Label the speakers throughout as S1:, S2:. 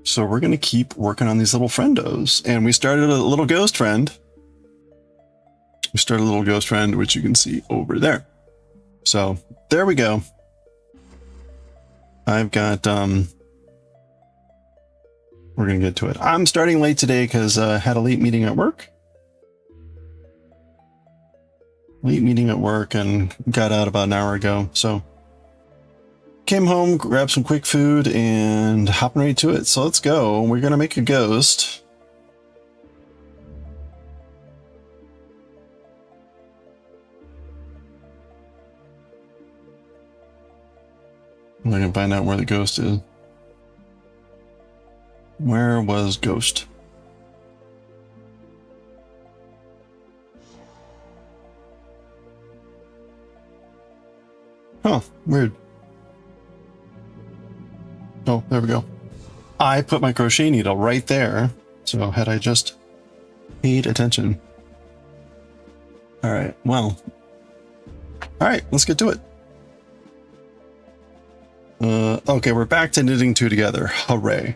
S1: So we're going to keep working on these little friendos. And we started a little ghost friend. We started a little ghost friend, which you can see over there. So there we go. I've got, we're going to get to it. I'm starting late today because I had a late meeting at work. And got out about an hour ago. So came home, grabbed some quick food, and hopping right to it. So let's go. We're going to make a ghost. I'm going to find out where the ghost is. Where was ghost? Huh, weird. Oh, there we go. I put my crochet needle right there. So had I just paid attention. All right, well. All right, let's get to it. Okay, we're back to knitting two together. Hooray.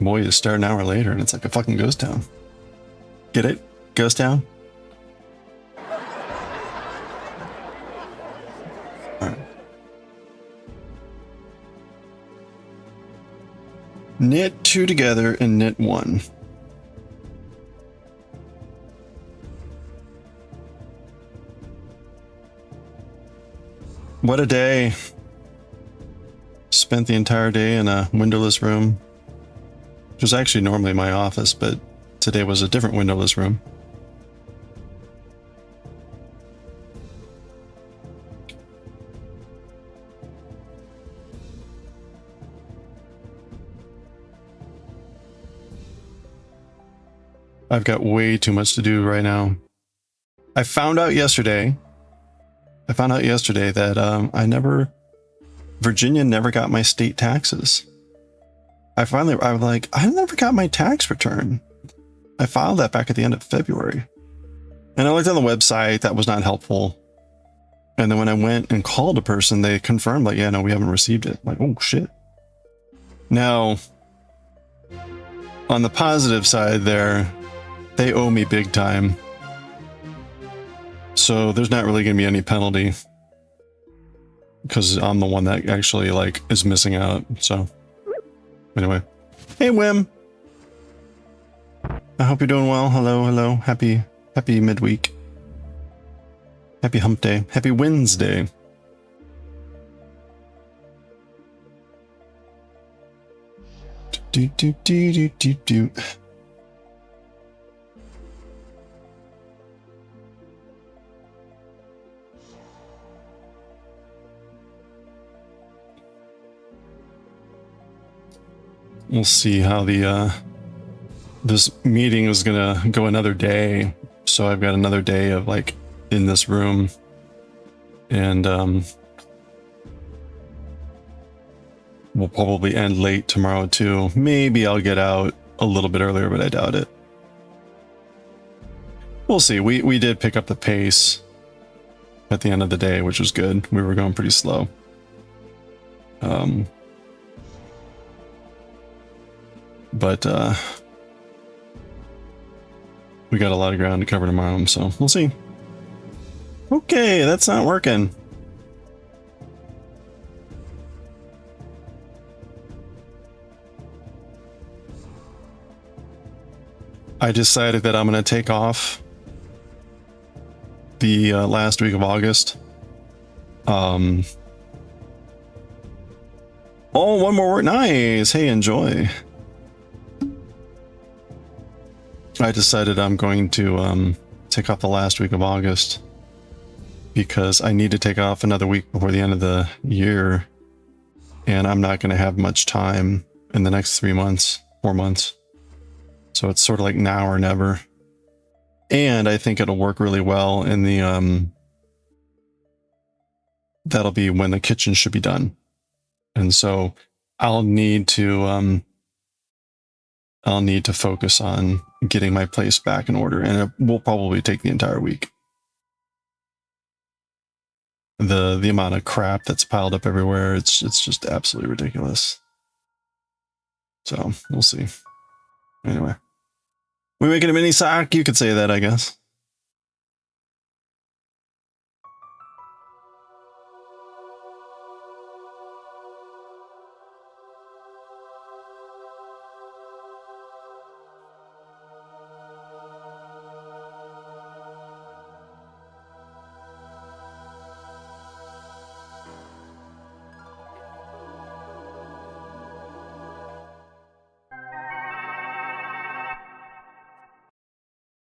S1: Boy, you start an hour later and it's like a fucking ghost town. Get it? Ghost town? Alright. Knit two together and knit one. What a day. Spent the entire day in a windowless room. Which was actually normally my office, but today was a different windowless room. I've got way too much to do right now. I found out yesterday that Virginia never got my state taxes. I was like, I never got my tax return. I filed that back at the end of February. And I looked on the website, that was not helpful. And then when I went and called a person, they confirmed, like, yeah, no, we haven't received it. I'm like, oh shit. Now, on the positive side there, they owe me big time. So there's not really going to be any penalty. Because I'm the one that actually, like, is missing out, so... Anyway, hey Wim. I hope you're doing well. Hello. Happy midweek. Happy hump day. Happy Wednesday. Do. We'll see how this meeting is gonna go another day. So I've got another day of like in this room, and we'll probably end late tomorrow too. Maybe I'll get out a little bit earlier, but I doubt it. We'll see. We did pick up the pace at the end of the day, which was good. We were going pretty slow. But we got a lot of ground to cover tomorrow, so we'll see. Okay, that's not working. I decided that I'm going to take off the last week of August. Oh, one more word. Nice. Hey, enjoy. I decided I'm going to take off the last week of August because I need to take off another week before the end of the year, and I'm not going to have much time in the next 4 months. So it's sort of like now or never. And I think it'll work really well in the that'll be when the kitchen should be done. And so I'll need to focus on getting my place back in order, and it will probably take the entire week. the amount of crap that's piled up everywhere, it's just absolutely ridiculous. So we'll see. Anyway, we making a mini sock? You could say that, I guess.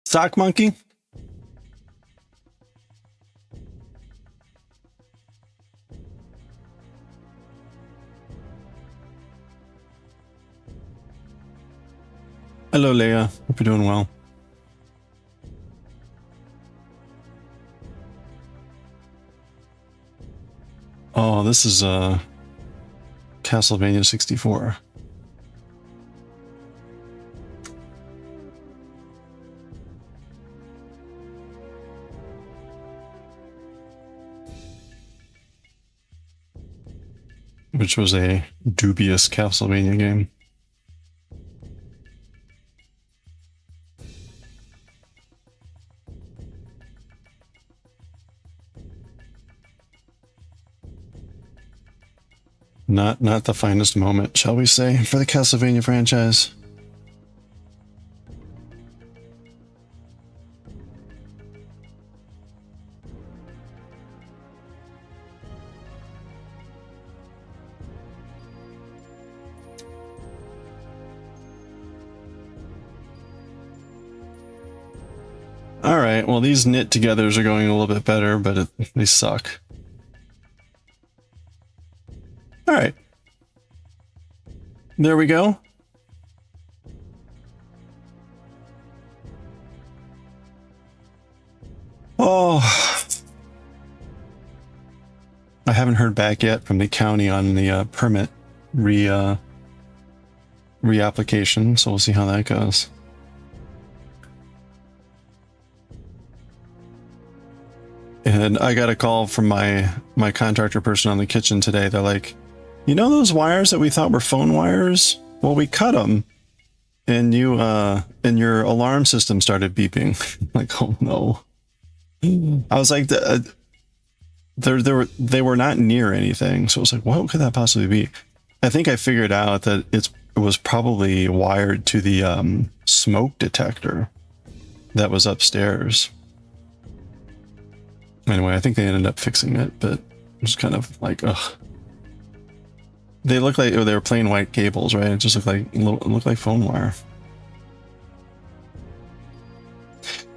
S1: Sock monkey? Hello, Leia. Hope you're doing well. Oh, this is Castlevania 64. Which was a dubious Castlevania game. Not the finest moment, shall we say, for the Castlevania franchise. Alright, well these knit togethers are going a little bit better, but they suck. Alright. There we go. Oh. I haven't heard back yet from the county on the permit reapplication, so we'll see how that goes. And I got a call from my contractor person on the kitchen today. They're like, you know those wires that we thought were phone wires? Well, we cut them, and and your alarm system started beeping. Like, oh no! I was like, they were not near anything, so I was like, what could that possibly be? I think I figured out that it was probably wired to the smoke detector that was upstairs. Anyway, I think they ended up fixing it, but just kind of like, ugh. They look like they were plain white cables, right? It just looked like phone wire.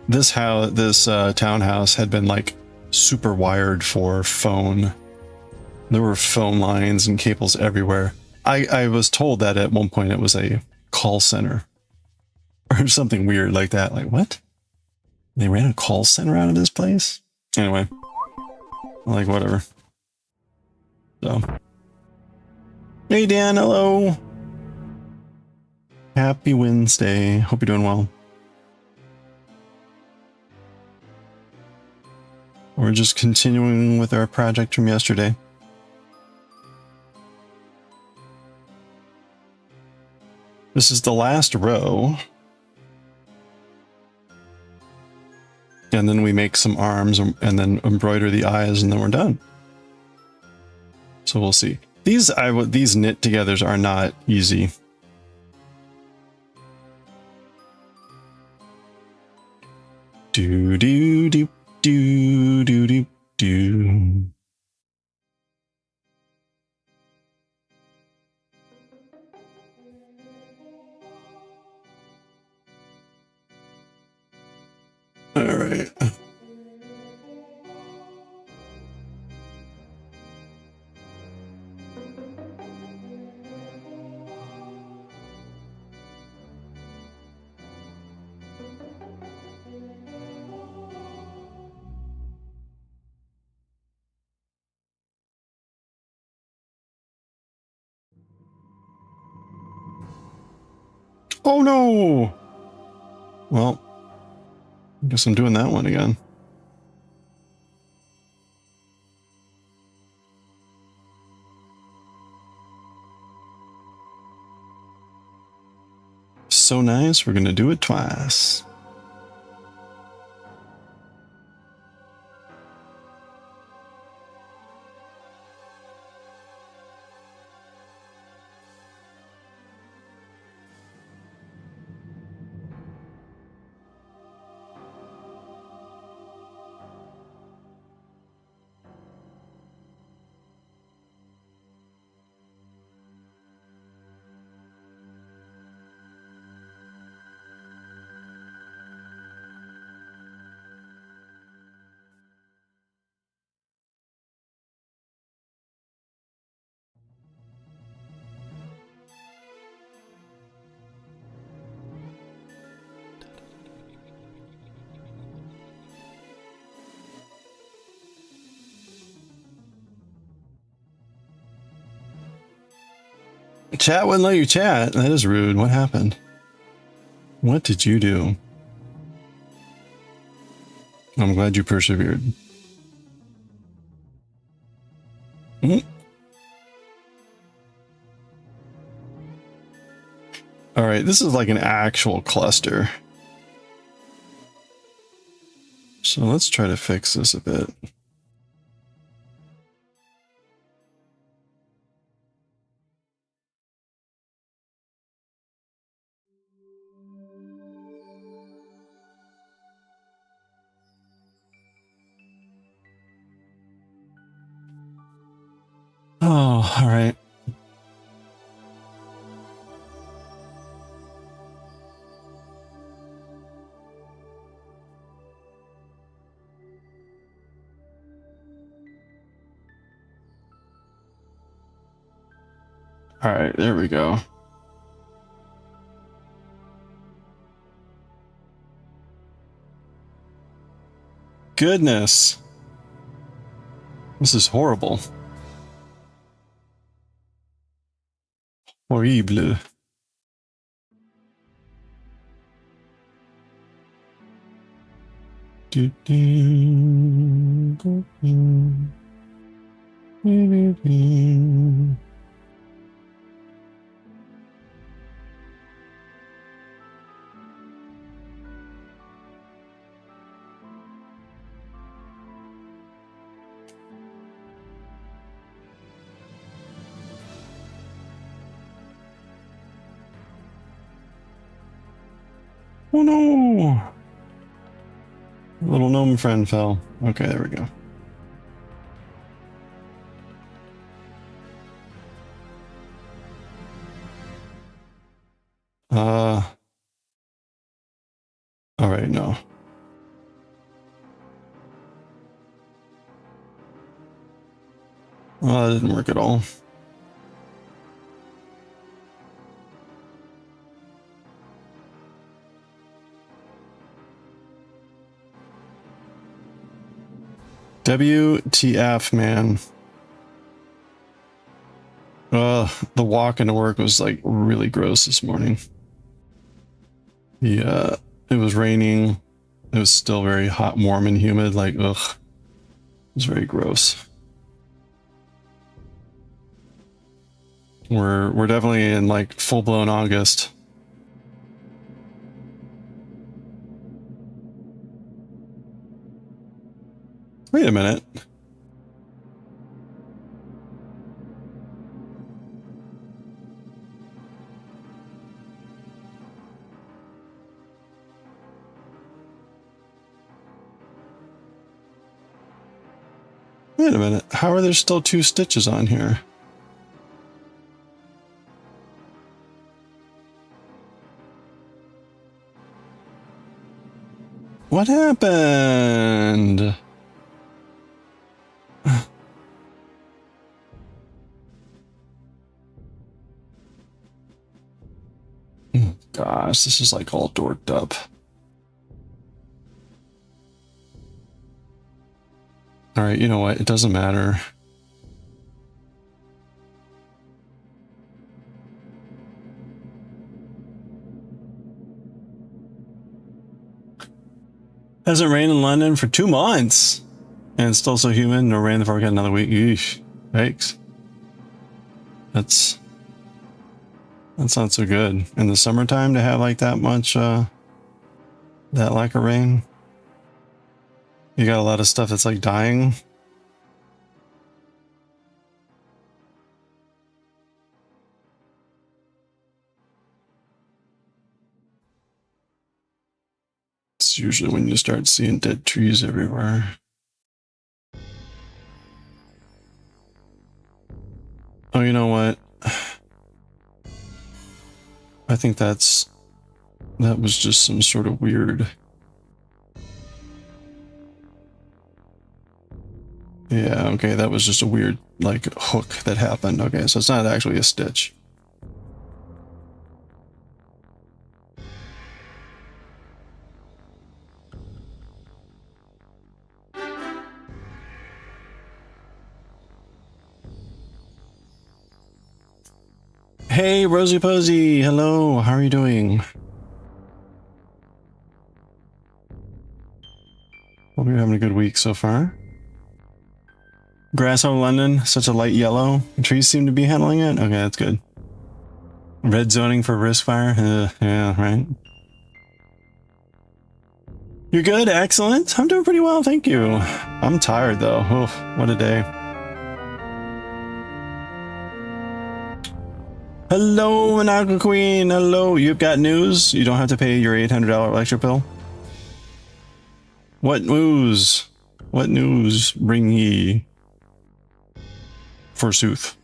S1: This townhouse had been like super wired for phone. There were phone lines and cables everywhere. I was told that at one point it was a call center or something weird like that. Like, what? They ran a call center out of this place? Anyway, like, whatever. So, hey Dan, hello. Happy Wednesday. Hope you're doing well. We're just continuing with our project from yesterday. This is the last row. And then we make some arms and then embroider the eyes, and then we're done. So we'll see. These knit togethers are not easy. Do do do do do do do. All right. Oh no! Well, I guess I'm doing that one again. so nice, we're gonna do it twice. Chat wouldn't let you chat. That is rude. What happened? What did you do? I'm glad you persevered. All right, this is like an actual cluster. So let's try to fix this a bit. Oh, all right. All right, there we go. Goodness. This is horrible. Horrible. Oh no! Little gnome friend fell. Okay, there we go. All right, no. Well, that didn't work at all. WTF, man. The walk into work was like really gross this morning. Yeah, it was raining. It was still very hot, warm, and humid. Like, ugh. It was very gross. We're definitely in like full-blown August. Wait a minute. Wait a minute. How are there still 2 stitches on here? What happened? Gosh, this is like all dorked up. All right, you know what? It doesn't matter. Hasn't rained in London for 2 months. And it's still so humid. No rain before we got another week. Yeesh. Yikes. That's That's not so good. In the summertime to have like that much, that lack of rain. You got a lot of stuff that's like dying. It's usually when you start seeing dead trees everywhere. Oh, you know what? I think that was just some sort of weird. Yeah, okay, that was just a weird, like, hook that happened. Okay, so it's not actually a stitch. Hey, Rosie Posey! Hello, how are you doing? Hope you're having a good week so far. Grass over London, such a light yellow. Trees seem to be handling it? Okay, that's good. Red zoning for risk fire? Yeah, right. You're good? Excellent. I'm doing pretty well, thank you. I'm tired though. Oof, what a day. Hello, Monaco Queen. Hello. You've got news? You don't have to pay your $800 lecture bill? What news? What news bring ye? Forsooth.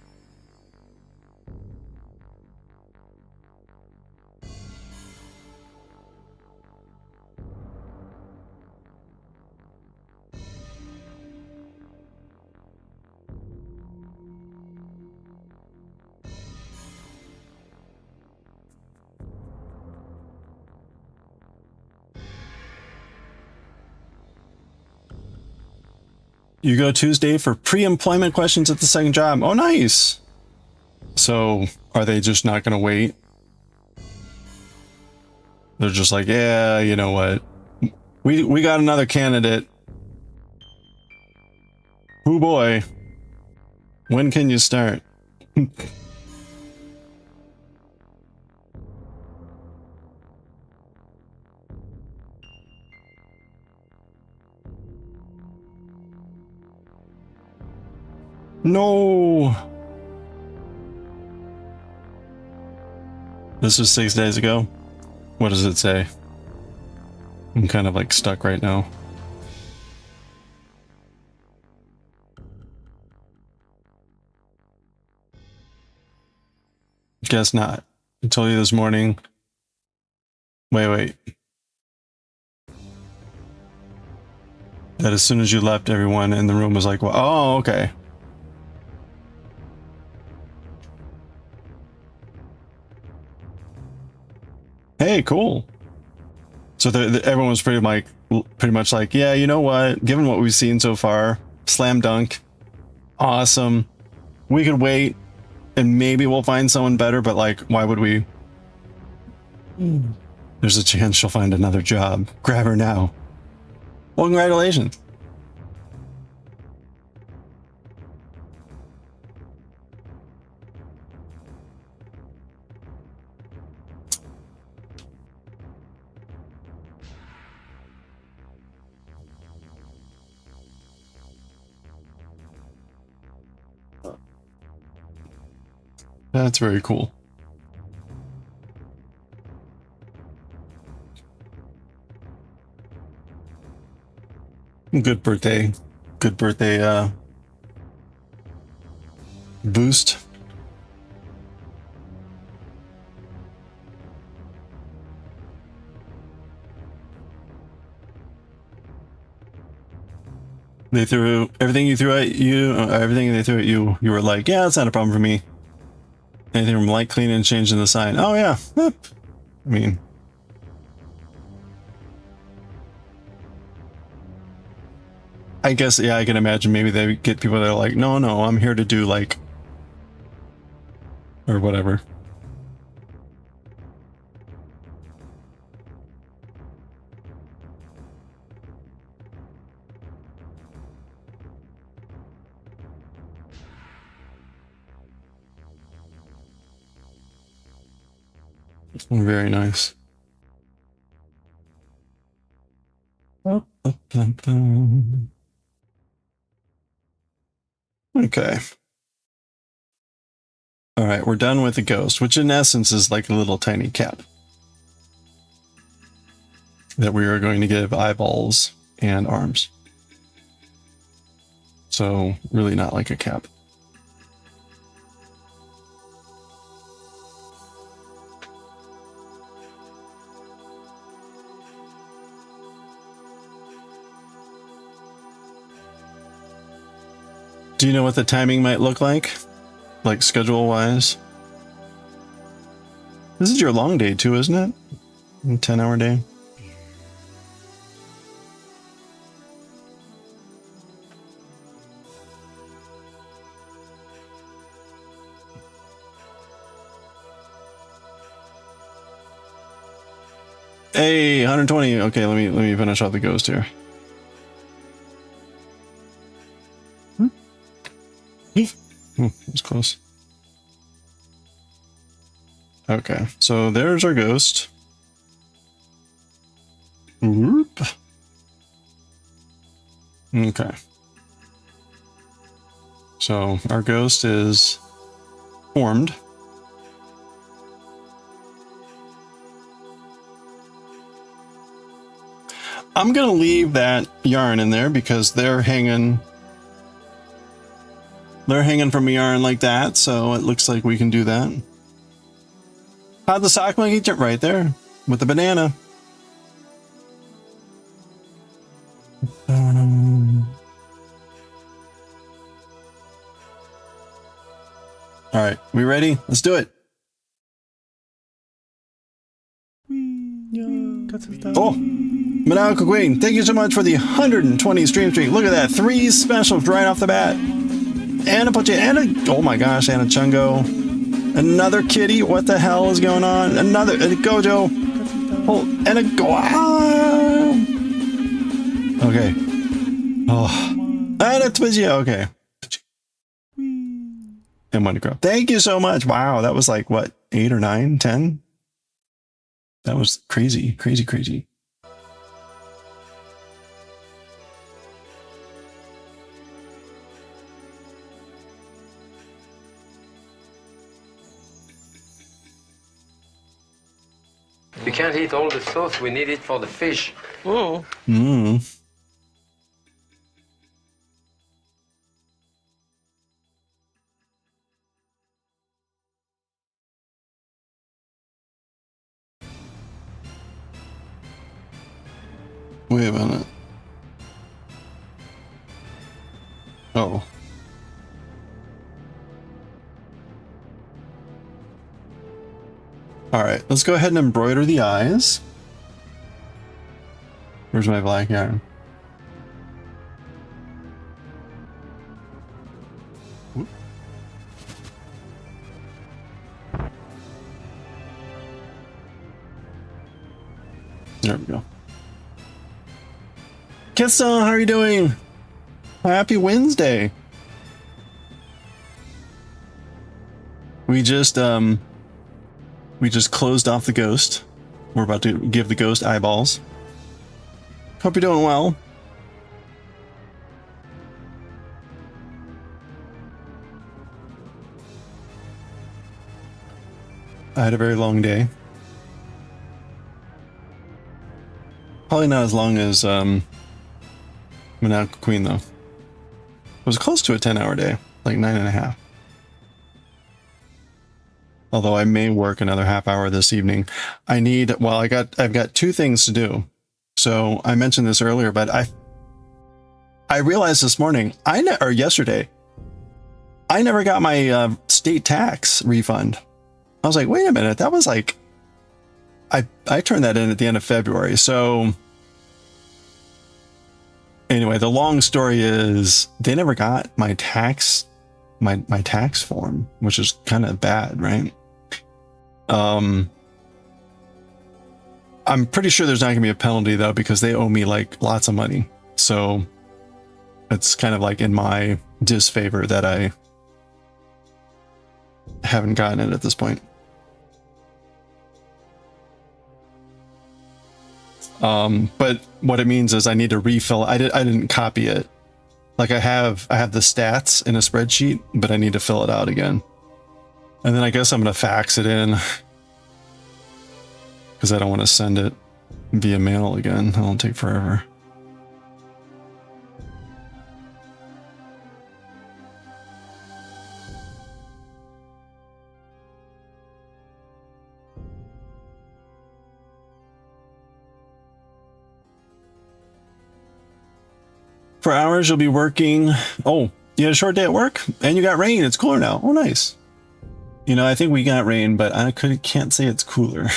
S1: You go Tuesday for pre-employment questions at the second job. Oh, nice. So, are they just not going to wait? They're just like, yeah, you know what? We got another candidate. Oh boy. When can you start? No. This was 6 days ago. What does it say? I'm kind of like stuck right now. Guess not. I told you this morning. Wait. That as soon as you left, everyone in the room was like, well, oh, okay. Hey, cool. So everyone was pretty much like, yeah, you know what? Given what we've seen so far, slam dunk, awesome. We could wait, and maybe we'll find someone better. But like, why would we? There's a chance she'll find another job. Grab her now. Well, congratulations. That's very cool. Good birthday boost. They threw everything you threw at you, everything they threw at you. You were like, yeah, that's not a problem for me. Anything from light cleaning and changing the sign. Oh yeah. I mean, I guess, yeah, I can imagine maybe they get people that are like, no, I'm here to do like, or whatever. Very nice. Okay. All right, we're done with the ghost, which in essence is like a little tiny cat that we are going to give eyeballs and arms. So really not like a cap. Do you know what the timing might look like schedule wise? This is your long day too, isn't it? A 10-hour day. Hey, 120. Okay, let me finish off the ghost here. It's close. Okay, so there's our ghost. Whoop. Okay. So our ghost is formed. I'm gonna leave that yarn in there because they're hanging from a yarn like that, so it looks like we can do that. How'd the sock monkey jump right there with the banana? All right, we ready? Let's do it. Oh, Manako Queen, thank you so much for the 120 stream streak. Look at that, 3 specials right off the bat. Anna Poche, Anna, oh my gosh, Anna Chungo. Another kitty, what the hell is going on? Another Gojo. Oh, and a go. Okay. Oh, and a Twizzy, okay. And one to grow. Thank you so much. Wow, that was like what, 8 or 9, 10? That was crazy, crazy, crazy.
S2: We can't eat all the sauce. We need it for the fish.
S3: Oh.
S1: Mm. Wait a minute. Oh. All right, let's go ahead and embroider the eyes. Where's my black yarn? Whoop. There we go. Kissa, how are you doing? Happy Wednesday. We just closed off the ghost. We're about to give the ghost eyeballs. Hope you're doing well. I had a very long day. Probably not as long as Manako Queen though. It was close to a 10-hour day, like 9.5. Although I may work another half hour this evening. I've got 2 things to do. So I mentioned this earlier, but I realized this morning, or yesterday, I never got my state tax refund. I was like, wait a minute, that was like, I turned that in at the end of February. So anyway, the long story is they never got my tax, my tax form, which is kind of bad, right? I'm pretty sure there's not gonna be a penalty though, because they owe me like lots of money. So it's kind of like in my disfavor that I haven't gotten it at this point. But what it means is I need to refill. I didn't copy it. Like I have the stats in a spreadsheet, but I need to fill it out again. And then I guess I'm going to fax it in because I don't want to send it via mail again. That'll take forever. For hours, you'll be working. Oh, you had a short day at work and you got rain. It's cooler now. Oh, nice. You know, I think we got rain, but I can't say it's cooler.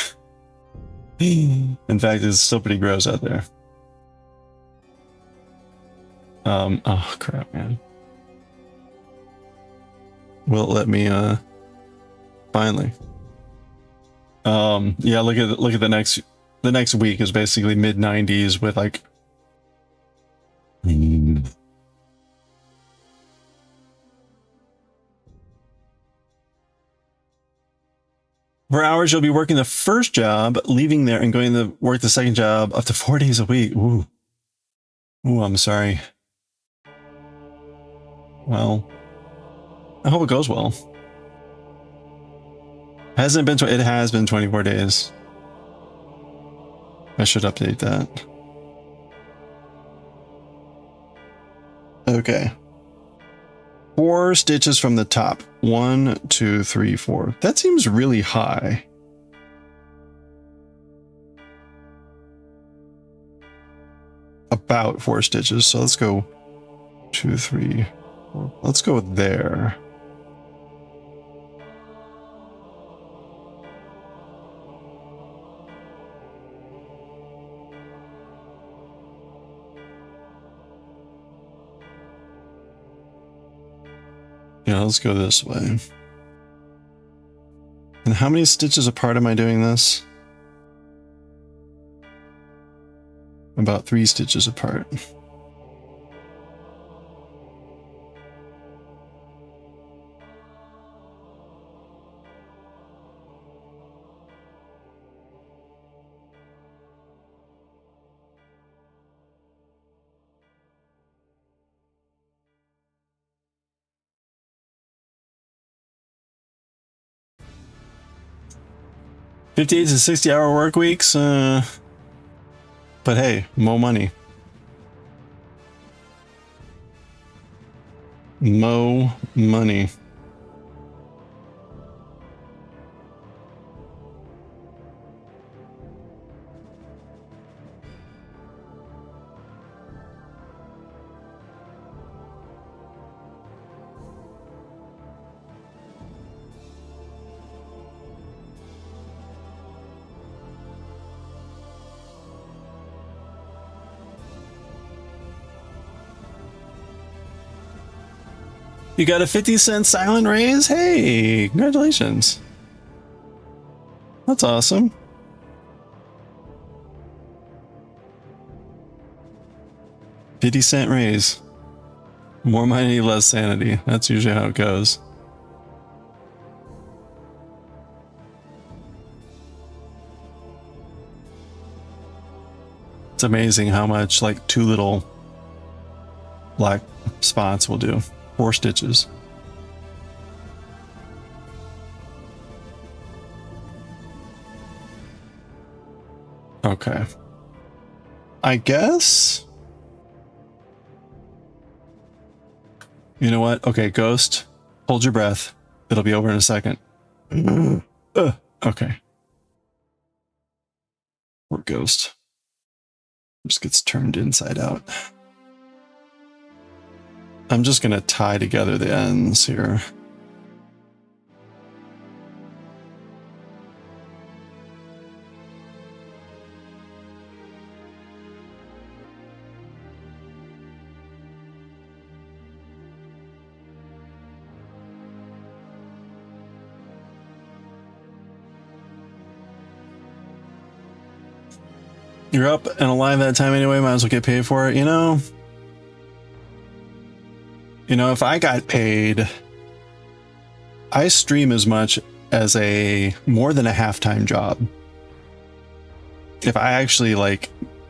S1: In fact, it's still pretty gross out there. Oh crap, man. Will it let me, finally. Yeah, look at the next week is basically mid 90s with like, for hours, you'll be working the first job, leaving there and going to work the second job up to 4 days a week. Ooh. Ooh, I'm sorry. Well, I hope it goes well. It has been 24 days. I should update that. Okay. 4 stitches from the top. 1, 2, 3, 4. That seems really high. About 4 stitches. So let's go 2, 3, 4. Let's go there. Yeah, let's go this way. And how many stitches apart am I doing this? About 3 stitches apart. $58 to $60-hour work weeks, but hey, more money. Mo money. You got a 50-cent silent raise? Hey, congratulations. That's awesome. $50-cent raise. More money, less sanity. That's usually how it goes. It's amazing how much like 2 little black spots will do. 4 stitches. Okay. I guess. You know what? Okay, Ghost, hold your breath. It'll be over in a second. Okay. Poor Ghost. Just gets turned inside out. I'm just gonna tie together the ends here. You're up and alive that time anyway, might as well get paid for it, you know? You know, if I got paid, I stream as much as more than a half-time job. If I actually like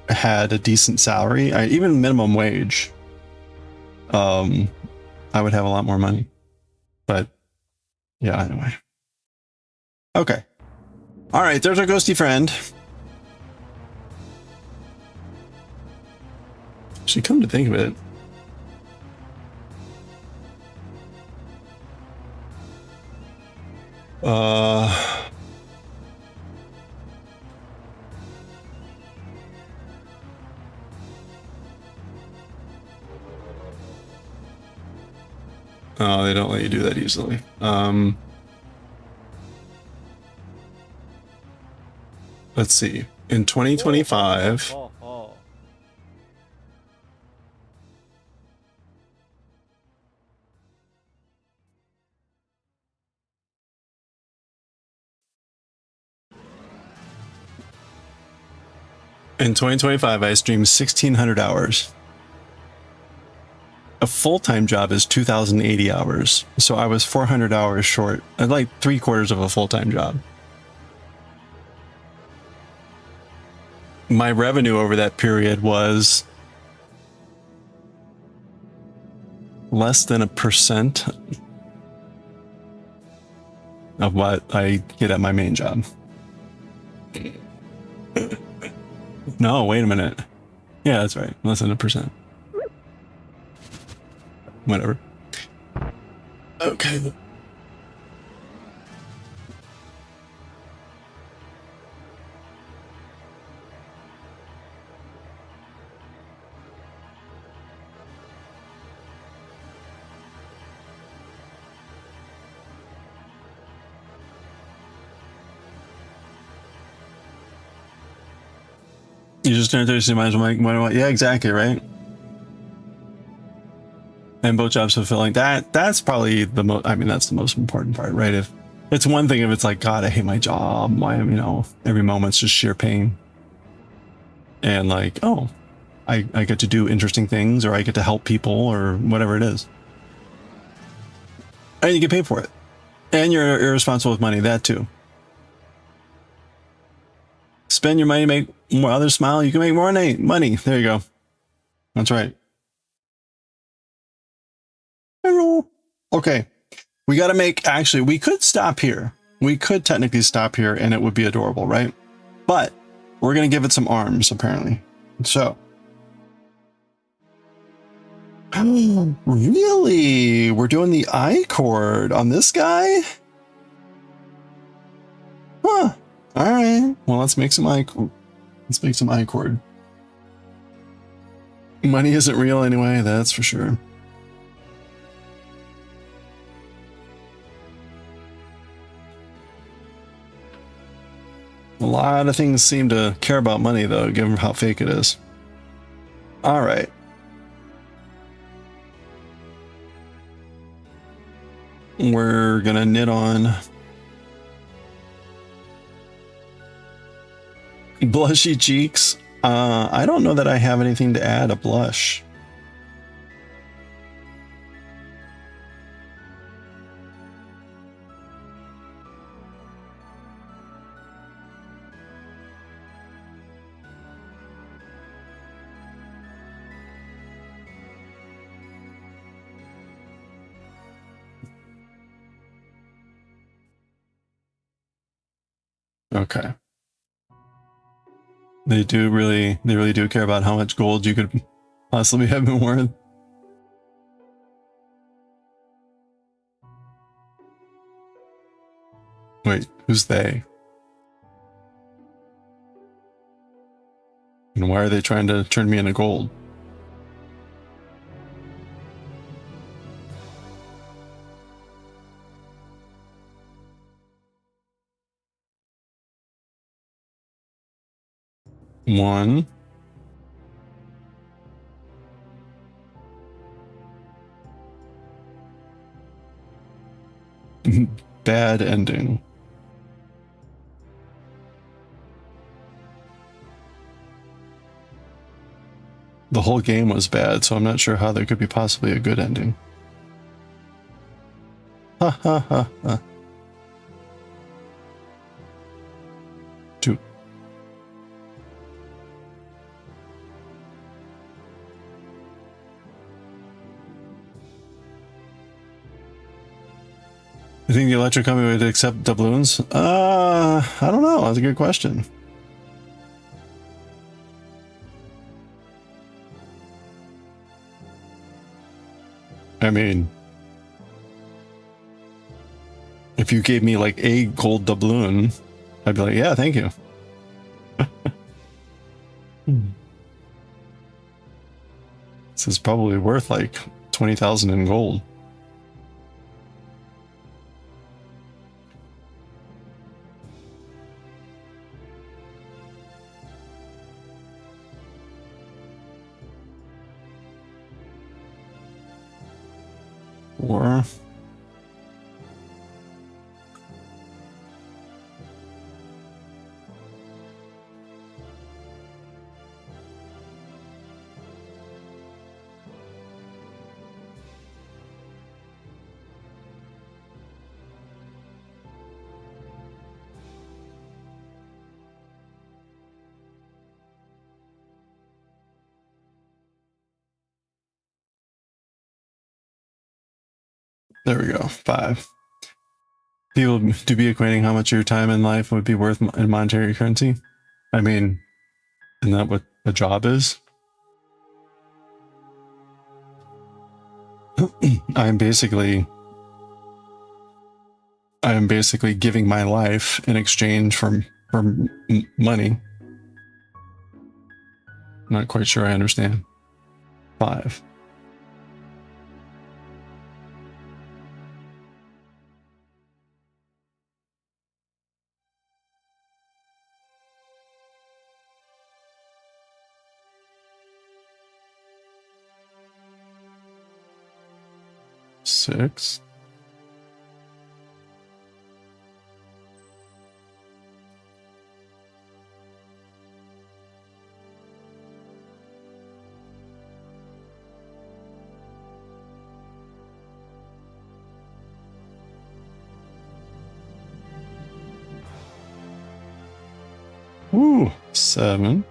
S1: had a decent salary, even minimum wage, I would have a lot more money. But yeah, anyway. Okay. All right, there's our ghosty friend. Actually, come to think of it, oh, they don't let you do that easily. Let's see. In 2025, I streamed 1,600 hours. A full-time job is 2,080 hours, so I was 400 hours short, like 3/4 of a full-time job. My revenue over that period was less than 1% of what I get at my main job. No, wait a minute. Yeah, that's right. Less than 1%. Whatever. Okay. You just turned 30, so you might as well make money. Yeah, exactly, right? And both jobs fulfilling. That's probably the most, I mean, that's the most important part, right? If it's one thing if it's like, God, I hate my job. Why, every moment's just sheer pain. And like, oh, I get to do interesting things, or I get to help people, or whatever it is. And you get paid for it. And you're irresponsible with money, that too. Spend your money, make more others smile. You can make more money. There you go. That's right. Hello. Okay. We got to actually, we could stop here. We could technically stop here and it would be adorable, right? But we're going to give it some arms, apparently. So. Oh, really? We're doing the I chord on this guy? Huh. All right. Well, let's make some I chord. Money isn't real anyway, that's for sure. A lot of things seem to care about money, though, given how fake it is. All right. We're gonna knit on blushy cheeks. I don't know that I have anything to add a blush. Okay. They really do care about how much gold you could possibly have been worth. Wait, who's they? And why are they trying to turn me into gold? One. Bad ending. The whole game was bad, so I'm not sure how there could be possibly a good ending. Ha ha ha ha. 2. electric company would accept doubloons? I don't know. That's a good question. I mean, if you gave me like a gold doubloon, I'd be like, yeah, thank you. This is probably worth like 20,000 in gold. Or there we go. 5. People to be equating how much your time in life would be worth in monetary currency. I mean, isn't that what a job is? I am basically giving my life in exchange for money. Not quite sure I understand. 5. Six. Ooh, 7.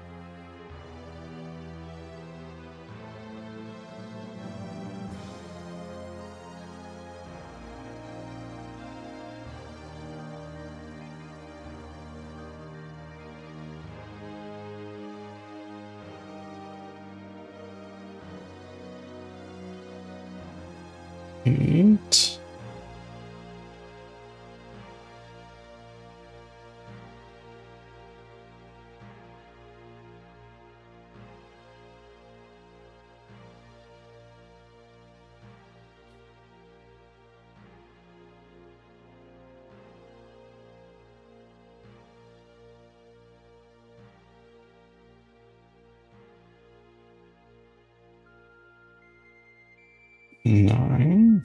S1: Eight. Nine.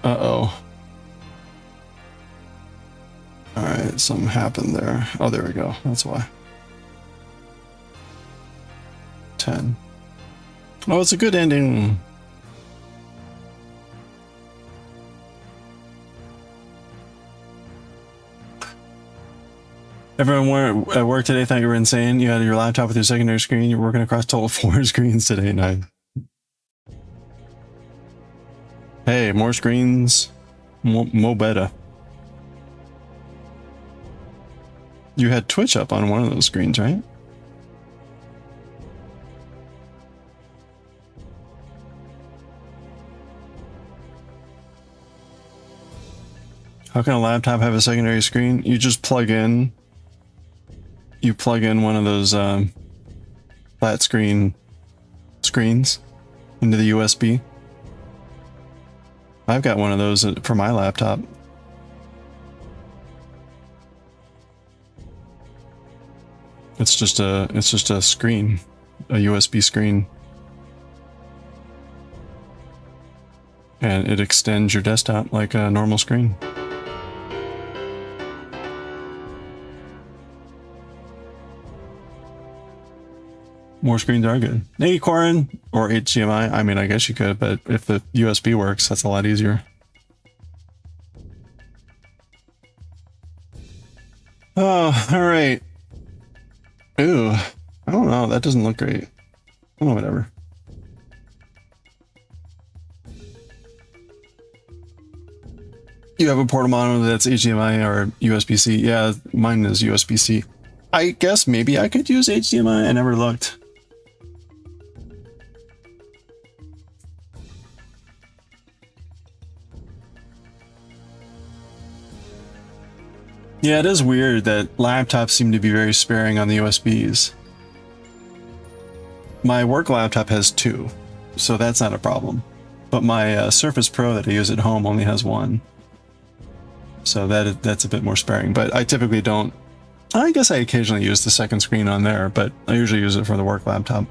S1: Uh-oh. Alright, something happened there. Oh, there we go. That's why. 10. Oh, it's a good ending. Everyone at work today thought you were insane. You had your laptop with your secondary screen. You're working across total 4 screens today. Nice. Hey, more screens, mo better. You had Twitch up on one of those screens, right? How can a laptop have a secondary screen? You just plug in. You plug in one of those flat screens into the USB. I've got one of those for my laptop. It's just a screen, a USB screen. And it extends your desktop like a normal screen. More screens are good. Hey, Corin, or HDMI. I mean, I guess you could, but if the USB works, that's a lot easier. Oh, all right. Ooh, I don't know. That doesn't look great. Oh, whatever. You have a portable monitor that's HDMI or USB-C. Yeah, mine is USB-C. I guess maybe I could use HDMI. I never looked. Yeah, it is weird that laptops seem to be very sparing on the USBs. My work laptop has 2, so that's not a problem. But my Surface Pro that I use at home only has 1. So that's a bit more sparing, but I typically don't. I guess I occasionally use the second screen on there, but I usually use it for the work laptop.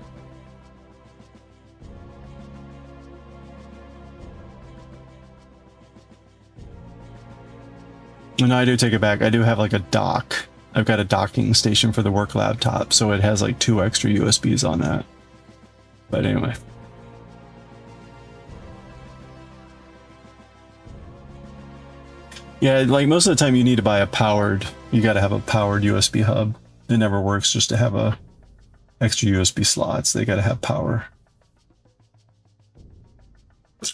S1: No, I do take it back. I do have like a dock. I've got a docking station for the work laptop, so it has like 2 extra USBs on that. But anyway. Yeah, like most of the time you need to buy you gotta have a powered USB hub. It never works just to have a extra USB slots. They gotta have power.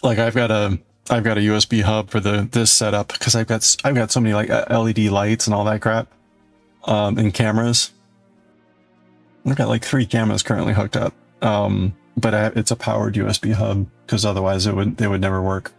S1: Like I've got a USB hub for this setup because I've got so many like LED lights and all that crap, and cameras. I've got like 3 cameras currently hooked up, but it's a powered USB hub because otherwise they would never work.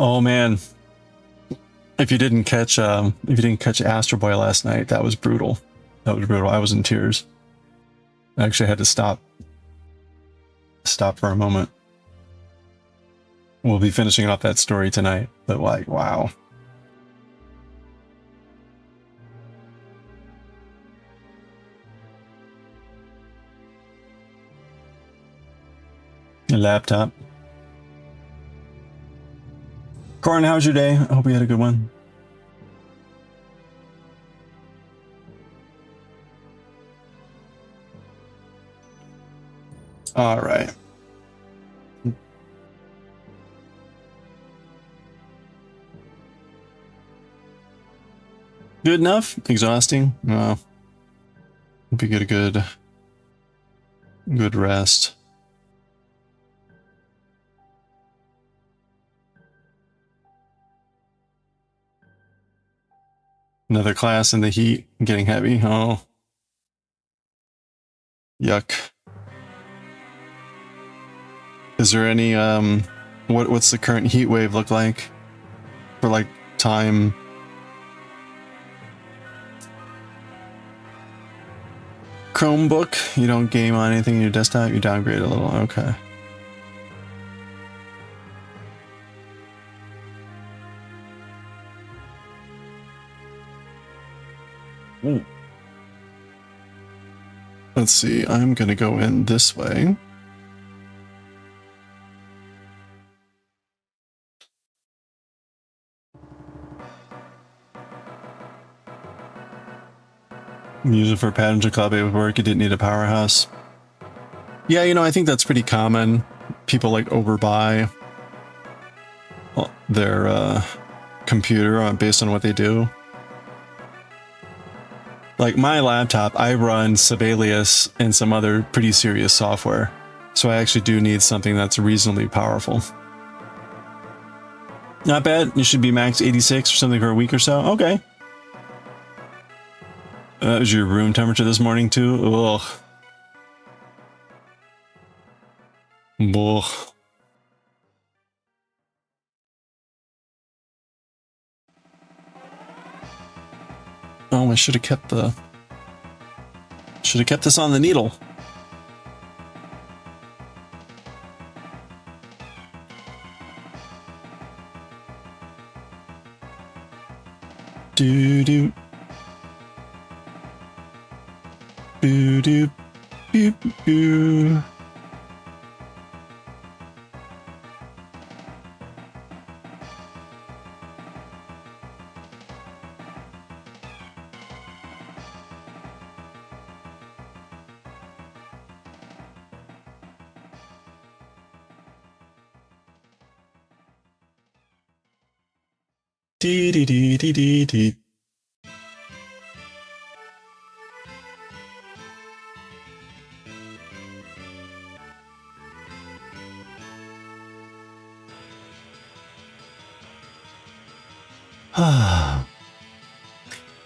S1: Oh man, if you didn't catch Astro Boy last night, that was brutal. That was brutal. I was in tears. I actually had to stop for a moment. We'll be finishing off that story tonight, but like, wow. A laptop. Corin, how's your day? I hope you had a good one. All right. Good enough? Exhausting? No. Hope you get a good rest. Another class in the heat, getting heavy. Oh. Yuck. Is there any, what's the current heat wave look like? For like time? Chromebook? You don't game on anything in your desktop? You downgrade a little, okay. Ooh. Let's see, I'm gonna go in this way. Use it for patterns to collaborate with work. You didn't need a powerhouse. Yeah, you know, I think that's pretty common. People like overbuy their computer based on what they do. Like my laptop, I run Sibelius and some other pretty serious software. So I actually do need something that's reasonably powerful. Not bad. You should be max 86 or something for a week or so. Okay. Is your room temperature this morning too? Ugh. Ugh. Oh, I should have kept this on the needle. Do Boo doo boo boo. Dee dee dee dee dee dee.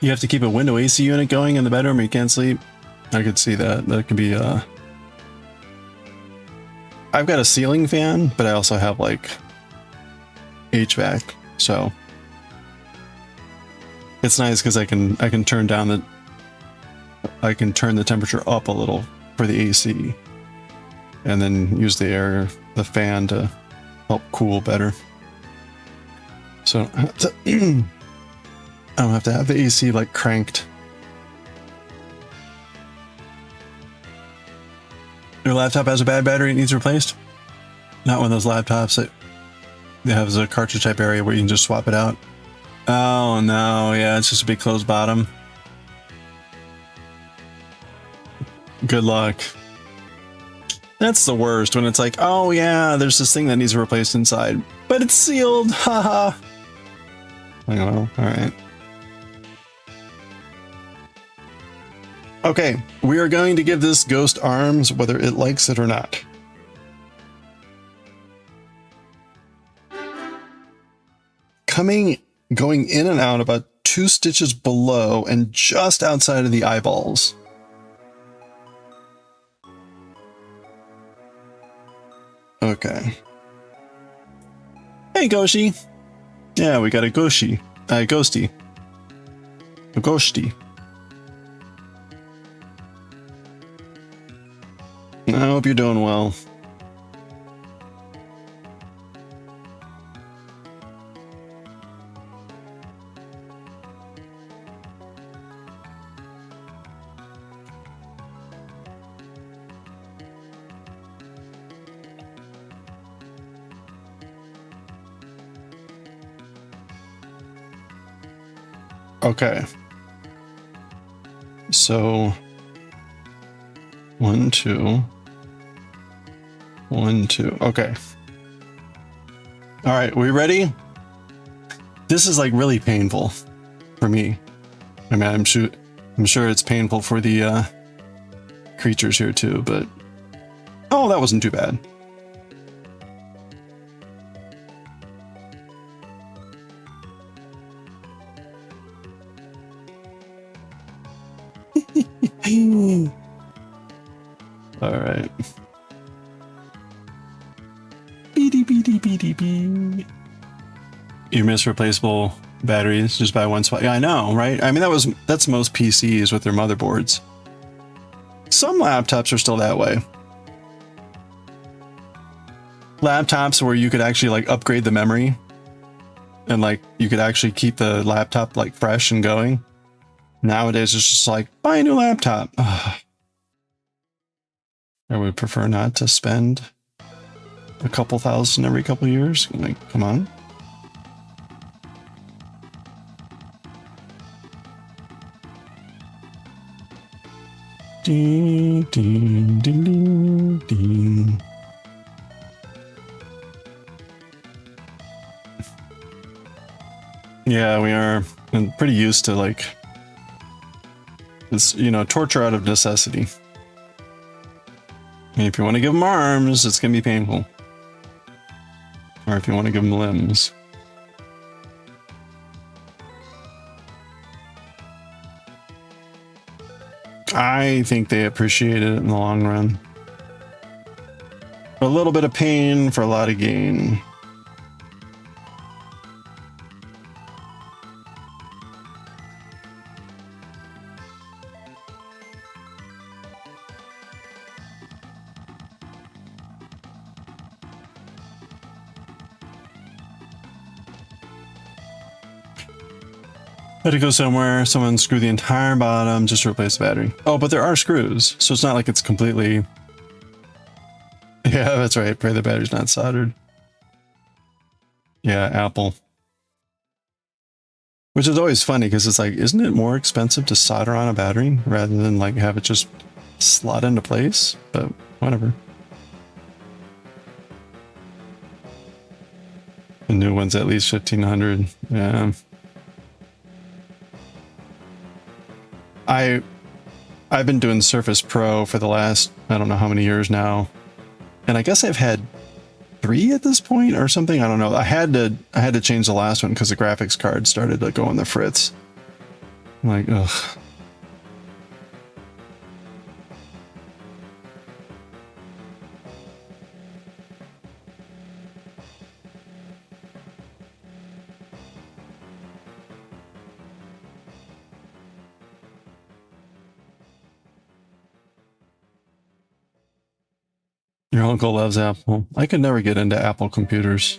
S1: You have to keep a window AC unit going in the bedroom or you can't sleep. I could see that. That could be I've got a ceiling fan, but I also have like HVAC, so it's nice because I can turn down the turn the temperature up a little for the AC, and then use the fan to help cool better. So I don't have to have the AC like cranked. Your laptop has a bad battery, it needs replaced? Not one of those laptops that has a cartridge type area where you can just swap it out. Oh no, yeah, it's just a big closed bottom. Good luck. That's the worst, when it's like, oh yeah, there's this thing that needs replaced inside, but it's sealed, haha. I don't know, alright. Okay, we are going to give this ghost arms whether it likes it or not. Going in and out about 2 stitches below and just outside of the eyeballs. Okay. Hey, Goshi. Yeah, we got a Ghosty. A Ghosty. I hope you're doing well. Okay. So 1, 2. 1, 2. Okay. All right, we ready? This is like really painful for me. I mean, I'm sure it's painful for the creatures here too, but oh, that wasn't too bad. All right. You miss replaceable batteries, just buy one spot. Yeah, I know, right? I mean, that's most PCs with their motherboards. Some laptops are still that way. Laptops where you could actually like upgrade the memory and like you could actually keep the laptop like fresh and going. Nowadays it's just like buy a new laptop. Ugh. I would prefer not to spend a couple thousand every couple years. Like, come on. Ding, ding, ding, ding, ding. Yeah, we are pretty used to like it's, you know, torture out of necessity. And if you want to give them arms, it's gonna be painful. Or if you want to give them limbs. I think they appreciate it in the long run. A little bit of pain for a lot of gain. Had to go somewhere, someone screw the entire bottom just to replace the battery. Oh, but there are screws, so it's not like it's completely... Yeah, that's right. Pray the battery's not soldered. Yeah, Apple. Which is always funny because it's like, isn't it more expensive to solder on a battery rather than like have it just slot into place? But whatever. The new one's at least 1,500. Yeah. I've been doing Surface Pro for the last, I don't know how many years now. And I guess I've had 3 at this point or something. I don't know. I had to change the last one because the graphics card started to go on the fritz. I'm like, ugh. Your uncle loves Apple. I could never get into Apple computers.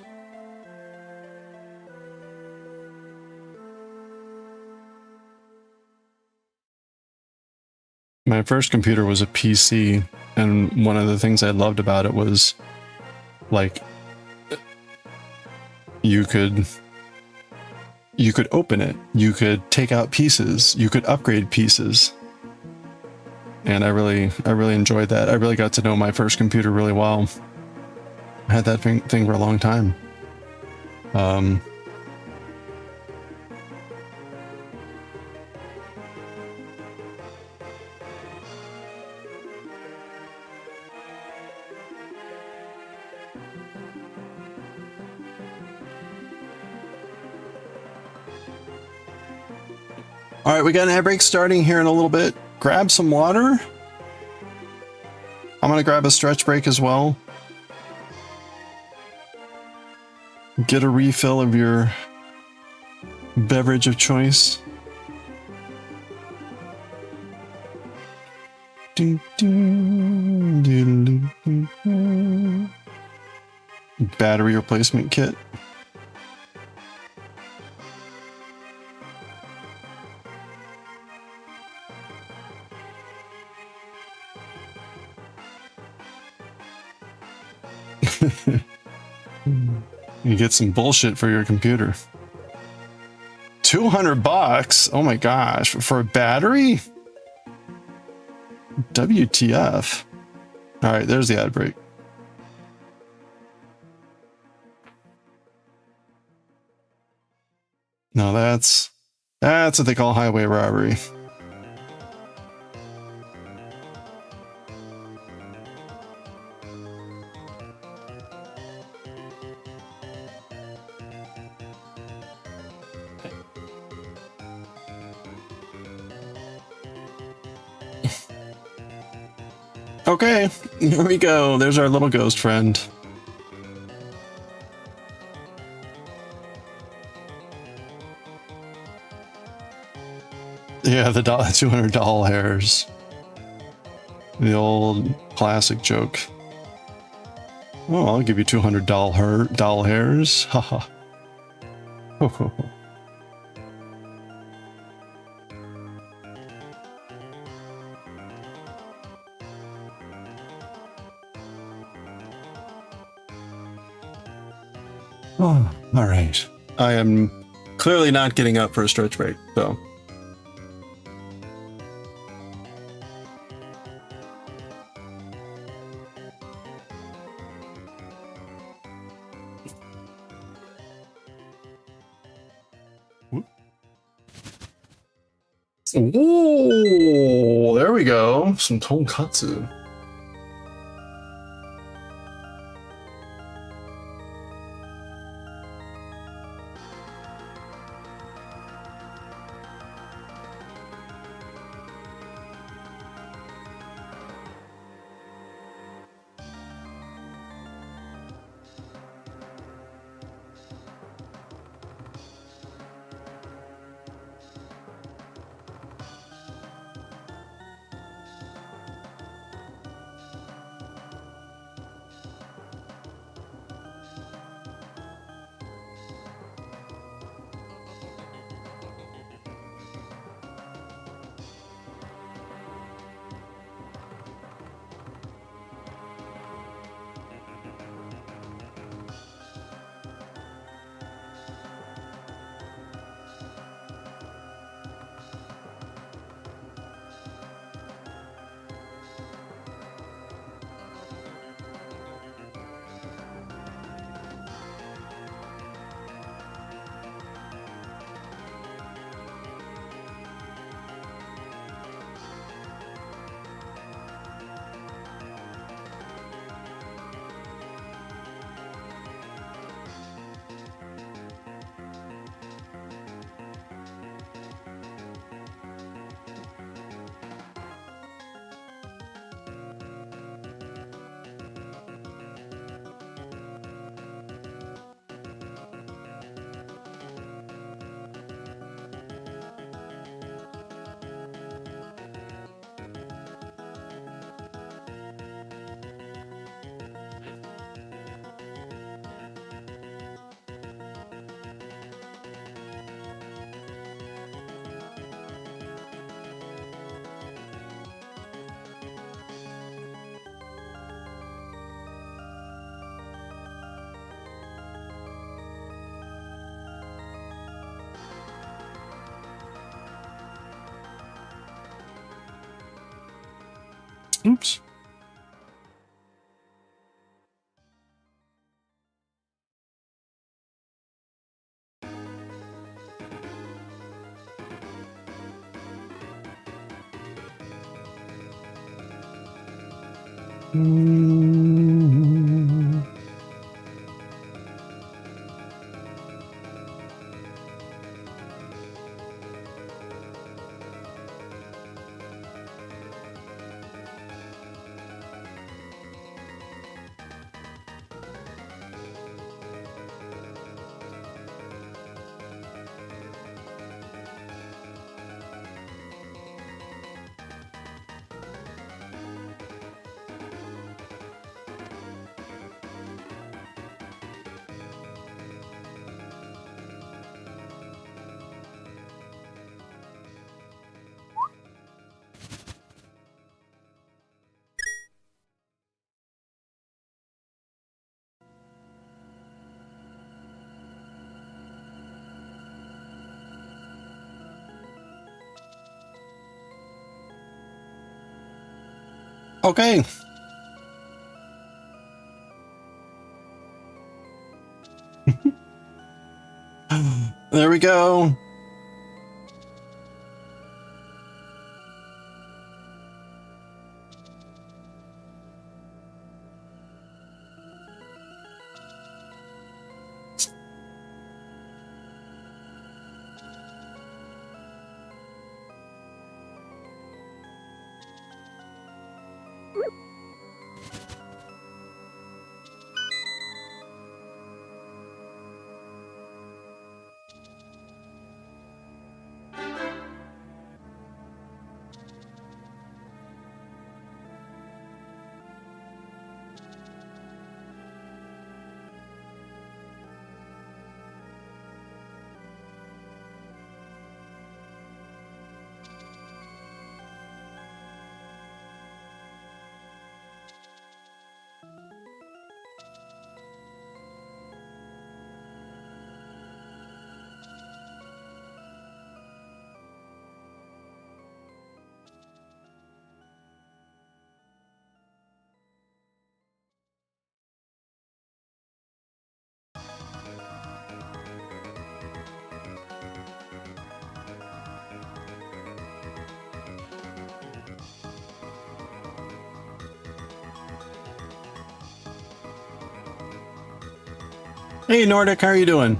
S1: My first computer was a PC, and one of the things I loved about it was, like, you could open it, you could take out pieces, you could upgrade pieces. And I really enjoyed that. I really got to know my first computer really well. I had that thing for a long time. All right, we got an ad break starting here in a little bit. Grab some water. I'm gonna grab a stretch break as well. Get a refill of your beverage of choice. Battery replacement kit. You get some bullshit for your computer. $200? Oh my gosh, for a battery? WTF. All right, there's the ad break. No, that's what they call highway robbery. Okay, here we go. There's our little ghost friend. Yeah, the $200 hairs. The old classic joke. Oh, I'll give you $200 doll hairs. Haha. Oh, all right. I am clearly not getting up for a stretch break, so. Ooh, there we go. Some tonkatsu. Oops. Okay. There we go. Hey Nordic, how are you doing?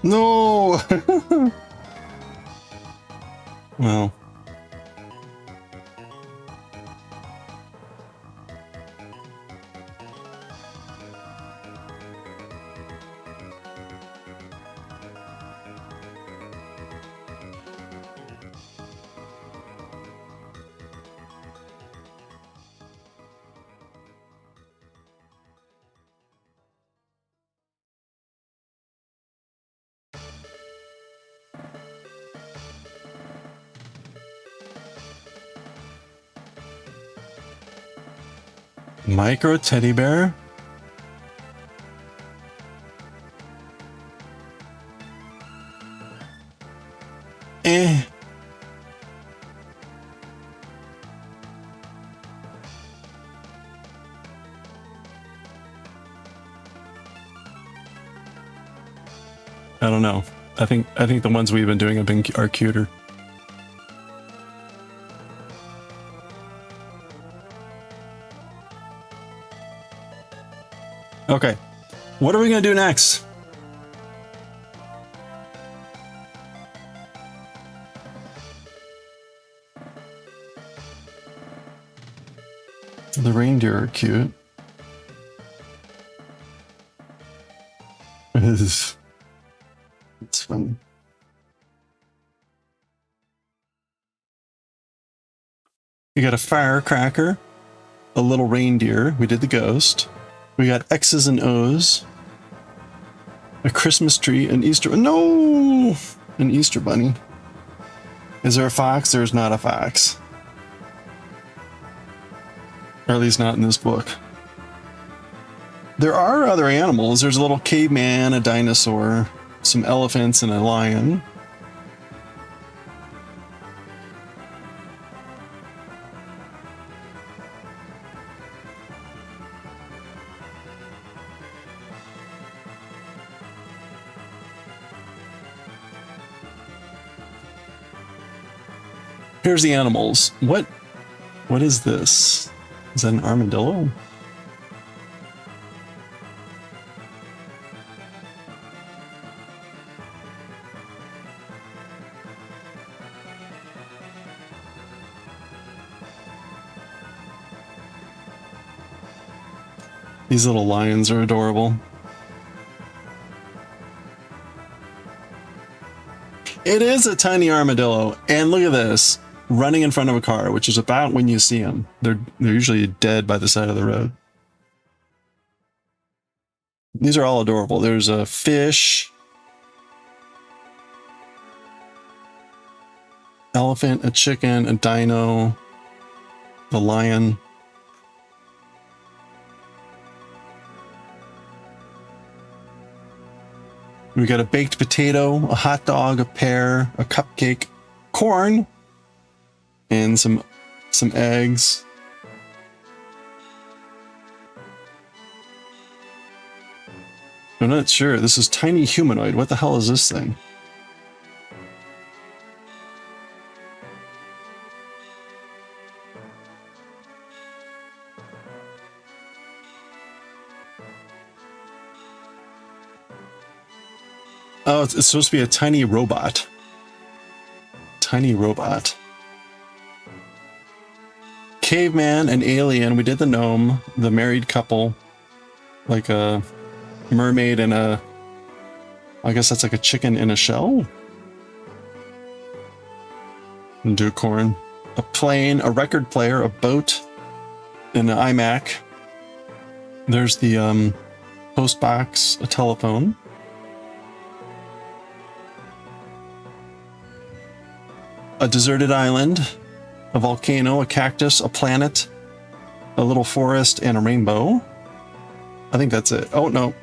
S1: No. Well. Micro teddy bear? Eh. I don't know. I think the ones we've been doing are cuter. Okay. What are we going to do next? The reindeer are cute. It's funny. You got a firecracker, a little reindeer. We did the ghost. We got X's and O's, a Christmas tree, an Easter. No, an Easter bunny. Is there a fox? There's not a fox. Or at least not in this book. There are other animals. There's a little caveman, a dinosaur, some elephants, and a lion. Here's the animals. What is this? Is that an armadillo? These little lions are adorable. It is a tiny armadillo, and look at this, running in front of a car, which is about when you see them. They're usually dead by the side of the road. These are all adorable. There's a fish, elephant, a chicken, a dino, a lion. We got a baked potato, a hot dog, a pear, a cupcake, corn, and some eggs. I'm not sure. This is tiny humanoid. What the hell is this thing? Oh, it's supposed to be a tiny robot. Tiny robot. Caveman and alien. We did the gnome, the married couple, like a mermaid and a, I guess that's like a chicken in a shell. And do corn. A plane, a record player, a boat, and an iMac. There's the post box, a telephone. A deserted island, a volcano, a cactus, a planet, a little forest, and a rainbow. I think that's it. Oh, no.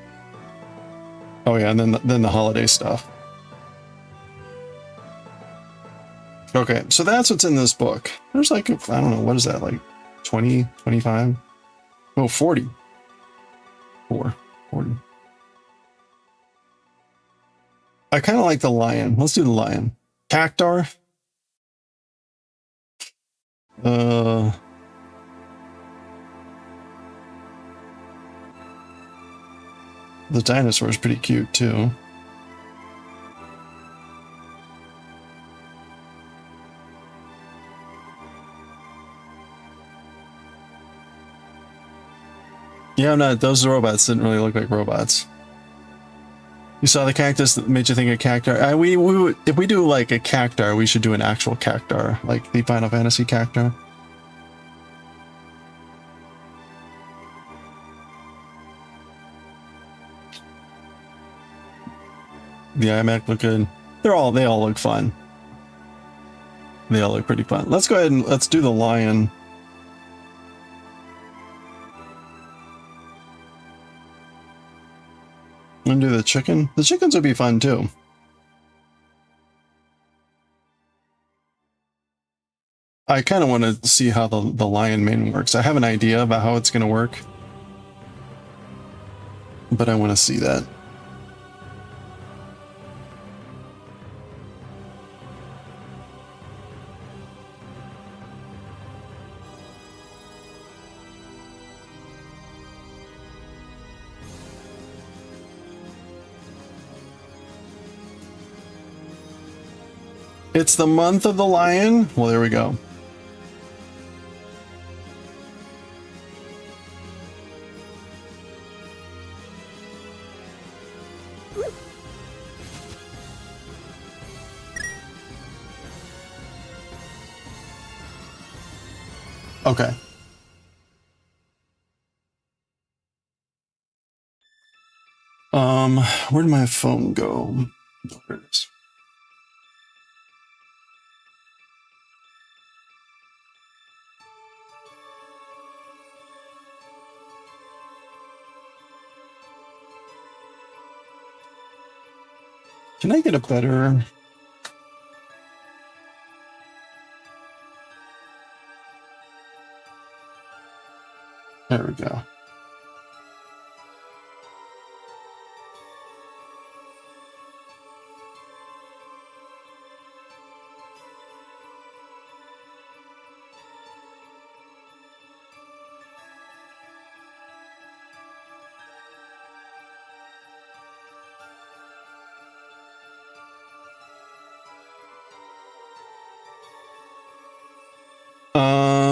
S1: Oh, yeah, and then the holiday stuff. Okay, so that's what's in this book. There's like, I don't know, what is that, like 20, 25? Oh, 40. 40. I kind of like the lion. Let's do the lion. Cactar. The dinosaur is pretty cute too. Yeah, I'm not. Those robots didn't really look like robots. You saw the cactus that made you think of cactar. We would, if we do like a cactar, we should do an actual cactar, like the Final Fantasy cactar. The iMac look good. They all look fun. They all look pretty fun. Let's go ahead and let's do the lion. And do the chicken. The chickens would be fun too. I kind of want to see how the lion mane works. I have an idea about how it's going to work, but I want to see that. It's the month of the lion. Well, there we go. Okay. Where did my phone go? Oh, there it is. Can I get a better... There we go.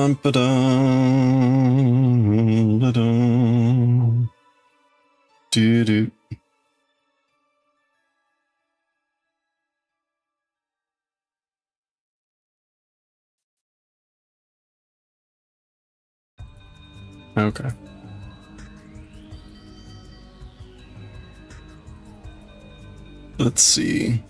S1: Ba-dum, ba-dum. Doo-doo. Okay. Let's see.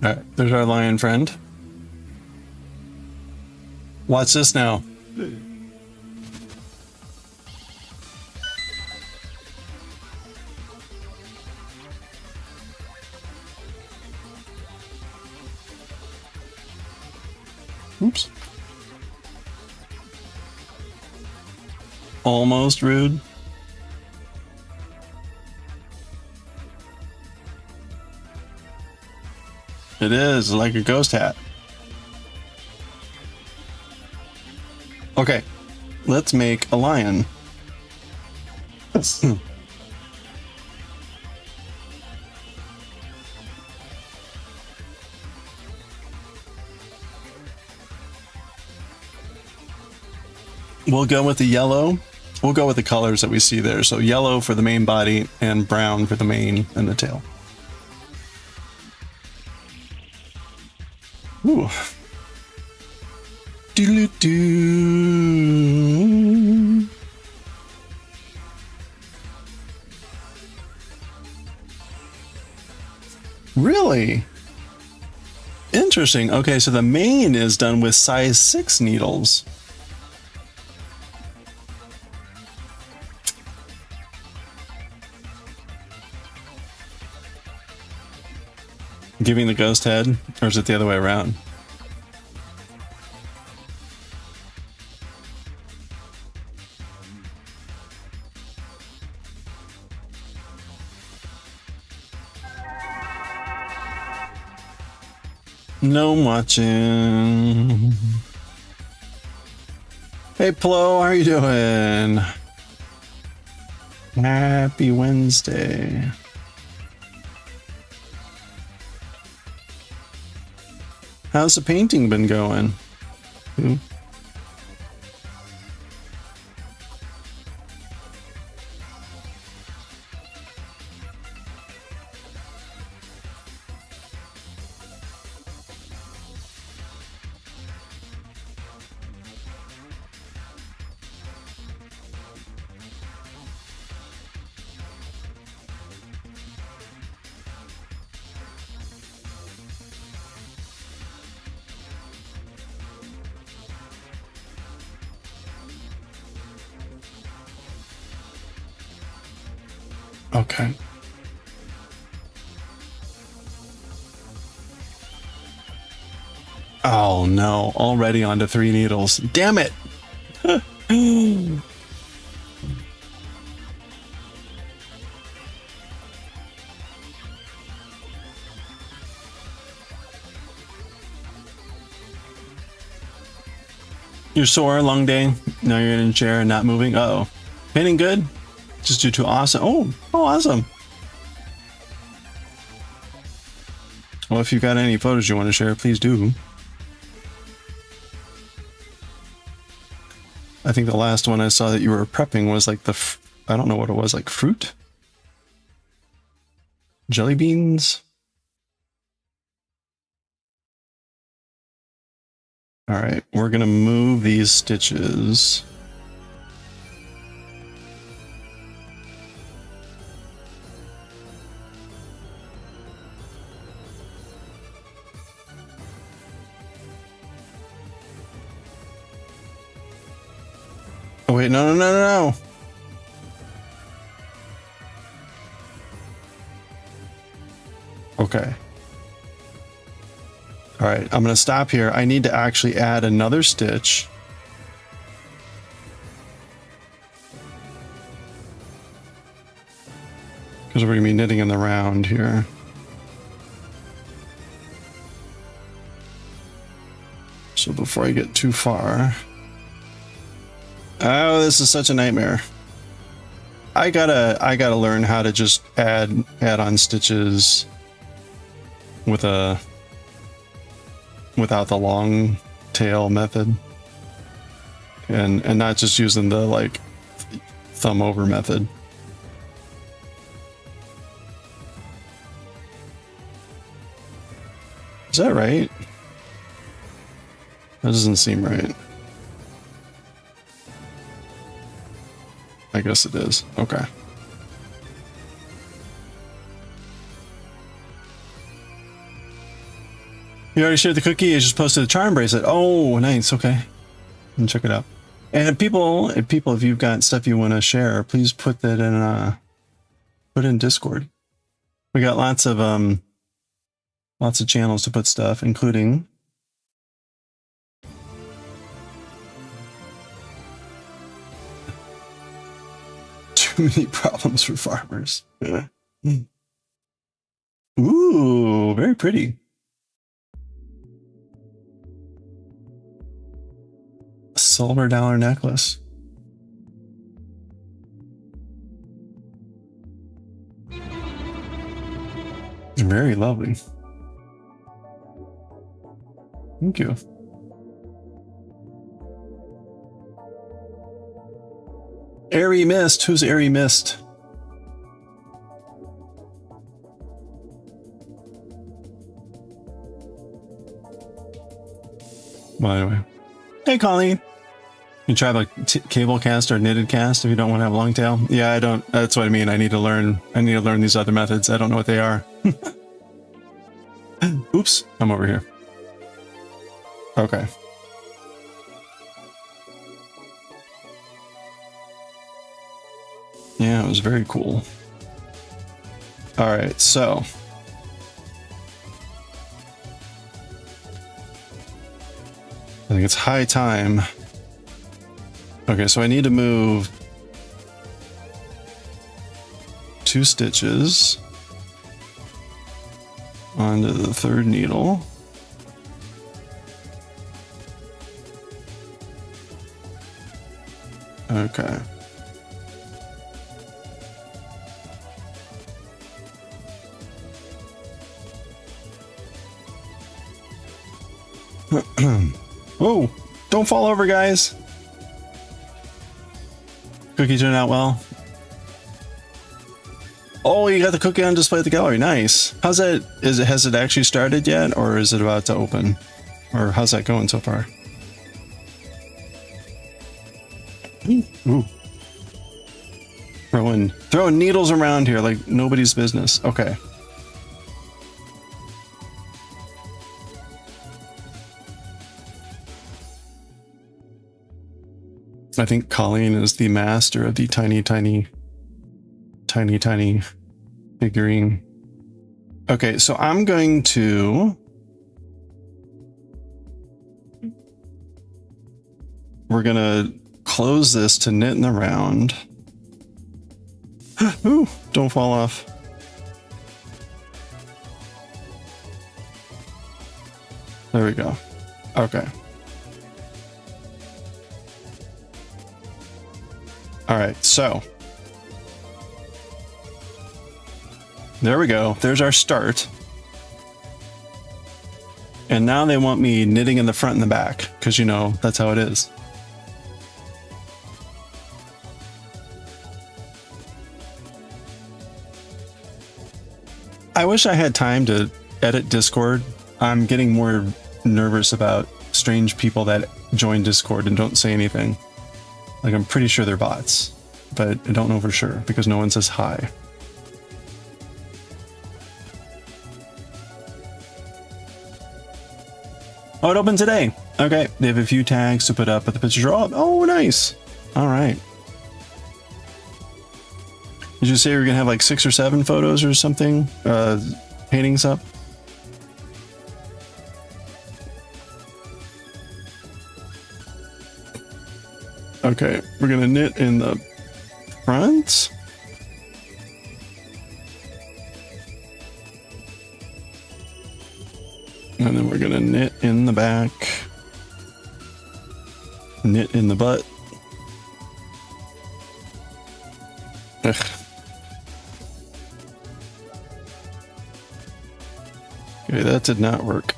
S1: Alright, there's our lion friend. Watch this now. Oops. Almost rude. It is like a ghost hat. Okay, let's make a lion. We'll go with the yellow. We'll go with the colors that we see there. So yellow for the main body and brown for the mane and the tail. Ooh. Doo-doo-doo. Really? Interesting. Okay, so the mane is done with size 6 needles. Giving the ghost head, or is it the other way around? No watching. Hey Plo, how are you doing? Happy Wednesday. How's the painting been going? Ooh. Okay. Oh no, already onto 3 needles. Damn it! You're sore, long day. Now you're in a chair and not moving. Uh-oh. Painting good? Just due to awesome. Oh, awesome. Well, if you've got any photos you want to share, please do. I think the last one I saw that you were prepping was like the, I don't know what it was, like fruit? Jelly beans? All right, we're gonna move these stitches. Oh wait, no, no, no, no, no. Okay. All right, I'm going to stop here. I need to actually add another stitch. Because we're going to be knitting in the round here. So before I get too far. Oh, this is such a nightmare. I gotta learn how to just add on stitches with without the long tail method, and not just using the like thumb over method. Is that right? That doesn't seem right. I guess it is. Okay. You already shared the cookie. I just posted the charm bracelet. Oh, nice. Okay. And check it out. And people, if you've got stuff you want to share, please put that in. Put in Discord. We got lots of channels to put stuff, including. Too many problems for farmers. Ooh, very pretty. A silver dollar necklace. Very lovely. Thank you. Airy Mist. Who's Airy Mist? Well, anyway. Hey, Colleen. You try the cable cast or knitted cast if you don't want to have long tail. Yeah, I don't. That's what I mean. I need to learn these other methods. I don't know what they are. Oops. I'm over here. Okay. Yeah, it was very cool. All right, so I think it's high time. Okay, so I need to move 2 stitches onto the 3rd needle. Okay. Whoa, don't fall over, guys. Cookie turned out well. Oh, you got the cookie on display at the gallery. Nice. How's that? Has it actually started yet, or is it about to open? Or how's that going so far? Ooh. Throwing needles around here like nobody's business. Okay. I think Colleen is the master of the tiny figurine. Okay, so I'm going to... We're gonna close this to knit in the round. Ooh, don't fall off. There we go. Okay. All right, so there we go. There's our start. And now they want me knitting in the front and the back because, you know, that's how it is. I wish I had time to edit Discord. I'm getting more nervous about strange people that join Discord and don't say anything. Like, I'm pretty sure they're bots, but I don't know for sure because no one says hi. Oh, it opened today. Okay, they have a few tags to put up, but the pictures are all up. Oh, nice. All right. Did you say you're gonna have like 6 or 7 photos or something? Paintings up? Okay, we're gonna knit in the front. And then we're gonna knit in the back. Knit in the butt. Ugh. Okay, that did not work.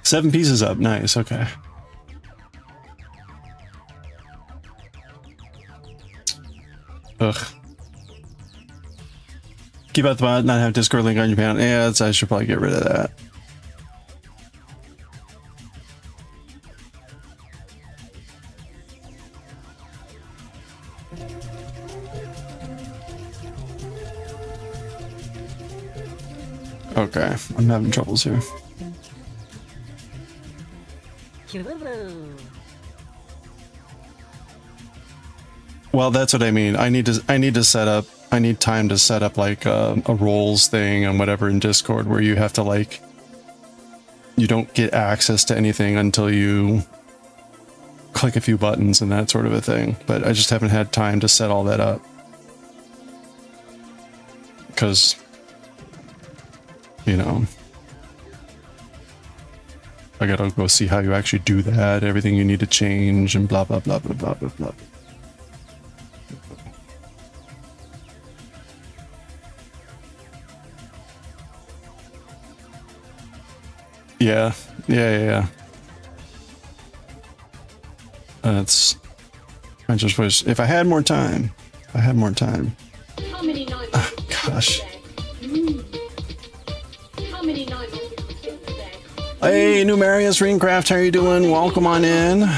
S1: Seven pieces up, nice, okay. Ugh. Keep out the bot, not have Discord link on your panel. Yeah, I should probably get rid of that. Okay, I'm having troubles here. Well, that's what I mean. I need to set up. I need time to set up like a roles thing and whatever in Discord where you have to like. You don't get access to anything until you click a few buttons and that sort of a thing. But I just haven't had time to set all that up because, you know, I gotta go see how you actually do that. Everything you need to change and blah blah blah blah blah blah blah. Yeah. That's. I just wish if I had more time. If I had more time.
S3: How many nights?
S1: Gosh.
S3: How many nights?
S1: Hey, Numerius Ringcraft, how you doing? Welcome on in.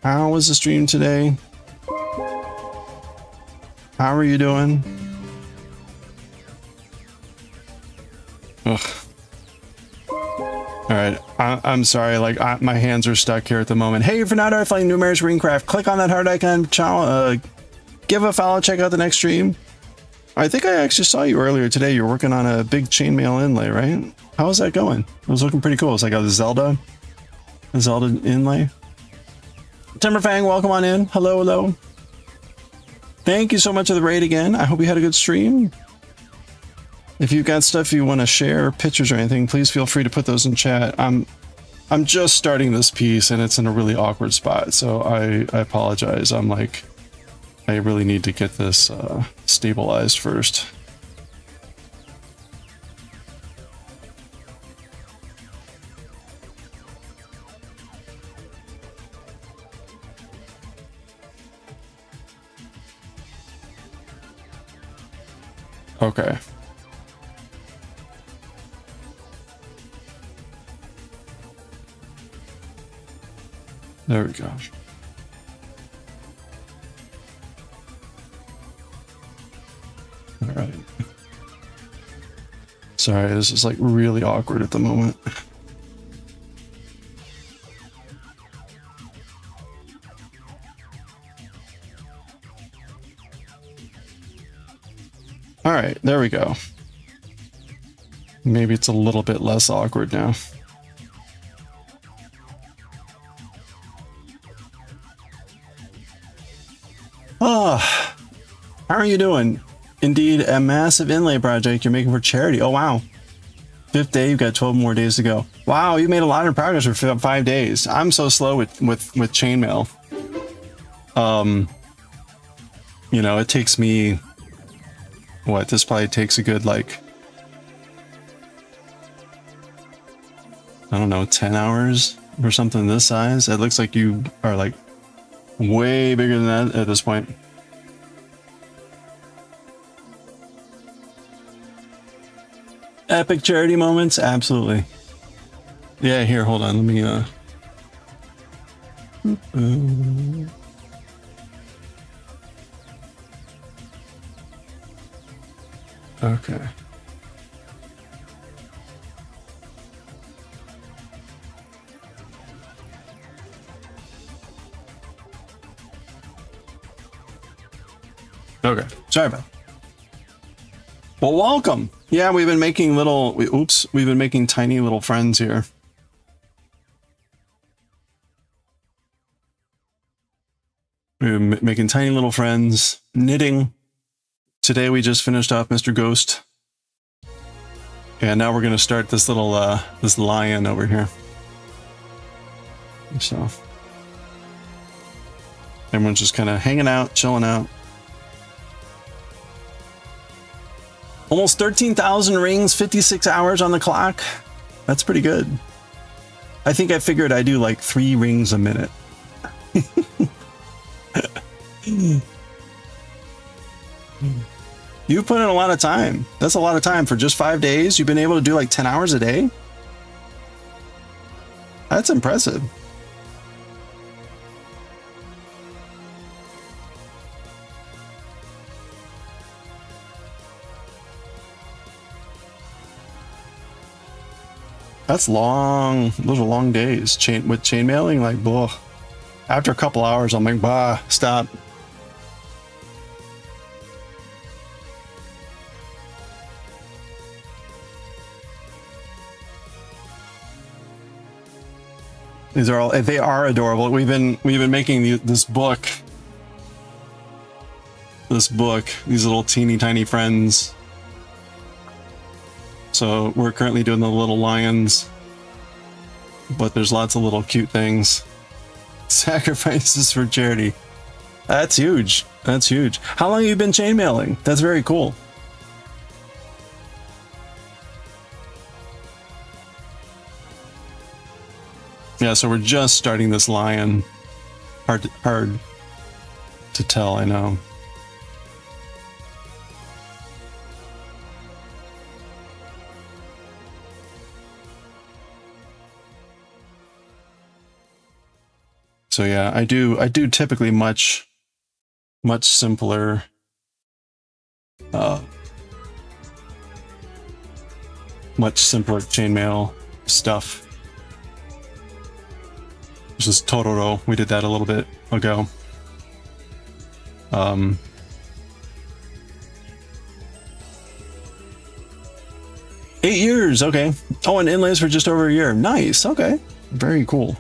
S1: How was the stream today? How are you doing? Ugh. Alright, I'm sorry, like, my hands are stuck here at the moment. Hey, if you're not already playing Numerius Ringcraft, click on that heart icon, give a follow, check out the next stream. I think I actually saw you earlier today. You're working on a big chainmail inlay, right? How's that going? It was looking pretty cool. It's like a Zelda inlay. Timberfang, welcome on in. Hello, hello. Thank you so much for the raid again. I hope you had a good stream. If you've got stuff you want to share, pictures or anything, please feel free to put those in chat. I'm just starting this piece and it's in a really awkward spot, so I apologize. I'm like, I really need to get this stabilized first. Okay. There we go. All right. Sorry, this is like really awkward at the moment. All right, there we go. Maybe it's a little bit less awkward now. Ah, how are you doing? Indeed, a massive inlay project you're making for charity. Oh, wow. 5th day, you've got 12 more days to go. Wow, you made a lot of progress for 5 days. I'm so slow with chainmail. You know, it takes me, what, this probably takes a good, like, I don't know, 10 hours or something this size. It looks like you are like way bigger than that at this point. Epic charity moments, absolutely. Yeah, here, hold on, let me okay. Okay, sorry about that. Well, welcome. Yeah, we've been making we've been making tiny little friends here. We've been making tiny little friends, knitting. Today we just finished off Mr. Ghost. And now we're going to start this little, this lion over here. So, everyone's just kind of hanging out, chilling out. Almost 13,000 rings, 56 hours on the clock. That's pretty good. I think I figured I do like 3 rings a minute. You've put in a lot of time. That's a lot of time for just 5 days. You've been able to do like 10 hours a day. That's impressive. That's long. Those are long days. With chainmailing, like, blah. After a couple hours, I'm like, bah, stop. These are all, they are adorable. We've been making this book, these little teeny tiny friends. So we're currently doing the little lions, but there's lots of little cute things. Sacrifices for charity. That's huge. That's huge. How long have you been chainmailing? That's very cool. Yeah, so we're just starting this lion. Hard to tell, I know. So yeah, I do typically much simpler chainmail stuff. This is Totoro. We did that a little bit ago. 8 years, okay. Oh, and inlays for just over a year. Nice, okay. Very cool.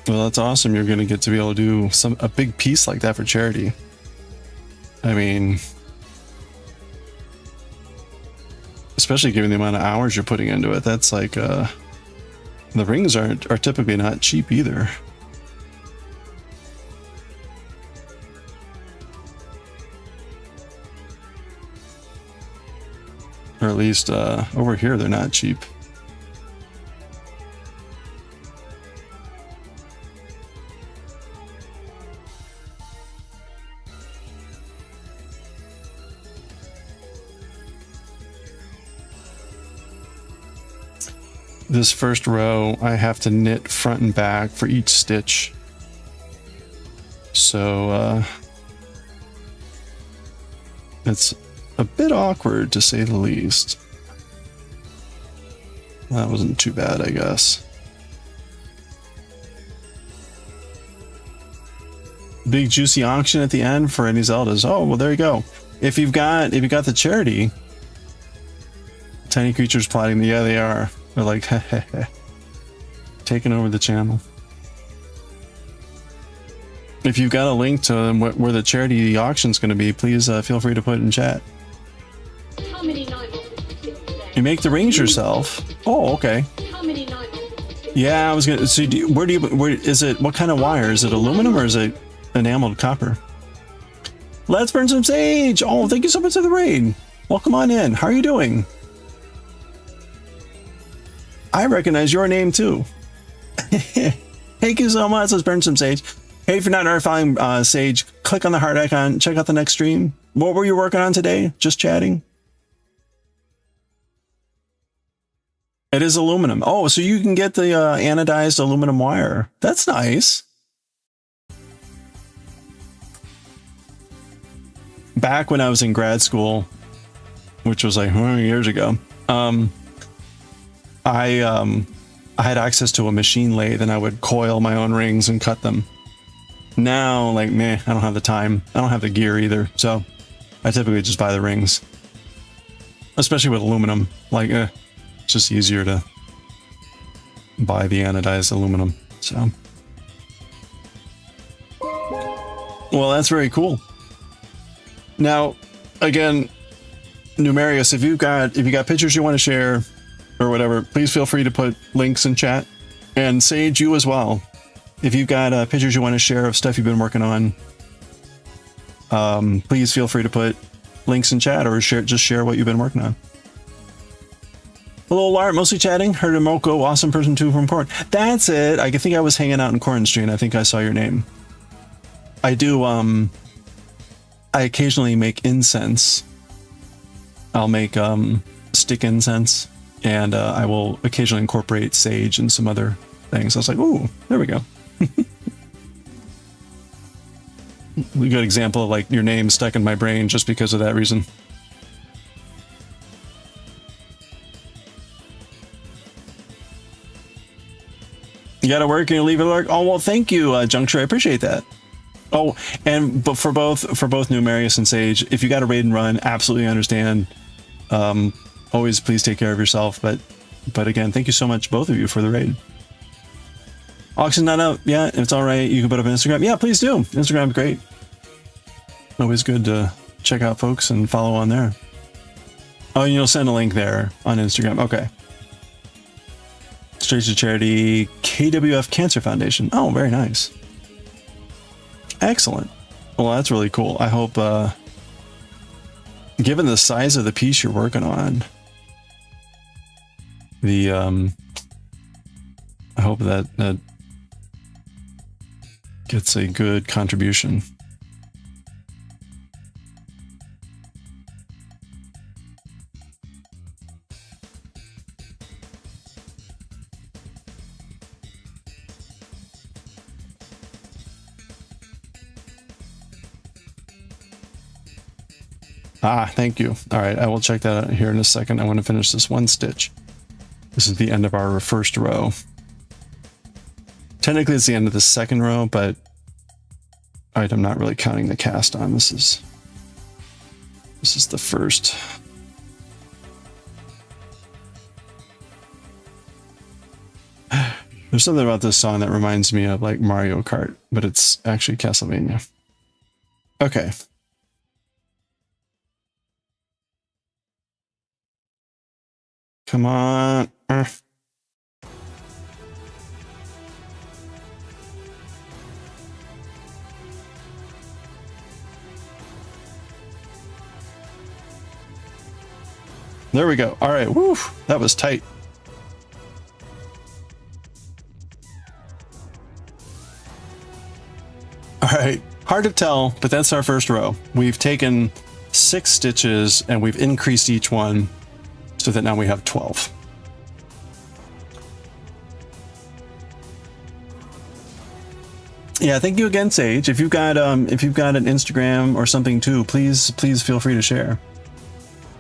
S1: Well, that's awesome. You're going to get to be able to do a big piece like that for charity. I mean, especially given the amount of hours you're putting into it, that's like, the rings are typically not cheap either. Or at least, over here, they're not cheap. This first row, I have to knit front and back for each stitch. So, it's a bit awkward to say the least. That wasn't too bad, I guess. Big juicy auction at the end for any Zeldas. Oh, well, there you go. If you got the charity, tiny creatures plotting. Yeah, they are. They're like, taking over the channel. If you've got a link to them where the charity auction's going to be, please feel free to put it in chat.
S3: How many nights did you sleep today?
S1: You make the rings yourself. Oh, okay.
S3: How many knives?
S1: Yeah, I was gonna. So, where is it? What kind of wire? Is it aluminum or is it enameled copper? Let's burn some sage. Oh, thank you so much for the raid. Welcome on in. How are you doing? I recognize your name too. Thank you so much. Let's burn some sage. Hey, if you're not already following Sage, click on the heart icon. Check out the next stream. What were you working on today? Just chatting? It is aluminum. Oh, so you can get the anodized aluminum wire. That's nice. Back when I was in grad school, which was like how many years ago, I had access to a machine lathe and I would coil my own rings and cut them. Now, like, meh, I don't have the time. I don't have the gear either. So I typically just buy the rings, especially with aluminum. Like, it's just easier to buy the anodized aluminum. So, well, that's very cool. Now, again, Numerius, if you got pictures you want to share or whatever, please feel free to put links in chat. And Sage, you as well. If you've got pictures you want to share of stuff you've been working on, please feel free to put links in chat or share what you've been working on. Hello, Lart, mostly chatting. Heard of Moko, awesome person too from Corn. That's it. I think I was hanging out in Corn Street. I think I saw your name. I do. I occasionally make incense. I'll make stick incense, and I will occasionally incorporate sage and some other things. I was like, ooh, there we go. A good example of like your name stuck in my brain just because of that reason. You gotta work and you leave it work. Oh well, thank you, Juncture. I appreciate that. Oh, but for both Numerius and Sage, if you got a raid and run, absolutely understand. Always please take care of yourself. But again, thank you so much, both of you, for the raid. Auction not out. Yeah, it's all right. You can put up an Instagram. Yeah, please do. Instagram's great. Always good to check out folks and follow on there. Oh, and you'll send a link there on Instagram. Okay. Straight to charity, KWF Cancer Foundation. Oh, very nice. Excellent. Well, that's really cool. I hope, given the size of the piece you're working on, I hope that gets a good contribution. Ah, thank you. All right, I will check that out here in a second. I want to finish this one stitch. This is the end of our first row. Technically, it's the end of the second row, but I'm not really counting the cast on. This is the first. There's something about this song that reminds me of like Mario Kart, but it's actually Castlevania. Okay. Come on. There we go. All right. Woo. That was tight. All right. Hard to tell, but that's our first row. We've taken 6 stitches and we've increased each one so that now we have 12. Yeah, thank you again, Sage. If you've got an Instagram or something too, please feel free to share.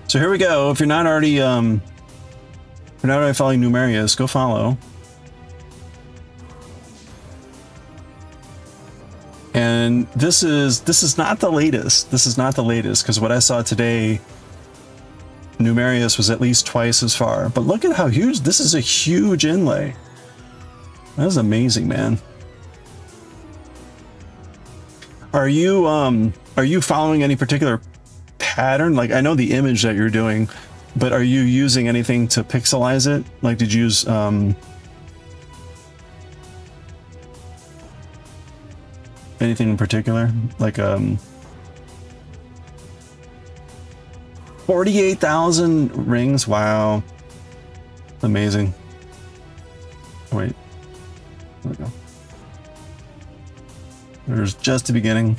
S1: So here we go. If you're not already following Numerius, go follow. And this is not the latest. This is not the latest, because what I saw today, Numerius was at least twice as far. But look at how huge this is. A huge inlay. That is amazing, man. Are you following any particular pattern? Like, I know the image that you're doing But are you using anything to pixelize it? Like, did you use anything in particular? Like 48,000 rings. Wow. Amazing. Wait. There we go. There's just the beginning.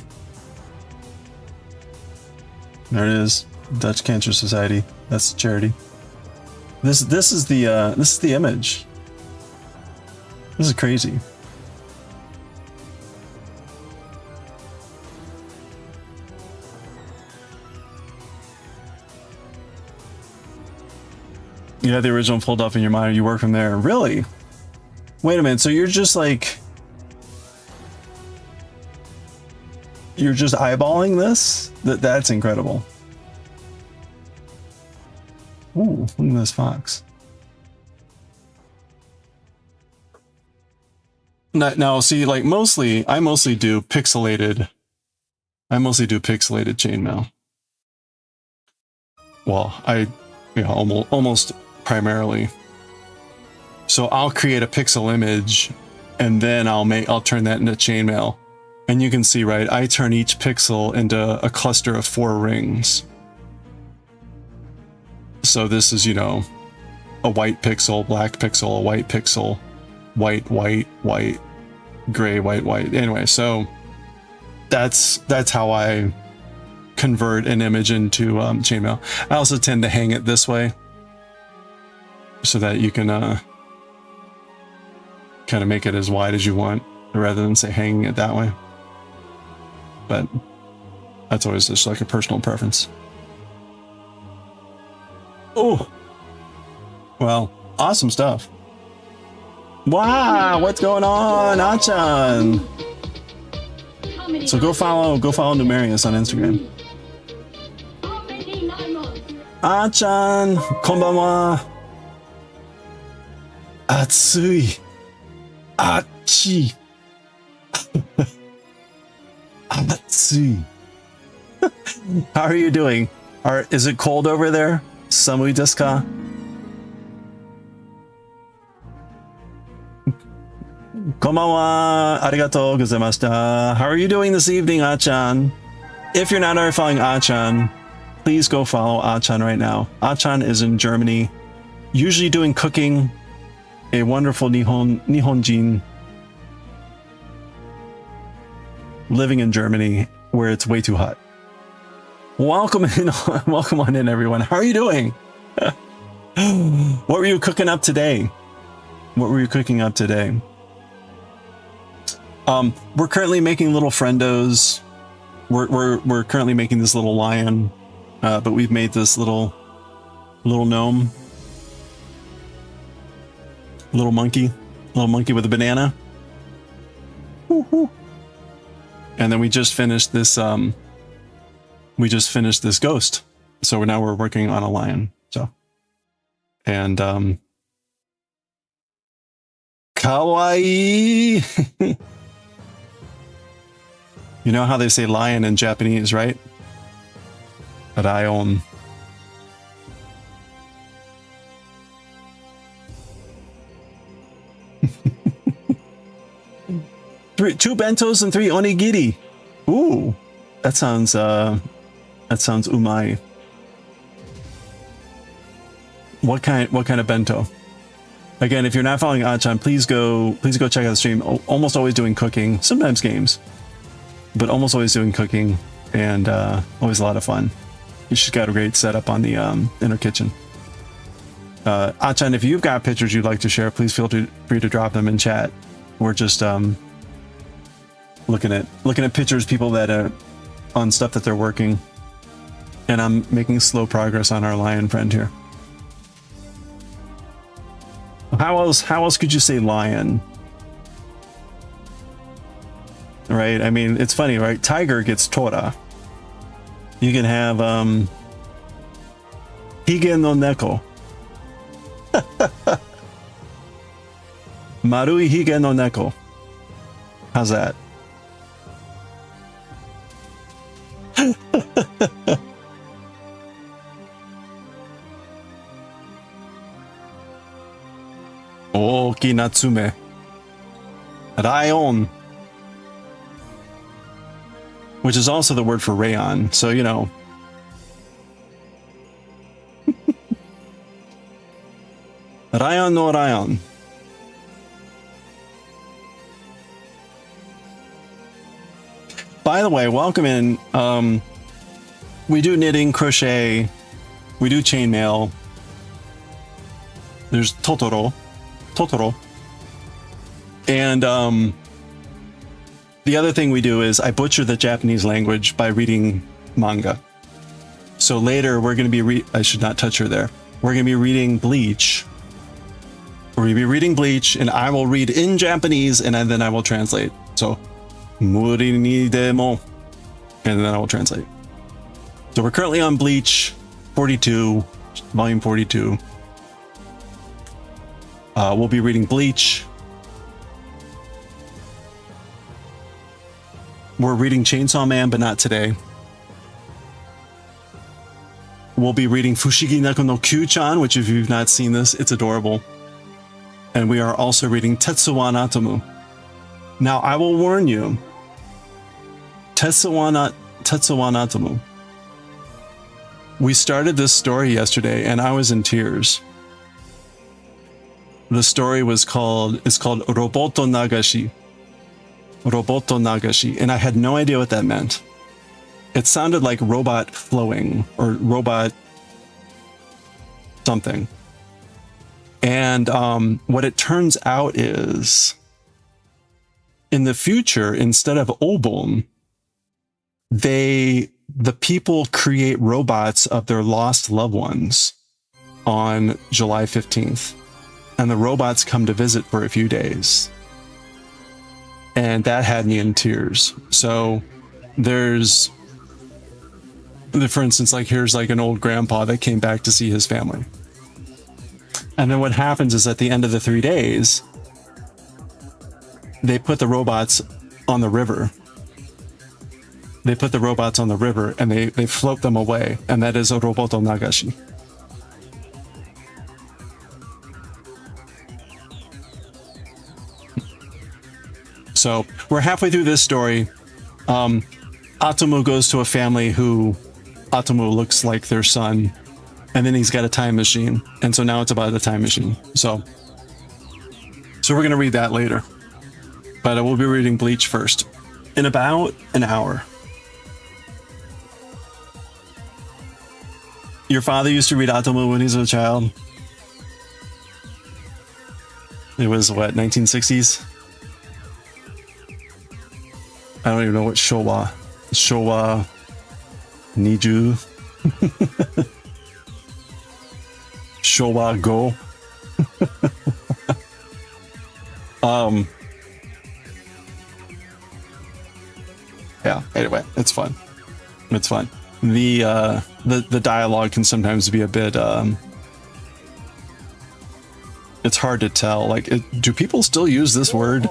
S1: There it is. Dutch Cancer Society. That's the charity. This is the image. This is crazy. You had the original pulled up in your mind. You work from there. Really? Wait a minute. So you're just like, you're just eyeballing this? That's incredible. Ooh, look at this fox. Now, see, like I mostly do pixelated chainmail. Well, almost primarily. So I'll create a pixel image and then I'll turn that into chainmail. And you can see, right, I turn each pixel into a cluster of 4 rings. So this is, a white pixel, black pixel, a white pixel, white, white, white, gray, white, white. Anyway, so that's how I convert an image into chainmail. I also tend to hang it this way so that you can kind of make it as wide as you want rather than say hanging it that way. But that's always just like a personal preference. Oh, well, awesome stuff. Wow, what's going on, Achan? So go follow Numerius on Instagram. Achan, konbanwa. Atsui. Achi. Atsui. How are you doing? Is it cold over there? Samui desu ka? Konbanwa, arigatou gozaimashita. How are you doing this evening, Achan? If you're not already following Achan, please go follow Achan right now. Achan is in Germany, usually doing cooking. A wonderful Nihonjin living in Germany where it's way too hot. Welcome on in, everyone. How are you doing? What were you cooking up today? We're currently making little friendos. We're currently making this little lion, but we've made this little gnome, little monkey with a banana. Woo-hoo. And then we just finished this ghost. So now we're working on a lion. So, and kawaii. You know how they say lion in Japanese, right? Raion. Two bentos and 3 onigiri. Ooh, that sounds umai. What kind of bento? Again, if you're not following Achan, please go check out the stream. Almost always doing cooking, sometimes games, but almost always doing cooking, and always a lot of fun. She's got a great setup on the in her kitchen. Achan, if you've got pictures you'd like to share, please feel free to drop them in chat. We're just looking at pictures, people that on stuff that they're working, and I'm making slow progress on our lion friend here. How else could you say lion? Right? I mean, it's funny, right? Tiger gets tora. You can have hige no neko. Marui hige no neko. How's that? Oki Natsume. Rayon. Which is also the word for rayon. So, you know. Rayon no rayon. By the way, welcome in. We do knitting, crochet. We do chainmail. There's Totoro. And the other thing we do is I butcher the Japanese language by reading manga. So later we're going to be I should not touch her there. We're going to be reading BLEACH. We're going to be reading BLEACH, and I will read in Japanese, and then I will translate. So, muri ni demo, and then I will translate. So we're currently on BLEACH 42, volume 42. We'll be reading BLEACH. We're reading Chainsaw Man, but not today. We'll be reading Fushigi Neko no Kyuu-chan, which if you've not seen this, it's adorable. And we are also reading Tetsuwan Atom. Now, I will warn you, Tetsuwan Atom. We started this story yesterday, and I was in tears. The story it's called Roboto Nagashi. Roboto Nagashi, and I had no idea what that meant. It sounded like robot flowing or robot something. And what it turns out is, in the future, instead of obon, the people create robots of their lost loved ones on July 15th. And the robots come to visit for a few days. And that had me in tears. So there's, for instance, like here's like an old grandpa that came back to see his family. And then what happens is at the end of the 3 days, they put the robots on the river. They put the robots on the river and they float them away. And that is a Roboto Nagashi. So we're halfway through this story. Atomu goes to a family who Atomu looks like their son. And then he's got a time machine. And so now it's about the time machine. So we're going to read that later. But we'll be reading BLEACH first. In about an hour. Your father used to read Atomu when he was a child? It was what, 1960s? I don't even know what Showa. Showa Niju. Showa Go. Yeah, anyway, it's fun. It's fun. The dialogue can sometimes be a bit it's hard to tell. Like, do people still use this word?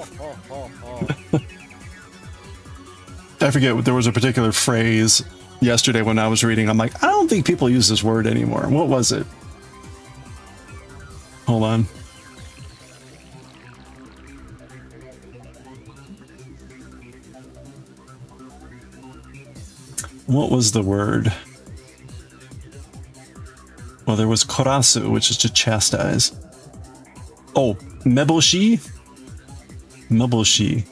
S1: I forget, there was a particular phrase yesterday when I was reading. I'm like, I don't think people use this word anymore. What was it? Hold on. What was the word? Well, there was korasu, which is to chastise. Oh, meboshi? Meboshi.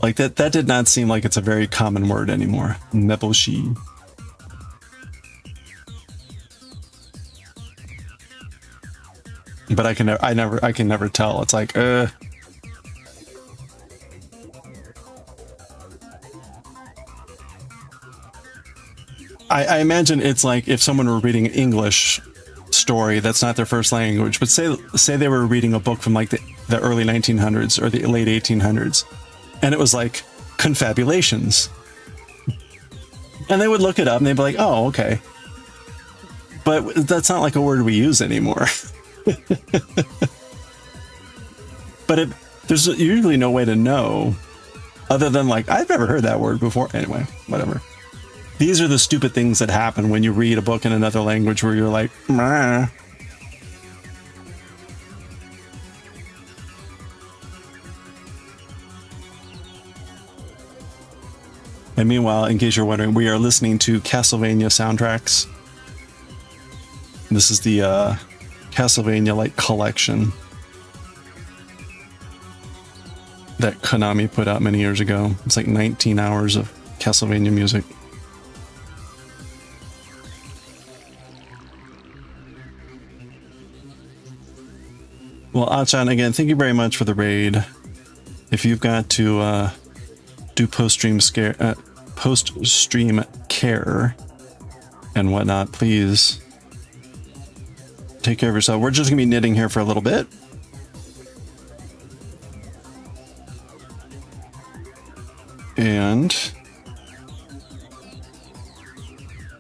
S1: Like that did not seem like it's a very common word anymore. Meboshi. But I can never tell. It's like I imagine it's like if someone were reading an English story that's not their first language, but say they were reading a book from like the early 1900s or the late 1800s, and it was like confabulations, and they would look it up and they'd be like, oh, okay, but that's not like a word we use anymore. But there's usually no way to know other than like, I've never heard that word before. Anyway, whatever. These are the stupid things that happen when you read a book in another language where you're like, meh. And meanwhile, in case you're wondering, we are listening to Castlevania soundtracks. This is the Castlevania like collection that Konami put out many years ago. It's like 19 hours of Castlevania music. Well, Achan, again, thank you very much for the raid. If you've got to do post-stream care and whatnot, please take care of yourself. We're just gonna be knitting here for a little bit. And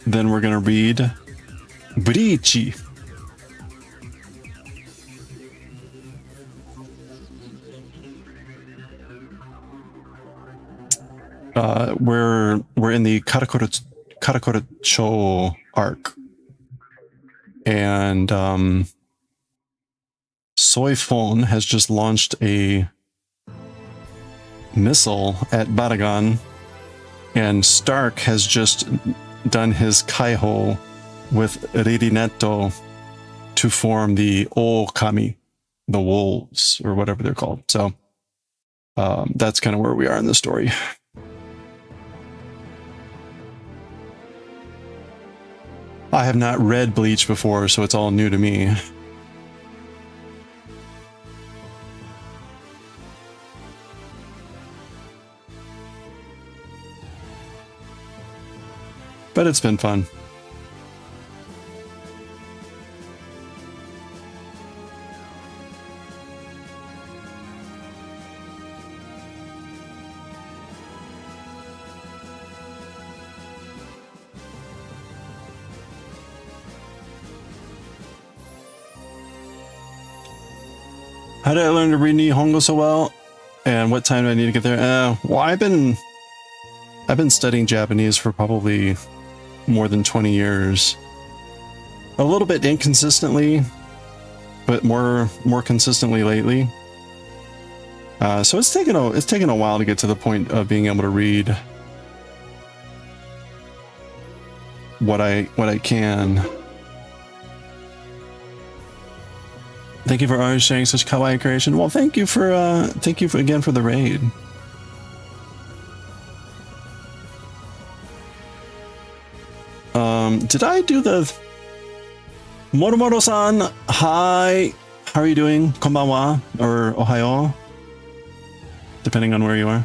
S1: then we're gonna read BLEACH. We're in the Karakura-cho arc, and Soifon has just launched a missile at Baragan, and Stark has just done his Kaiho with Ridinetto to form the Okami, the wolves, or whatever they're called. So that's kind of where we are in the story. I have not read Bleach before, so it's all new to me. But it's been fun. How did I learn to read Nihongo so well? And what time do I need to get there? Well, I've been studying Japanese for probably more than 20 years. A little bit inconsistently, but more consistently lately. So it's taken a while to get to the point of being able to read what I can. Thank you for always sharing such kawaii creation. Well, thank you again for the raid. Did I do the Moromoro-san? Hi, how are you doing? Konbanwa or ohayo, depending on where you are.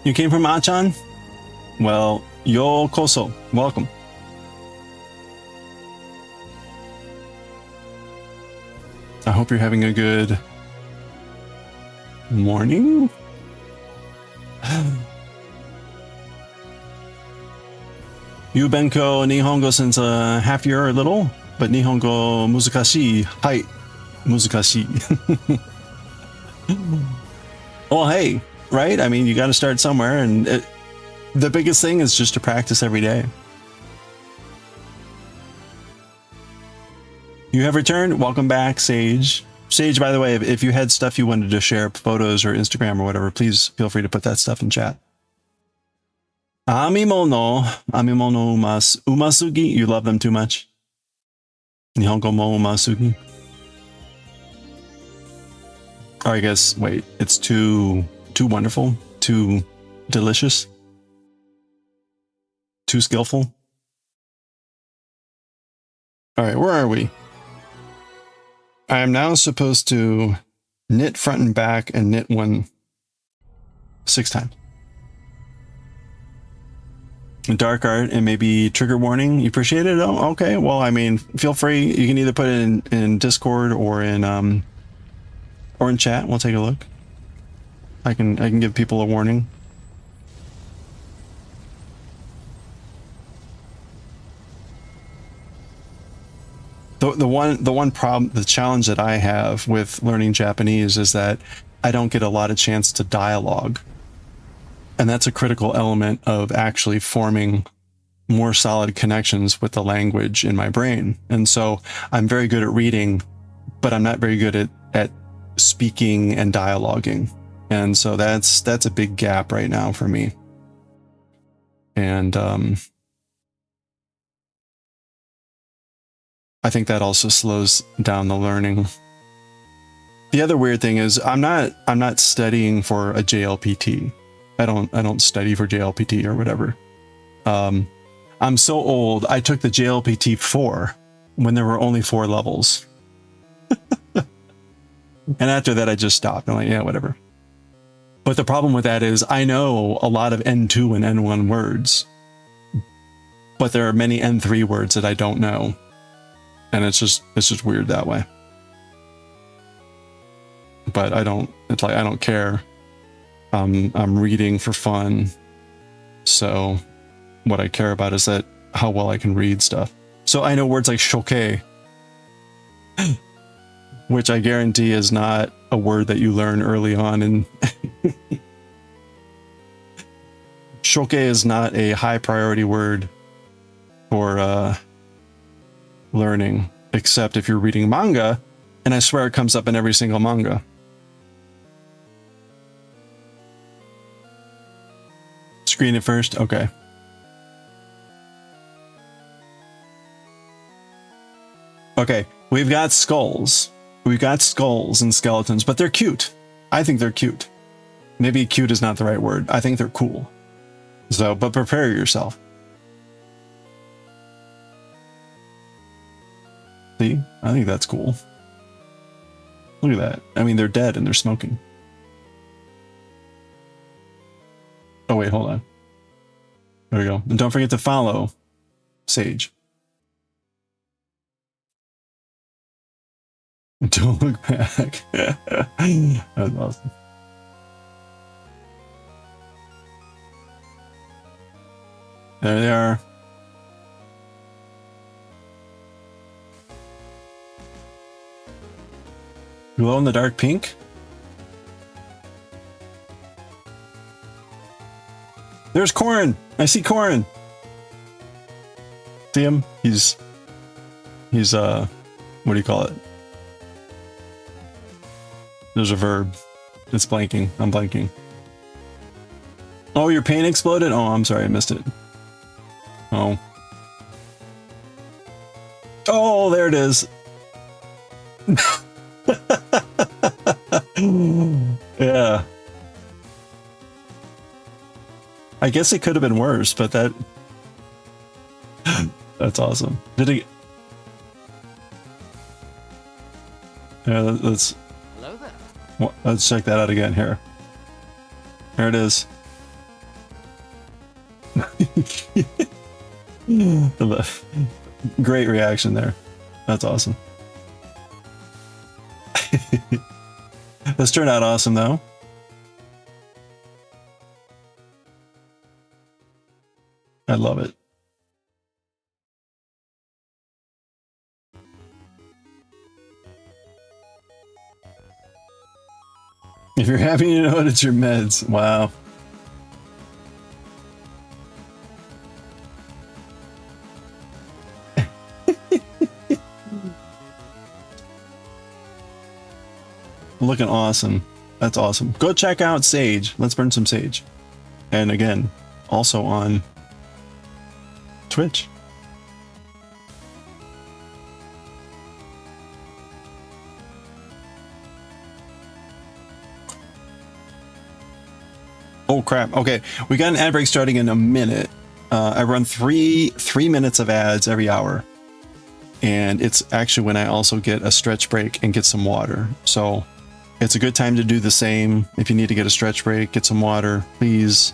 S1: You came from Achan? Well, yo koso. Welcome. I hope you're having a good morning. You benko Nihongo since a half year or little, but Nihongo muzukashii. Hai, muzukashii. Well, hey. Right? I mean, you got to start somewhere, and the biggest thing is just to practice every day. You have returned. Welcome back, Sage. Sage, by the way, if you had stuff you wanted to share, photos or Instagram or whatever, please feel free to put that stuff in chat. Amimono umasugi. You love them too much. Nihongo mo umasugi. Or I guess, wait, it's too wonderful, too delicious, too skillful. All right, where are we? I am now supposed to knit front and back and knit 6 times. Dark art and maybe trigger warning. You appreciate it? Oh, okay. Well, I mean, feel free. You can either put it in Discord or in chat. We'll take a look. I can give people a warning. the one problem, the challenge that I have with learning Japanese is that I don't get a lot of chance to dialogue. And that's a critical element of actually forming more solid connections with the language in my brain. And so I'm very good at reading, but I'm not very good at speaking and dialoguing. And so that's a big gap right now for me. And I think that also slows down the learning. The other weird thing is I'm not studying for a JLPT. I don't study for JLPT or whatever. I'm so old. I took the JLPT 4 when there were only 4 levels. And after that I just stopped. I'm like, yeah, whatever. But the problem with that is I know a lot of N2 and N1 words, but there are many N3 words that I don't know. And it's just weird that way. But I don't care. I'm reading for fun. So what I care about is that how well I can read stuff. So I know words like shoke, which I guarantee is not a word that you learn early on. And shoke is not a high priority word for learning, except if you're reading manga, and I swear it comes up in every single manga. Screen it first? Okay. Okay, we've got skulls. We've got skulls and skeletons, but they're cute. I think they're cute. Maybe cute is not the right word. I think they're cool. So, but prepare yourself. See? I think that's cool. Look at that. I mean, they're dead and they're smoking. Oh, wait, hold on. There we go. And don't forget to follow Sage. Don't look back. That's awesome. There they are. Glow in the dark pink. There's Corin. I see Corin. See him? He's what do you call it? There's a verb. It's blanking. I'm blanking. Oh, your paint exploded? Oh, I'm sorry, I missed it. Oh. Oh, there it is. Yeah. I guess it could have been worse, but that's awesome. Did it? Yeah, let's.
S4: Hello there.
S1: Well, let's check that out again here. There it is. Great reaction there. That's awesome. This turned out awesome though. I love it. If you're happy, you know it, it's your meds. Wow. Looking awesome. That's awesome. Go check out Sage. Let's burn some Sage. And again, also on Twitch. Oh crap. Okay, we got an ad break starting in a minute. I run three minutes of ads every hour. And it's actually when I also get a stretch break and get some water. So it's a good time to do the same. If you need to get a stretch break, get some water, please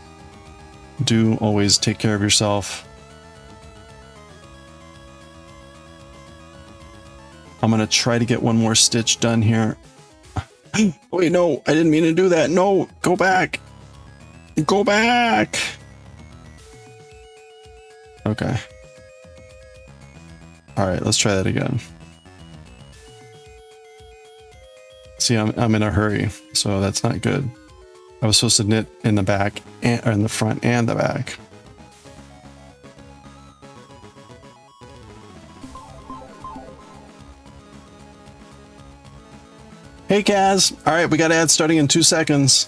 S1: do always take care of yourself. I'm gonna try to get one more stitch done here. Wait, no, I didn't mean to do that. No, go back. Go back. Okay. All right, let's try that again. See, I'm in a hurry, so that's not good. I was supposed to knit in the back and or in the front and the back. Hey Kaz, all right, we got ads starting in 2 seconds.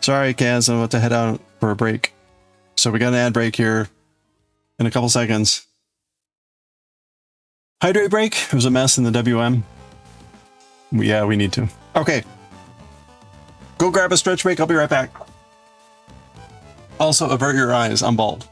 S1: Sorry Kaz, I'm about to head out for a break. So we got an ad break here in a couple seconds. Hydrate break. It was a mess in the WM. Yeah, we need to. Okay. Go grab a stretch break. I'll be right back. Also, avert your eyes. I'm bald.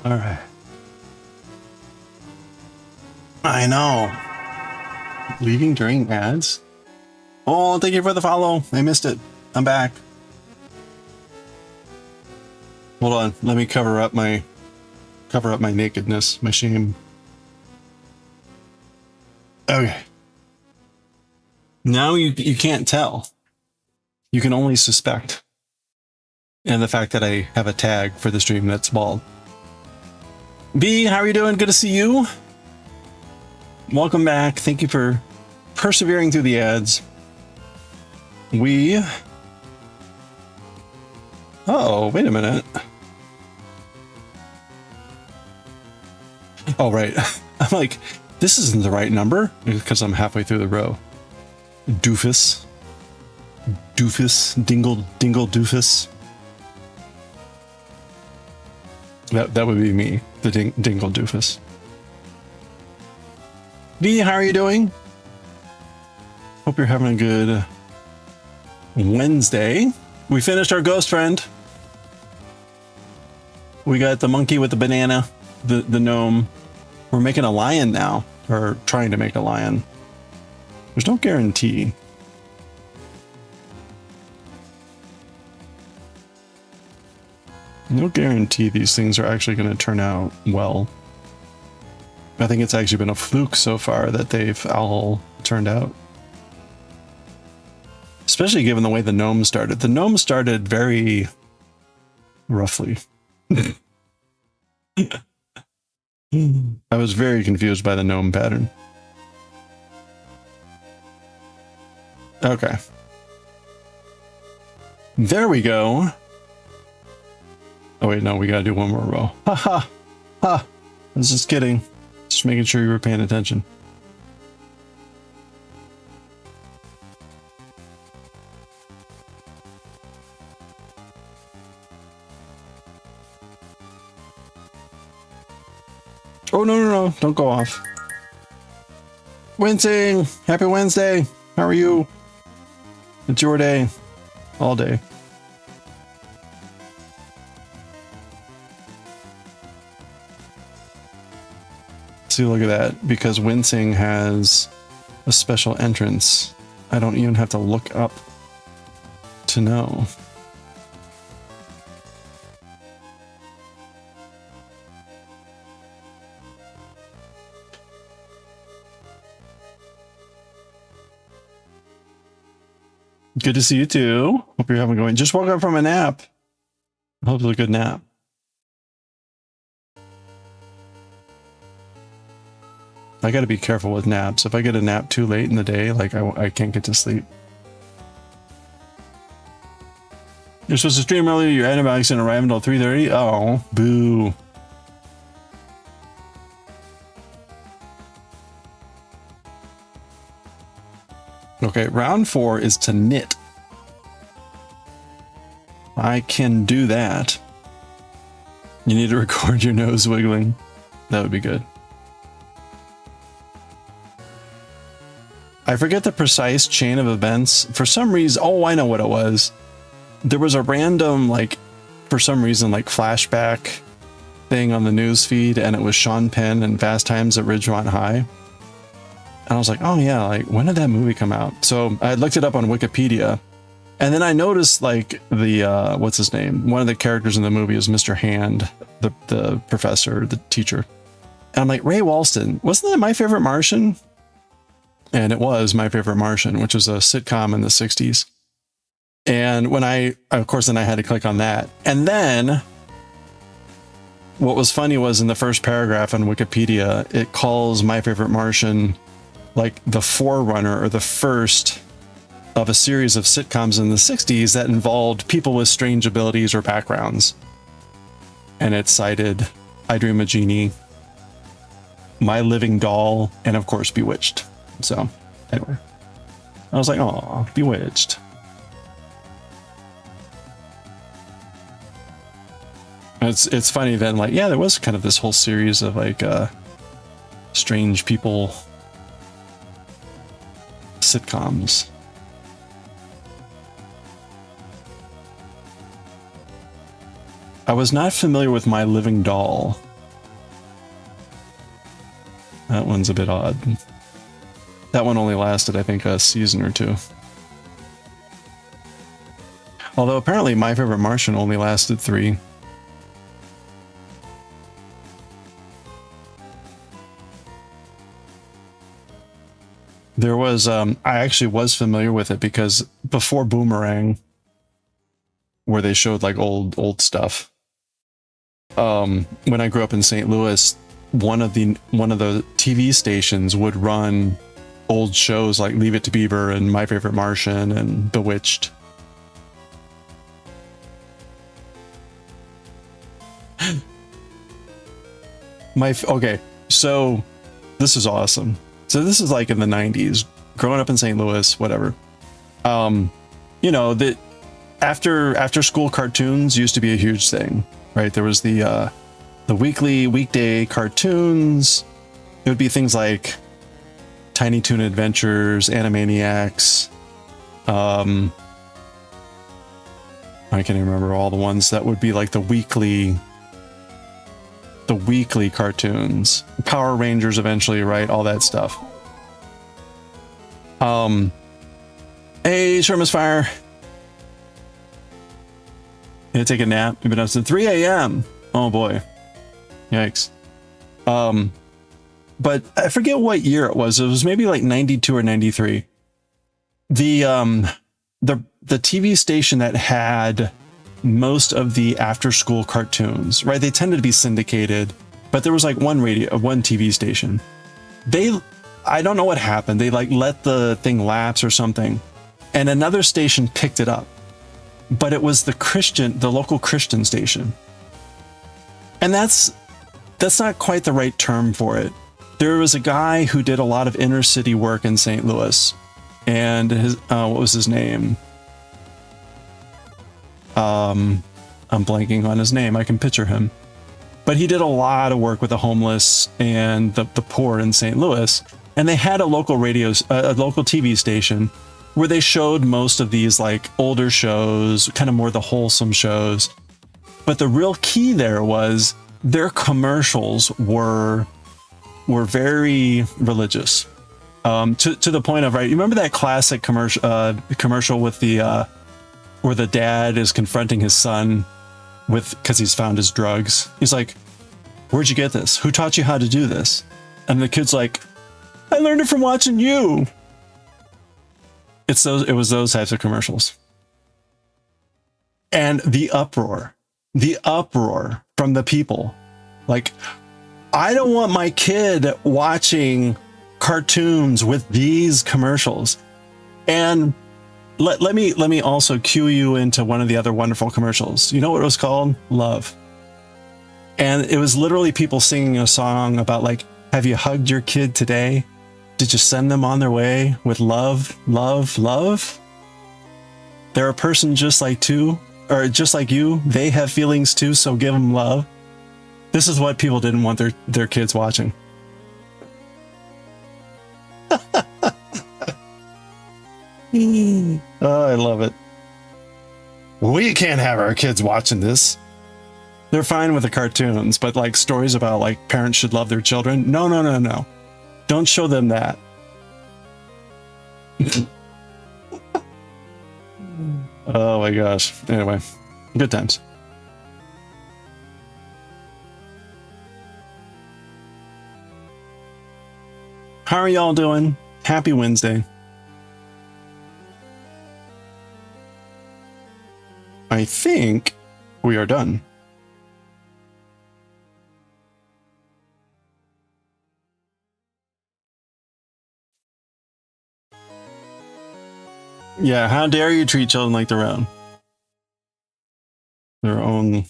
S1: All right. I know. Leaving during ads? Oh, thank you for the follow. I missed it. I'm back. Hold on. Let me cover up my nakedness, my shame. Okay. Now you can't tell. You can only suspect. And the fact that I have a tag for the stream that's bald. B, how are you doing? Good to see you. Welcome back. Thank you for persevering through the ads. Oh, wait a minute. Oh, right. I'm like, this isn't the right number because I'm halfway through the row. Doofus. Dingle doofus. That would be me, the dingle doofus. V, how are you doing? Hope you're having a good Wednesday. We finished our ghost friend. We got the monkey with the banana, the gnome. We're making a lion now, or trying to make a lion. There's no guarantee. No guarantee these things are actually going to turn out well. I think it's actually been a fluke so far that they've all turned out. Especially given the way the gnome started. The gnome started very roughly. I was very confused by the gnome pattern. Okay. There we go. Oh wait, no, we gotta do one more row. Ha ha ha! I was just kidding. Just making sure you were paying attention. Oh no no no! Don't go off. Wincing! Happy Wednesday! How are you? It's your day. All day. See, look at that. Because Wincing has a special entrance. I don't even have to look up to know. Good to see you too. Hope you're having a going. Just woke up from a nap. Hope it was a good nap. I got to be careful with naps. If I get a nap too late in the day, like I can't get to sleep. You're supposed to stream earlier. Your antibiotics didn't arrive until 3:30. Oh, boo. Okay, round 4 is to knit. I can do that. You need to record your nose wiggling. That would be good. I forget the precise chain of events. For some reason, oh, I know what it was. There was a random, like, for some reason, like, flashback thing on the news feed, and it was Sean Penn and Fast Times at Ridgemont High. And I was like, oh yeah, like, when did that movie come out? So I looked it up on Wikipedia, and then I noticed, like, the, what's his name? One of the characters in the movie is Mr. Hand, the professor, the teacher. And I'm like, Ray Walston, wasn't that My Favorite Martian? And it was My Favorite Martian, which was a sitcom in the 60s. And when of course, then I had to click on that. And then what was funny was in the first paragraph on Wikipedia, it calls My Favorite Martian like the forerunner or the first of a series of sitcoms in the 60s that involved people with strange abilities or backgrounds. And it cited I Dream of Jeannie, My Living Doll, and of course Bewitched. So anyway, I was like, oh, Bewitched. It's funny then, like, yeah, there was kind of this whole series of like strange people sitcoms. I was not familiar with My Living Doll. That one's a bit odd. That one only lasted, I think, a season or two. Although apparently My Favorite Martian only lasted 3. There was, I actually was familiar with it because before Boomerang, where they showed like old stuff, when I grew up in St. Louis, one of the TV stations would run old shows like Leave It to Beaver and My Favorite Martian and Bewitched. Okay, so this is awesome. So this is like in the 90s, growing up in St. Louis, whatever. You know, that after school cartoons used to be a huge thing, right? There was the weekday cartoons. It would be things like Tiny Toon Adventures, Animaniacs. I can't even remember all the ones that would be like the weekly cartoons. Power Rangers eventually, right? All that stuff. Hey, Sherman's Fire. Gonna take a nap. You've been up since 3 a.m. Oh boy. Yikes. But I forget what year it was. It was maybe like 92 or 93. The TV station that had most of the after school cartoons, right? They tended to be syndicated, but there was like one TV station. I don't know what happened. They like let the thing lapse or something, and another station picked it up, but it was the local Christian station. And that's not quite the right term for it. There was a guy who did a lot of inner city work in St. Louis, and his what was his name? I'm blanking on his name. I can picture him, but he did a lot of work with the homeless and the poor in St. Louis. And they had a local a local TV station where they showed most of these like older shows, kind of more the wholesome shows. But the real key there was their commercials were very religious, to the point of, right, you remember that classic commercial with the where the dad is confronting his son because he's found his drugs. He's like, "Where'd you get this? Who taught you how to do this?" And the kid's like, "I learned it from watching you." It was those types of commercials. And the uproar from the people. Like, I don't want my kid watching cartoons with these commercials. And let me also cue you into one of the other wonderful commercials. You know what it was called? Love. And it was literally people singing a song about like, have you hugged your kid today? Did you send them on their way with love, love, love? They're a person just like you. They have feelings too, so give them love. This is what people didn't want their kids watching. Oh, I love it. We can't have our kids watching this. They're fine with the cartoons, but like stories about like parents should love their children. No. Don't show them that. Oh my gosh. Anyway, good times. How are y'all doing? Happy Wednesday. I think we are done. Yeah, how dare you treat children like their own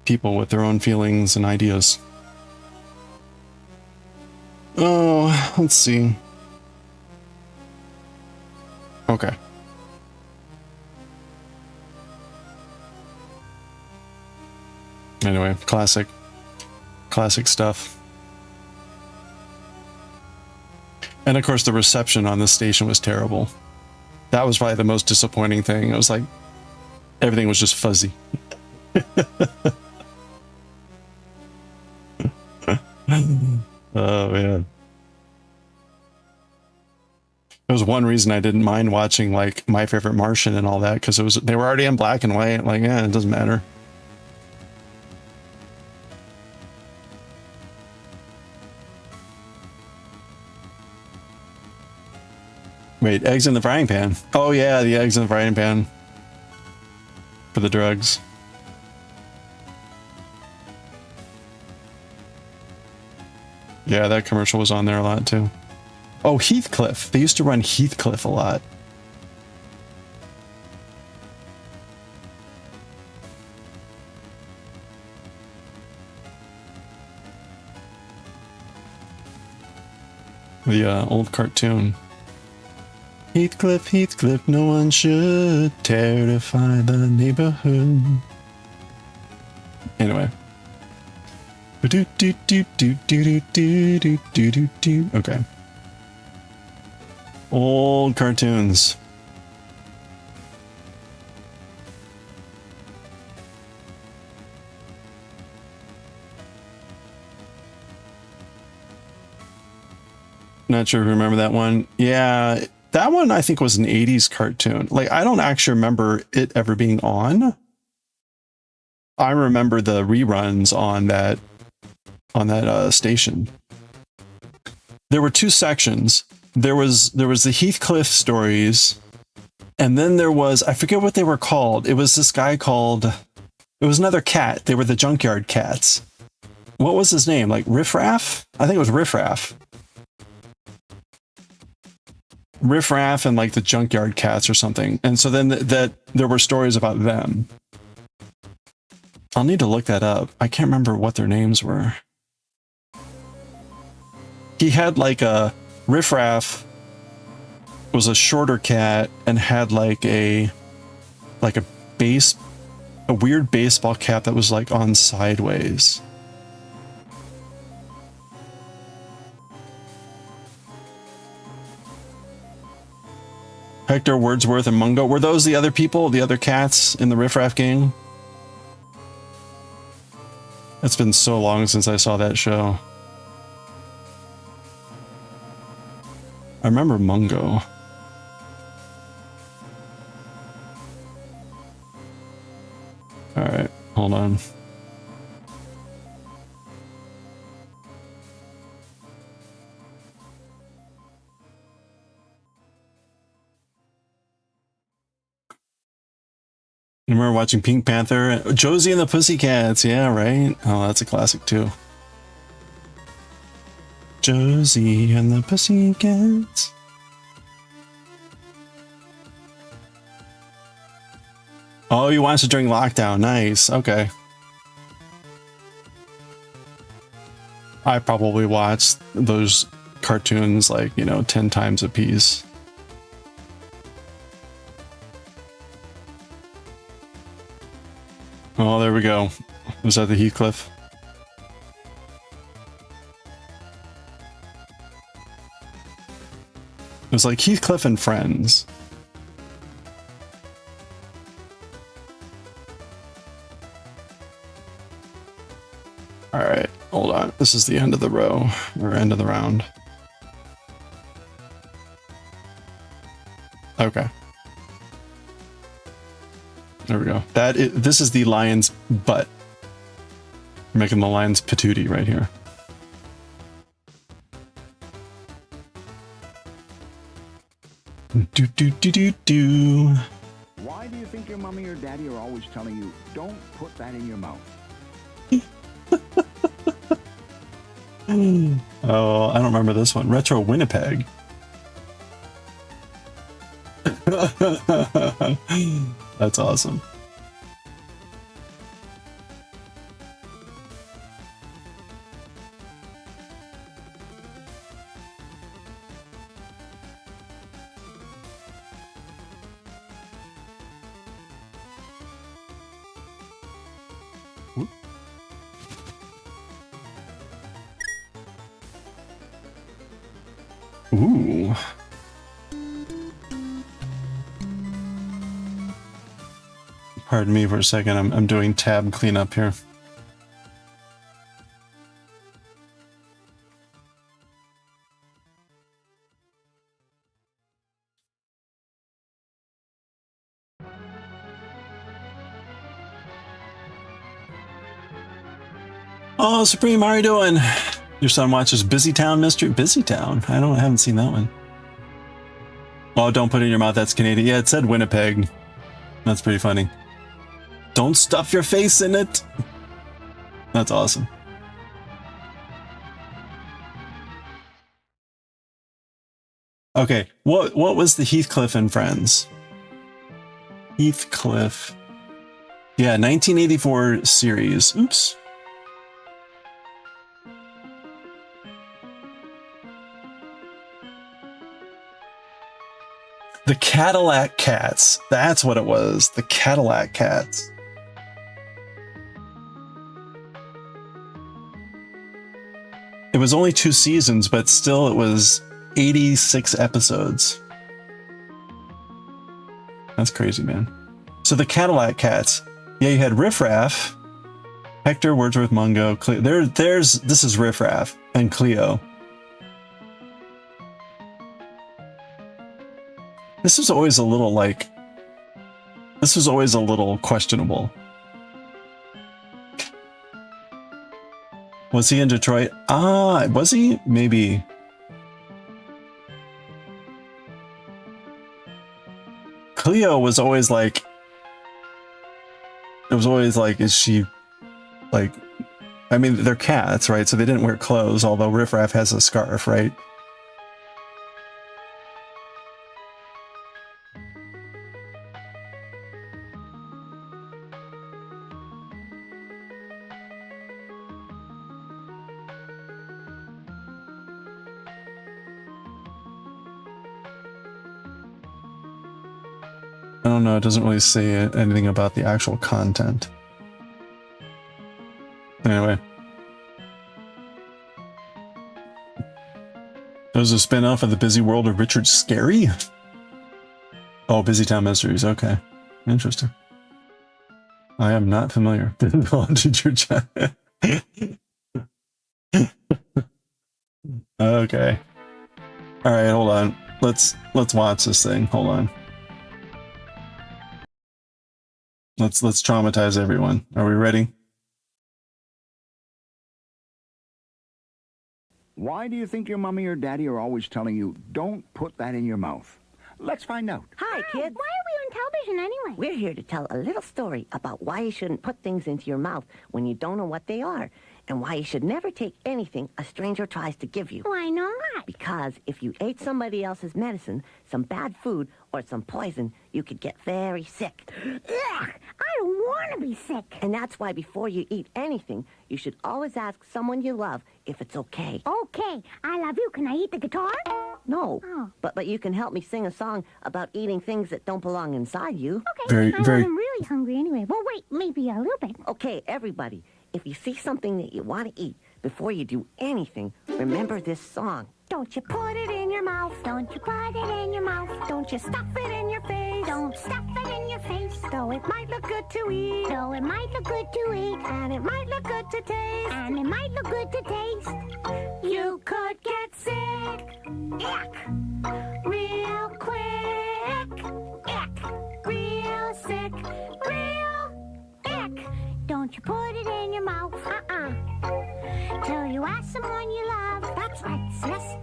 S1: people with their own feelings and ideas. Oh, let's see. Okay. Anyway, classic stuff. And of course, the reception on this station was terrible. That was probably the most disappointing thing. It was like everything was just fuzzy. Oh man. There was one reason I didn't mind watching like My Favorite Martian and all that, because they were already in black and white. Like, yeah, it doesn't matter. Wait, eggs in the frying pan. Oh yeah, the eggs in the frying pan. For the drugs. Yeah, that commercial was on there a lot too. Oh, Heathcliff. They used to run Heathcliff a lot. The old cartoon. Heathcliff, Heathcliff, no one should terrify the neighborhood. Anyway. Okay. Old cartoons. Not sure if you remember that one. Yeah, that one I think was an 80s cartoon. Like, I don't actually remember it ever being on. I remember the reruns on that station. There were two sections. There was the Heathcliff stories, and then there was, I forget what they were called. It was this guy called, it was another cat. They were the Junkyard Cats. What was his name? Like Riff Raff? I think it was Riff Raff. Riff Raff and like the Junkyard Cats or something. And so then that there were stories about them. I'll need to look that up. I can't remember what their names were. He had like a Riffraff was a shorter cat and had like a weird baseball cap that was like on sideways. Hector, Wordsworth, and Mungo. Were those the other people, the other cats in the Riffraff gang? It's been so long since I saw that show. I remember Mungo. All right, hold on. I remember watching Pink Panther. Josie and the Pussycats. Yeah, right. Oh, that's a classic too. Josie and the Pussycats. Oh, you watched it during lockdown. Nice. Okay. I probably watched those cartoons like, 10 times a piece. Oh, there we go. Was that the Heathcliff? It was like Heathcliff and Friends. All right, hold on. This is the end of the row, or end of the round. Okay. There we go. This is the lion's butt. We're making the lion's patootie right here. Do do do do do.
S4: Why do you think your mommy or daddy are always telling you, don't put that in your mouth?
S1: Oh, I don't remember this one. Retro Winnipeg. That's awesome. Ooh. Pardon me for a second. I'm doing tab cleanup here. Oh, Supreme, how are you doing? Your son watches Busy Town Mystery. Busy Town? I haven't seen that one. Oh, don't put it in your mouth. That's Canadian. Yeah, it said Winnipeg. That's pretty funny. Don't stuff your face in it. That's awesome. Okay, what was the Heathcliff and Friends? Heathcliff. Yeah, 1984 series. Oops. The Cadillac Cats. That's what it was. The Cadillac Cats. It was only 2 seasons, but still it was 86 episodes. That's crazy, man. So the Cadillac Cats. Yeah, you had Riffraff, Hector, Wordsworth, Mungo, Cleo. This is Riffraff and Cleo. This was always a little questionable. Was he in Detroit? Ah, was he? Maybe. Cleo was always like, is she like, I mean, they're cats, right? So they didn't wear clothes, although Riffraff has a scarf, right? I don't know, it doesn't really say anything about the actual content. Anyway. There's a spin-off of The Busy World of Richard Scarry? Oh, Busy Town Mysteries, okay. Interesting. I am not familiar. Okay. Alright, hold on. Let's watch this thing. Hold on. Let's traumatize everyone. Are we ready?
S4: Why do you think your mommy or daddy are always telling you, don't put that in your mouth? Let's find out.
S5: Hi, kids.
S3: Why are we on television anyway?
S5: We're here to tell a little story about why you shouldn't put things into your mouth when you don't know what they are, and why you should never take anything a stranger tries to give you.
S3: Why not?
S5: Because if you ate somebody else's medicine, some bad food, or some poison, you could get very sick.
S3: Ugh, I don't want to be sick.
S5: And that's why before you eat anything, you should always ask someone you love if it's okay.
S3: Okay, I love you. Can I eat the guitar?
S5: No,
S3: Oh.
S5: but you can help me sing a song about eating things that don't belong inside you.
S3: Okay, I'm
S1: very-
S3: really hungry anyway. Well, wait, maybe a little bit.
S5: Okay, everybody, if you see something that you want to eat, before you do anything, remember this song.
S3: Don't you put it in your mouth. Don't you put it in your mouth. Don't you stuff it in your face. Don't stuff it in your face. Though it might look good to eat. Though it might look good to eat.
S5: And it might look good to taste.
S3: And it might look good to taste. You could get sick. Ick. Real quick. Ick. Real sick. Real ick. Don't you put it in your mouth. Till you ask someone you love. That's right, sis.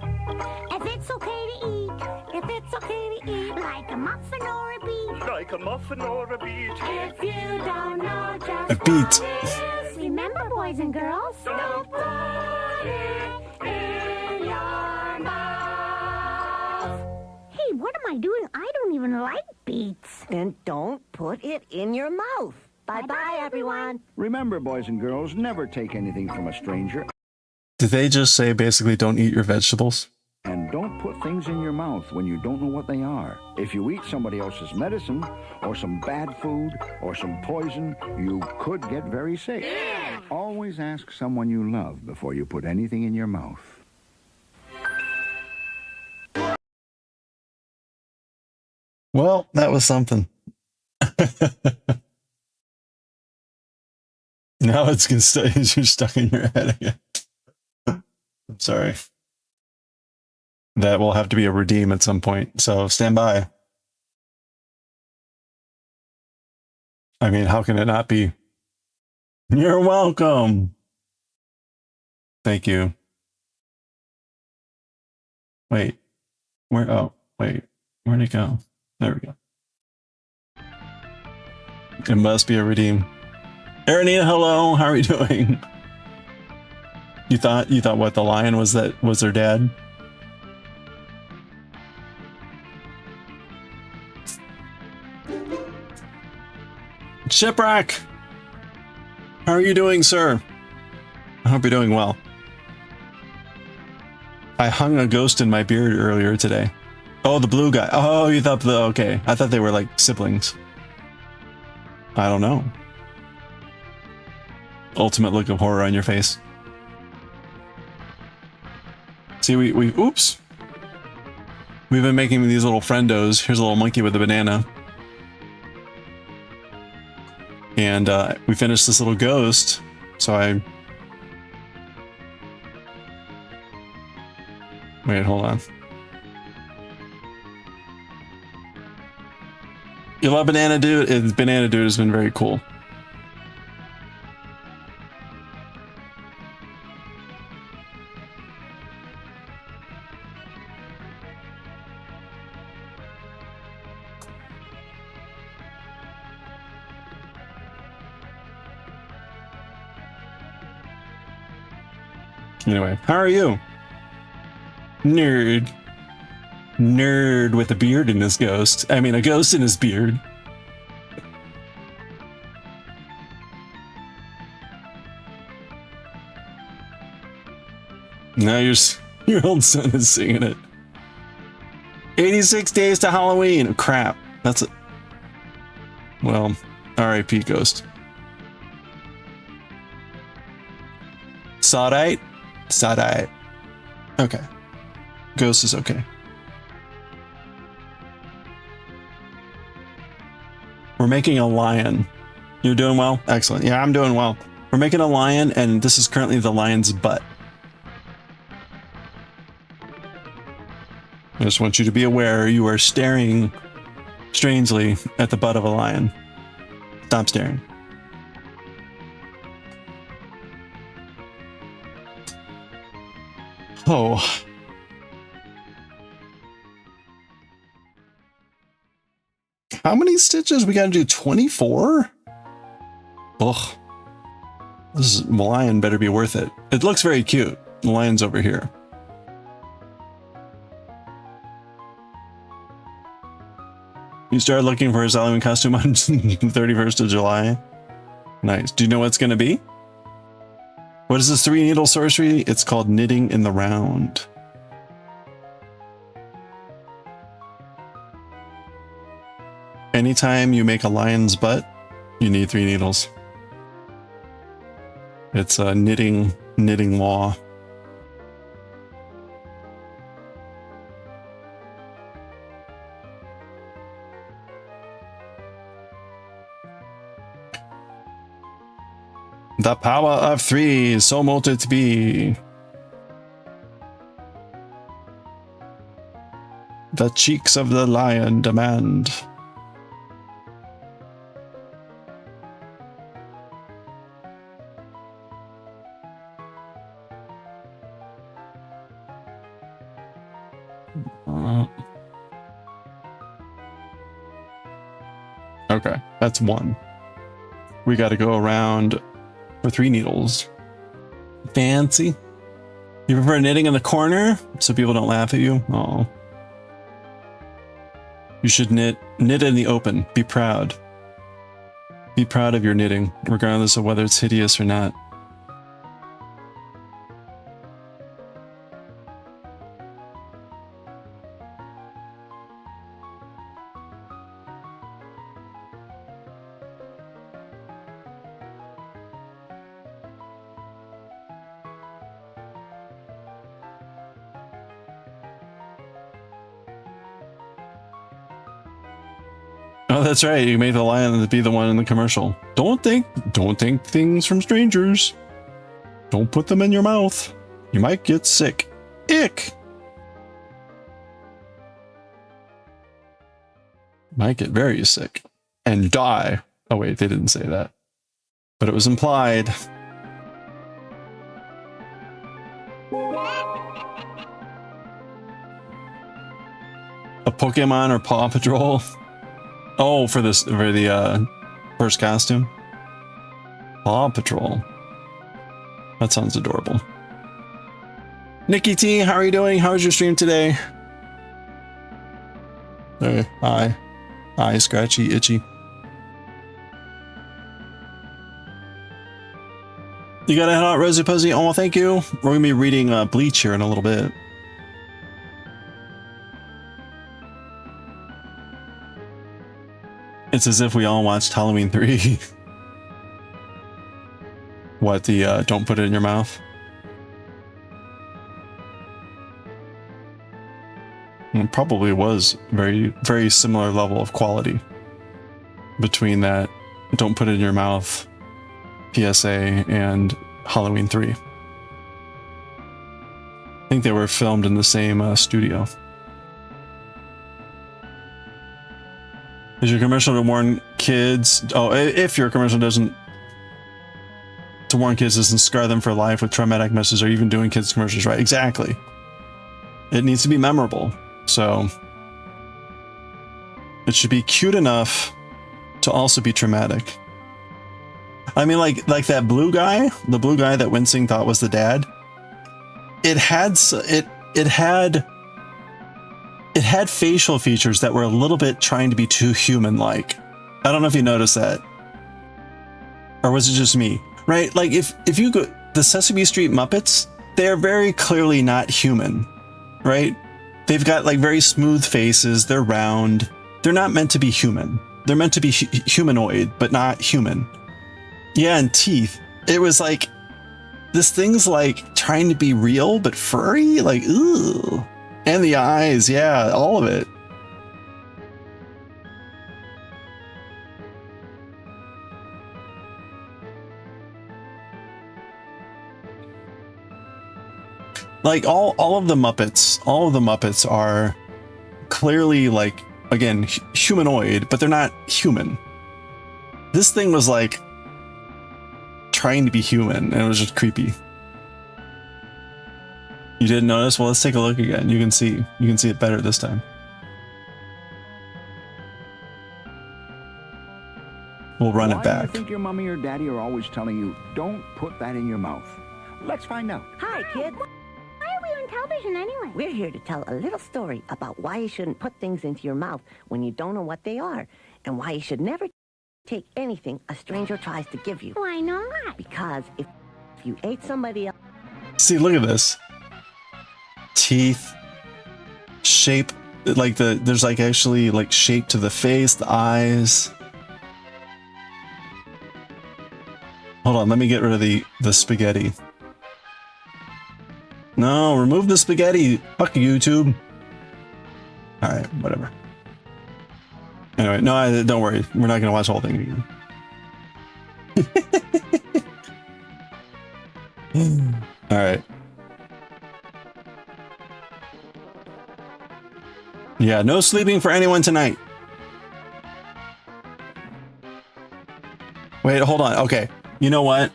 S3: If it's okay to eat. If it's okay to eat. Like a muffin or a beet.
S6: Like a muffin or a beet.
S3: If you don't know just
S1: A beet.
S3: what it is, remember, boys and girls, don't put it in your mouth. Hey, what am I doing? I don't even like beets.
S5: Then don't put it in your mouth. Bye-bye, everyone.
S4: Remember, boys and girls, never take anything from a stranger.
S1: Did they just say basically don't eat your vegetables?
S4: And don't put things in your mouth when you don't know what they are. If you eat somebody else's medicine, or some bad food, or some poison, you could get very sick. Always ask someone you love before you put anything in your mouth.
S1: Well, that was something. Now it's gonna stay. You're stuck in your head again. I'm sorry. That will have to be a redeem at some point, so stand by. I mean, how can it not be? You're welcome. Thank you. Wait. Where? Oh, wait. Where'd it go? There we go. It must be a redeem. Aranita, hello. How are you doing? You thought what, the lion was their dad? Shipwreck! How are you doing, sir? I hope you're doing well. I hung a ghost in my beard earlier today. Oh, the blue guy. Oh, you thought the... Okay. I thought they were like siblings. I don't know. Ultimate look of horror on your face. See, we oops. We've been making these little friendos. Here's a little monkey with a banana. And we finished this little ghost. So I... Wait, hold on. You love Banana Dude? Banana Dude has been very cool. Anyway, how are you? Nerd. Nerd with a beard in his ghost. I mean, a ghost in his beard. Now your old son is singing it. 86 days to Halloween. Crap. That's Well, R.I.P. Ghost. Sodite? Sodite. Okay. Ghost is okay. We're making a lion. You're doing well? Excellent. Yeah, I'm doing well. We're making a lion, and this is currently the lion's butt. I just want you to be aware you are staring strangely at the butt of a lion. Stop staring. Oh. How many stitches? We gotta do 24? Ugh. This lion better be worth it. It looks very cute. The lion's over here. You started looking for his Halloween costume on the 31st of July. Nice. Do you know what it's going to be? What is this 3-needle sorcery? It's called Knitting in the Round. Anytime you make a lion's butt, you need 3 needles. It's a knitting law. The power of 3, so mote it be. The cheeks of the lion demand. Okay, that's 1. We got to go around for 3 needles. Fancy. You prefer knitting in the corner so people don't laugh at you? Oh. You should knit in the open. Be proud. Be proud of your knitting, regardless of whether it's hideous or not. Oh, that's right. You made the lion be the one in the commercial. Don't think things from strangers. Don't put them in your mouth. You might get sick. Ick. Might get very sick and die. Oh wait, they didn't say that, but it was implied. A Pokemon or Paw Patrol? Oh, for the first costume? Paw Patrol. That sounds adorable. Nikki T, how are you doing? How was your stream today? Hey, hi, scratchy, itchy. You got a head out, Rosie Posey? Oh, well, thank you. We're gonna be reading Bleach here in a little bit. It's as if we all watched Halloween 3. What, the don't put it in your mouth? It probably was very, very similar level of quality between that don't put it in your mouth PSA and Halloween 3. I think they were filmed in the same studio. Is your commercial to warn kids? Oh, if your commercial doesn't to warn kids doesn't scar them for life with traumatic messages, or even doing kids commercials right. Exactly. It needs to be memorable. So it should be cute enough to also be traumatic. I mean, like that blue guy, the blue guy that Winsing thought was the dad. It had facial features that were a little bit trying to be too human-like. I don't know if you noticed that. Or was it just me? Right? Like if you go the Sesame Street Muppets, they're very clearly not human, right? They've got like very smooth faces, they're round. They're not meant to be human. they're meant to be humanoid, but not human. Yeah, and teeth. It was like, this thing's like trying to be real, but furry, like, ooh. And the eyes, yeah, all of it. Like all of the Muppets are clearly like, again, humanoid, but they're not human. This thing was like trying to be human, and it was just creepy. You didn't notice? Well, let's take a look again. You can see it better this time. We'll run it back.
S4: Why do you think your mommy or daddy are always telling you, don't put that in your mouth? Let's find out.
S5: Hi, kid.
S3: Why are we on television anyway?
S5: We're here to tell a little story about why you shouldn't put things into your mouth when you don't know what they are, and why you should never take anything a stranger tries to give you.
S3: Why not?
S5: Because if you ate somebody else...
S1: See, look at this. Teeth, shape, like there's like actually like shape to the face, the eyes. Hold on, let me get rid of the spaghetti. No, remove the spaghetti. Fuck YouTube. All right, whatever. Anyway, no, don't worry. We're not gonna watch the whole thing again. All right. Yeah, no sleeping for anyone tonight. Wait, hold on. Okay, you know what?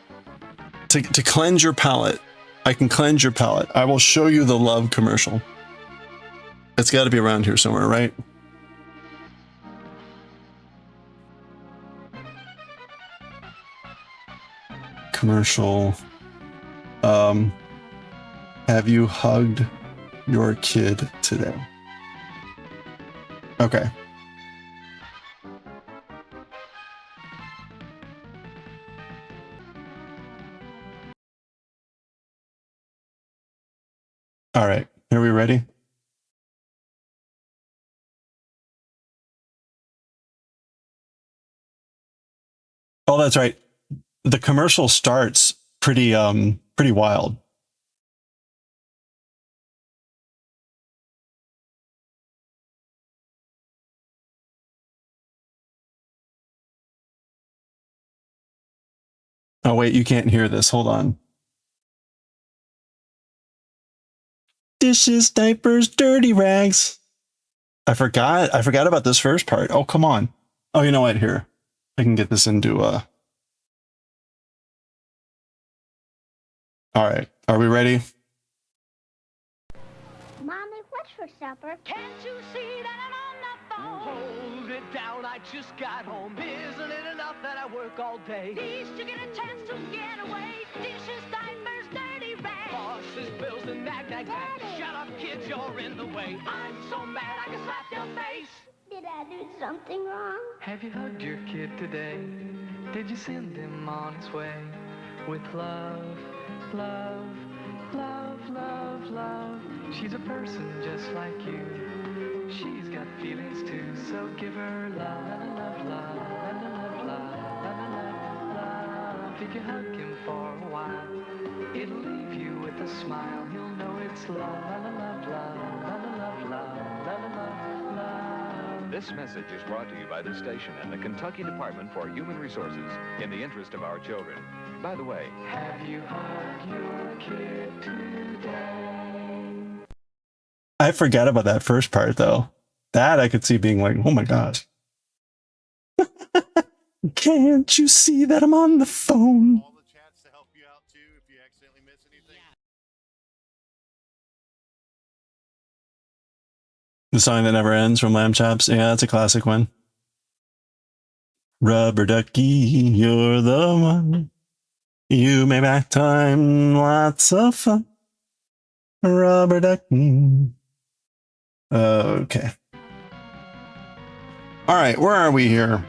S1: To cleanse your palate, I can cleanse your palate. I will show you the Love commercial. It's got to be around here somewhere, right? Commercial. Have you hugged your kid today? Okay. All right. Are we ready? Oh, that's right. The commercial starts pretty wild. Oh wait, you can't hear this. Hold on. Dishes, diapers, dirty rags. I forgot about this first part. Oh, come on. Oh, you know what? Here. I can get this into All right. Are we ready?
S3: Mommy, what's for supper?
S6: Can't you see that I'm on the phone? Hold it down, I just got home. Isn't it enough that I work all day?
S3: At least you get a chance to get away. Dishes, diapers, dirty rags.
S6: Bosses, bills, and nag. Shut up, kids, you're in the way. I'm so mad I can slap your face.
S3: Did I do something wrong?
S7: Have you hugged your kid today? Did you send him on his way? With love, love, love, love, love. She's a person just like you. She's got feelings too, so give her love, love, love, love, love, love, love, love. If you hug him for a while, it'll leave you with a smile. He'll know it's love, love, love, love, love, love, love, love, love.
S8: This message is brought to you by this station and the Kentucky Department for Human Resources in the interest of our children. By the way,
S7: Have you hugged your kid today?
S1: I forgot about that first part though. That I could see being like, oh my gosh. Can't you see that I'm on the phone?
S9: All the chats to help you out too if you accidentally miss anything.
S1: The Song That Never Ends from Lamb Chops. Yeah, that's a classic one. Rubber ducky, you're the one. You make back time lots of fun. Rubber ducky. Okay. All right, where are we here?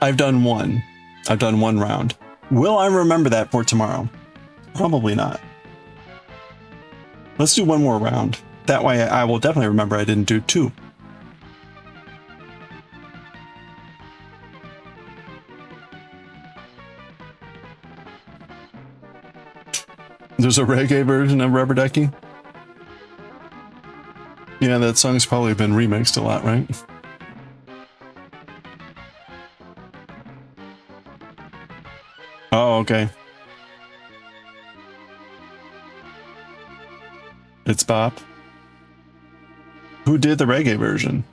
S1: I've done one. I've done one round. Will I remember that for tomorrow? Probably not. Let's do one more round. That way I will definitely remember I didn't do two. There's a reggae version of Rubber Ducky? Yeah, that song's probably been remixed a lot, right? Oh, okay. It's Bop. Who did the reggae version?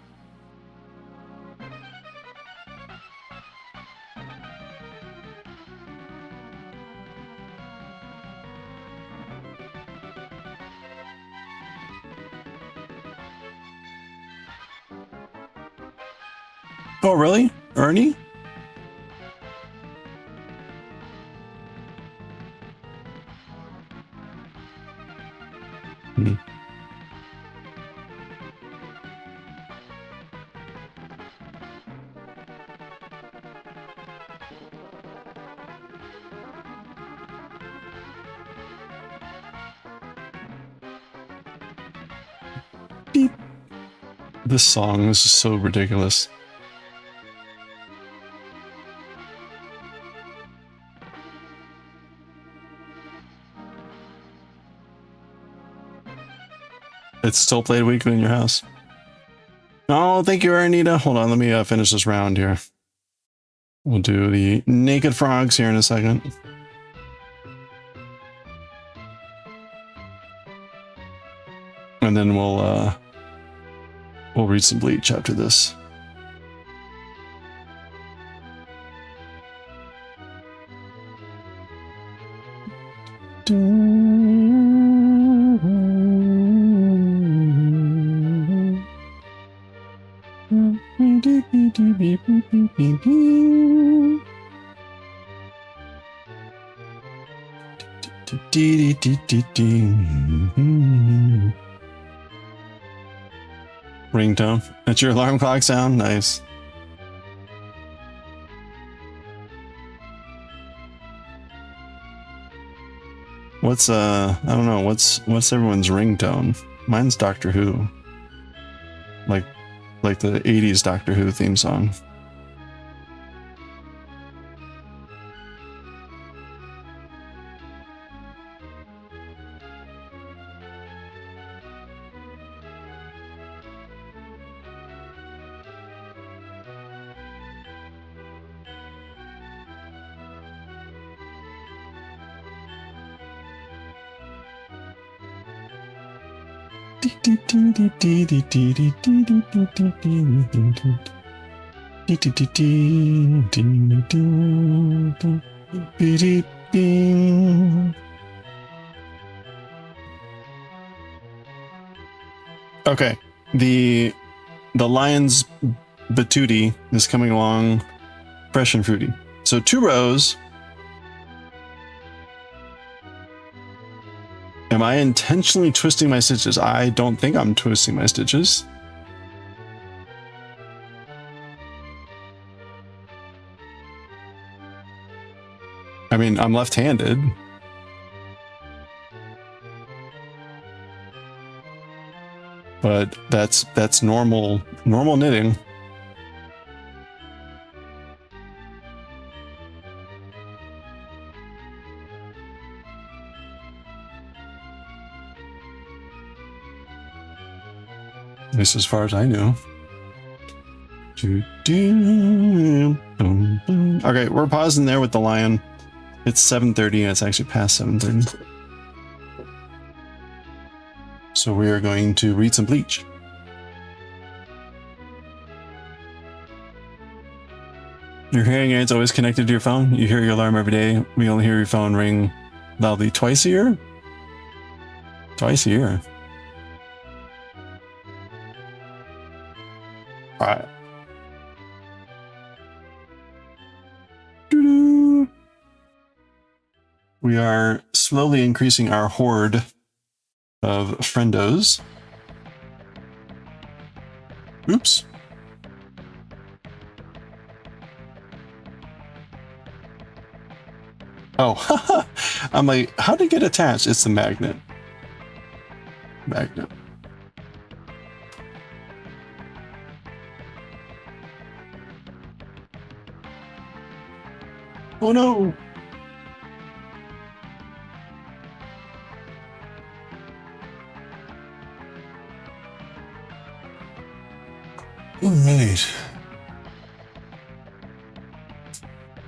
S1: Oh, really? Ernie? Hmm. Beep. This song is so ridiculous. It's still played weekly in your house. Oh, thank you, Arnita. Hold on, let me finish this round here. We'll do the naked frogs here in a second. And then we'll read some Bleach after this. Ringtone. That's your alarm clock sound? Nice. What's I don't know, what's everyone's ringtone? Mine's Doctor Who. Like the 80s Doctor Who theme song. Okay, the lion's Batootie is coming along fresh and fruity. So 2 rows. Am I intentionally twisting my stitches? I don't think I'm twisting my stitches. I mean, I'm left-handed. But that's normal knitting. At least as far as I know. Okay, we're pausing there with the lion. It's 7:30 and it's actually past 7:30. So we are going to read some Bleach. Your hearing aid's always connected to your phone? You hear your alarm every day. We only hear your phone ring loudly twice a year? Twice a year. Alright. We are slowly increasing our horde of friendos. Oops. Oh, I'm like, how did it get attached? It's the magnet. Magnet. Oh no!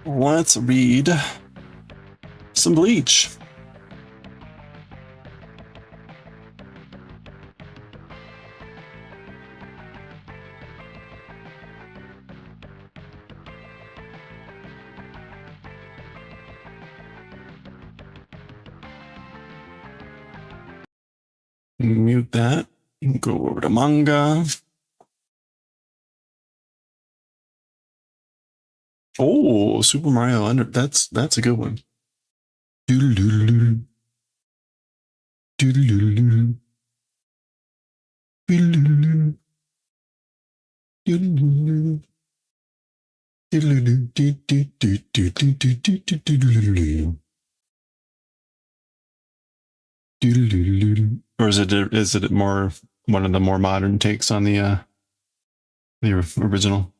S1: let's read some Bleach. Mute that. Go over to manga. Oh, Super Mario Under. That's a good one. Doodle-doodle-doodle. Doodle-doodle-doodle. Doodle-doodle-doodle. Doodle-doodle-doodle. Doodle-doodle-doodle. Doodle-doodle-doodle. Or is it more one of the more modern takes on the original?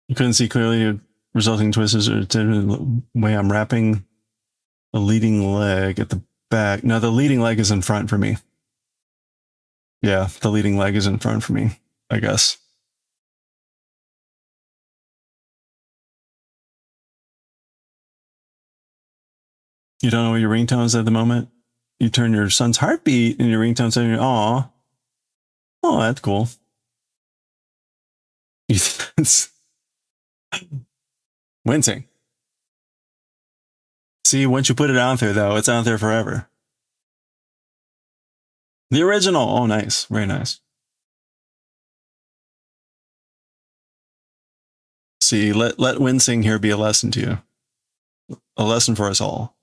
S1: You couldn't see clearly resulting twists or the way I'm wrapping the leading leg at the back. No, the leading leg is in front for me. Yeah, the leading leg is in front for me, I guess. You don't know what your ringtone is at the moment? You turn your son's heartbeat and your ringtone saying, "Aw." Oh, that's cool. Wincing. See, once you put it out there, though, it's out there forever. The original. Oh, nice. Very nice. See, let wincing here be a lesson to you. A lesson for us all.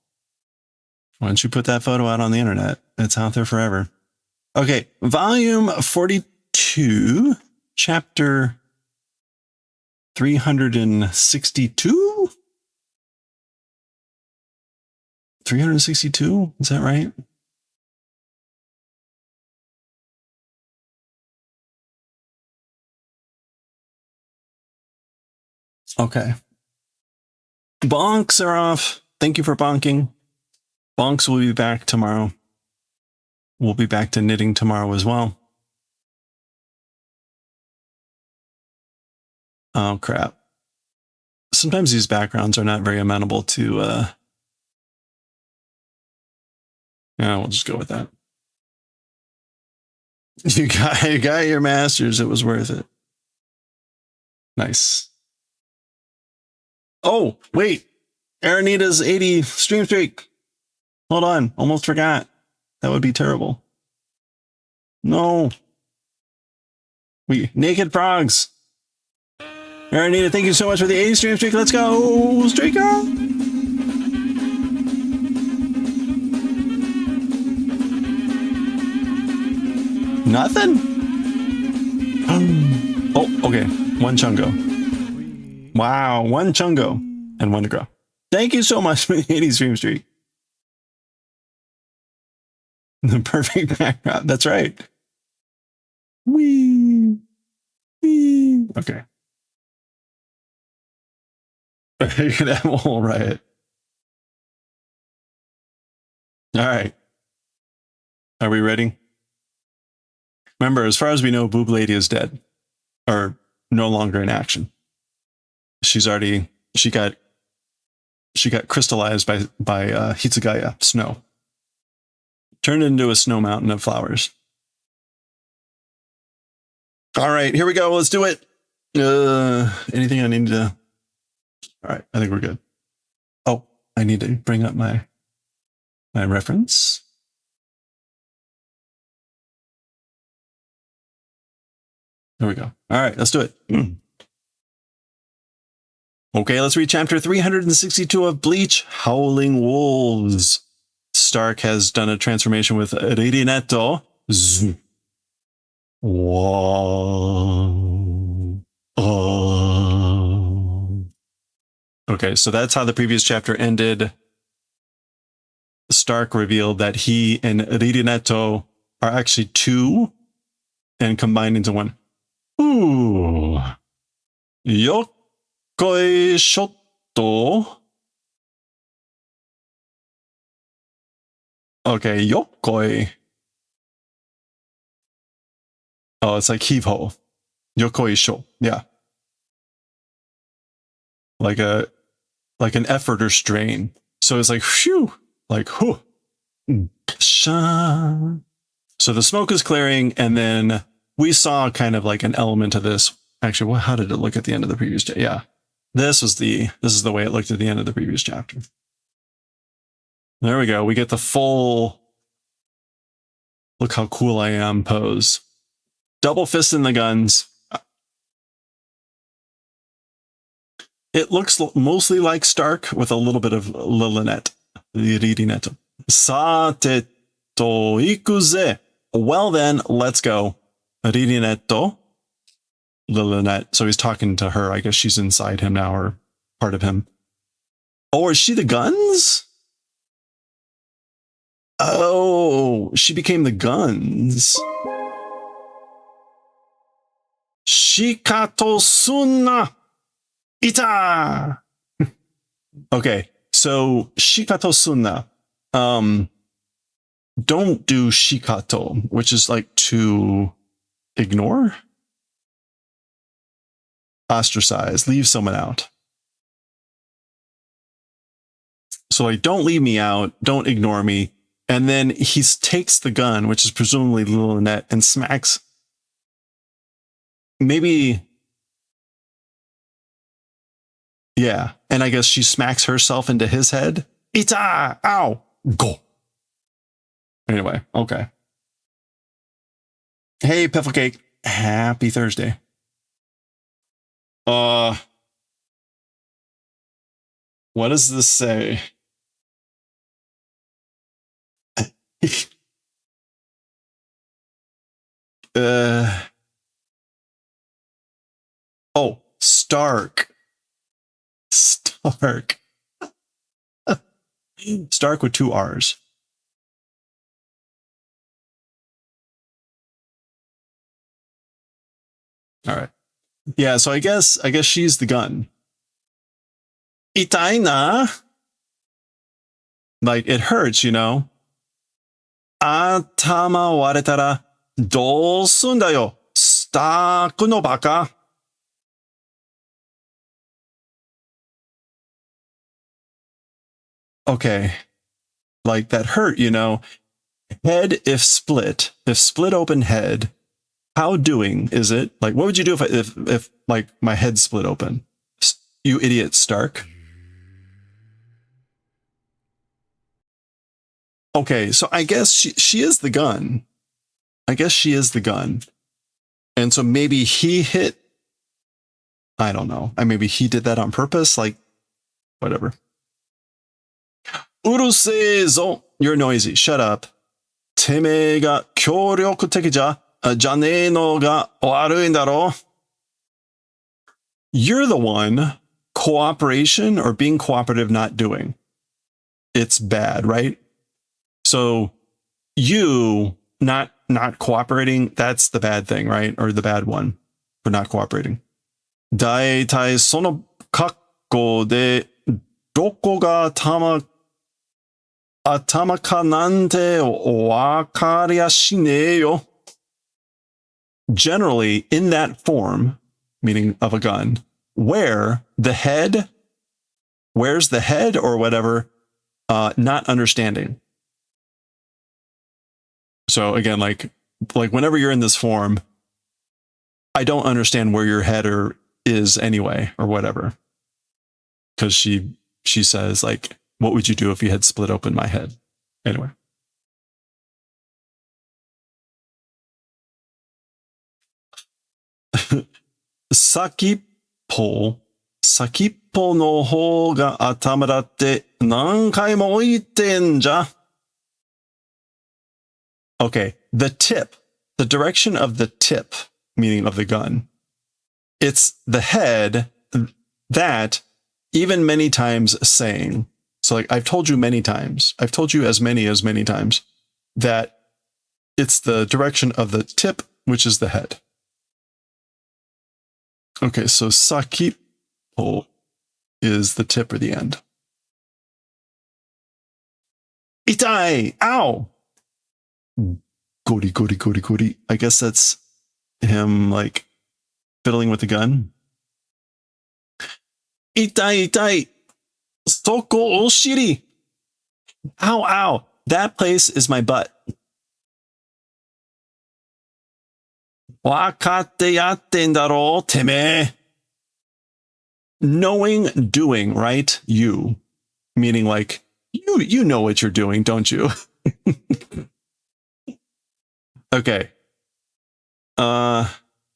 S1: Once you put that photo out on the internet, it's out there forever. Okay, volume 42, chapter 362? 362? Is that right? Okay. Bonks are off. Thank you for bonking. Bonks will be back tomorrow. We'll be back to knitting tomorrow as well. Oh, crap. Sometimes these backgrounds are not very amenable to, yeah, we'll just go with that. You got your masters. It was worth it. Nice. Oh, wait. Aranita's 80 stream streak. Hold on. Almost forgot. That would be terrible. No. Naked frogs. Aranita, thank you so much for the 80 stream streak. Let's go, streaker. Nothing? Oh, okay. One chungo. Wow, one chungo and one to grow. Thank you so much for the 80 stream streak. The perfect backdrop. That's right. Wee. Wee. Okay. You could have a whole riot. All right. Are we ready? Remember, as far as we know, Boob Lady is dead. Or no longer in action. She got crystallized by Hitsugaya, snow. Turned into a snow mountain of flowers. All right, here we go. Let's do it. Anything I need to... All right, I think we're good. Oh, I need to bring up my reference. There we go. All right, let's do it. Okay, let's read chapter 362 of Bleach, Howling Wolves. Stark has done a transformation with Ridinetto. Whoa. Oh. Okay, so that's how the previous chapter ended. Stark revealed that he and Ridinetto are actually two and combined into one. Ooh. Yokoi shotto. Okay, yokoi. Oh, it's like heave ho. Yokoi sho. Yeah. like an effort or strain. So it's like, phew, like, whew. So the smoke is clearing, and then we saw kind of like an element of this. Actually, how did it look at the end of the previous chapter? Yeah, this is the way it looked at the end of the previous chapter. There we go. We get the full look how cool I am pose. Double fist in the guns. It looks mostly like Stark with a little bit of Lilinet. Iridinet. Sate to ikuze. Well then, let's go. Iridineto. Lilinet. So he's talking to her. I guess she's inside him now, or part of him. Oh, is she the guns? Oh, she became the guns. Shikato sunna. Ita. Okay, so Shikato sunna. Don't do shikato, which is like to ignore, ostracize, leave someone out. So like, don't leave me out, don't ignore me. And then he takes the gun, which is presumably Lilinet, and smacks. Maybe. Yeah. And I guess she smacks herself into his head. Ita! Ow! Go. Anyway, okay. Hey, Piffle Cake. Happy Thursday. What does this say? Oh, Stark. Stark. Stark with 2 R's. All right. Yeah, so I guess she's the gun. Itai na. Like, it hurts, you know. Atama waretara dou sunda yo. Stark no baka. Okay. Like, that hurt, you know. Head if split open head. How doing is it? Like, what would you do if like my head split open? You idiot, Stark. Okay, so I guess she is the gun. I guess she is the gun. And so maybe he hit. I don't know. Maybe he did that on purpose. Like, whatever. Urusei zo. You're noisy. Shut up. Teme ga kyōryokuteki ja ne no ga warui daro. You're the one cooperation or being cooperative not doing. It's bad, right? So you not cooperating, that's the bad thing, right? Or the bad one for not cooperating. Daitai sono kakko de doko ga atama ka nante wakariashi ne yo. Generally, in that form, meaning of a gun, where's the head or whatever, not understanding. So again, like whenever you're in this form, I don't understand where your head is anyway, or whatever. Because she says, like, what would you do if you had split open my head? Anyway. Sakippo no hou ga atama datte nankai mo oite en ja. Okay, the tip, the direction of the tip, meaning of the gun. It's the head that even many times saying. So like I've told you many times, I've told you as many times that it's the direction of the tip, which is the head. Okay, so sakippo is the tip or the end. Itai! Ow! Gori. I guess that's him, like, fiddling with the gun. Itai, itai. Soko oshiri. Ow, ow. That place is my butt. Wakatte yatten daro, teme. Knowing, doing, right? You. Meaning like, you know what you're doing, don't you? Okay. Oh,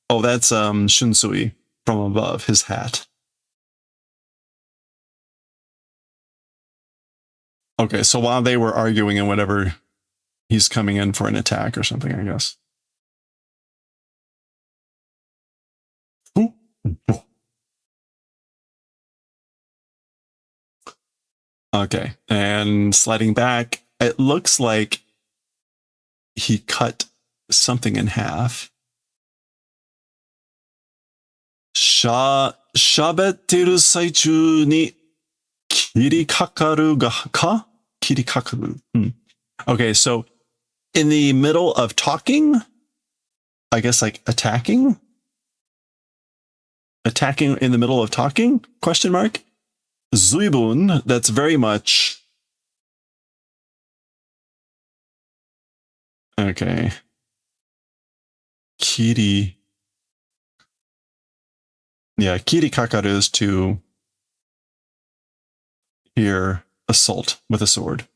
S1: that's Shunsui from above, his hat. Okay, so while they were arguing and whatever, he's coming in for an attack or something, I guess. Ooh. Okay, and sliding back, it looks like he cut something in half. Shabetteru saichū ni kirikakaru ga ka? Kirikakaru. Okay, so in the middle of talking, I guess like attacking? Attacking in the middle of talking? Question mark? Zuibun, that's very much... Okay. Kiri. Yeah, kirikakaru is to here assault with a sword.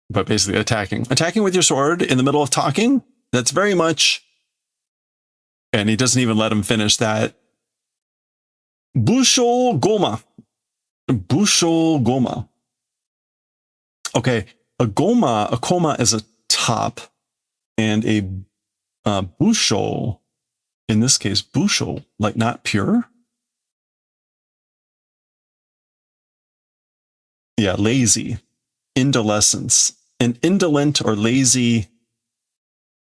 S1: But basically attacking. Attacking with your sword in the middle of talking, that's very much... And he doesn't even let him finish that. Busho goma. Busho goma. Okay, a koma is a top, and a busho, in this case, busho, like not pure. Yeah, lazy, indolescence, an indolent or lazy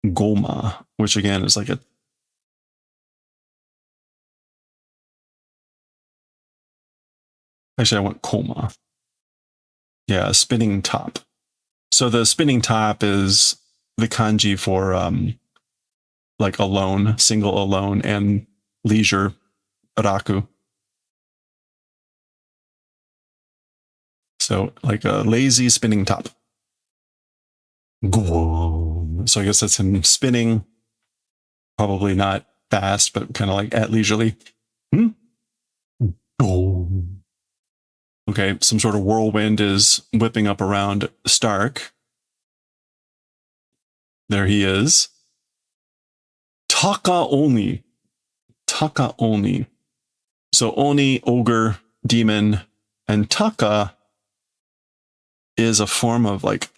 S1: goma, which again is like a... Actually, I want koma. Yeah, spinning top. So the spinning top is the kanji for like alone, single alone, and leisure, raku. So like a lazy spinning top. So I guess that's him spinning. Probably not fast, but kind of like at leisurely. Okay, some sort of whirlwind is whipping up around Stark. There he is. Taka Oni. Taka Oni. So Oni, ogre, demon, and Taka is a form of like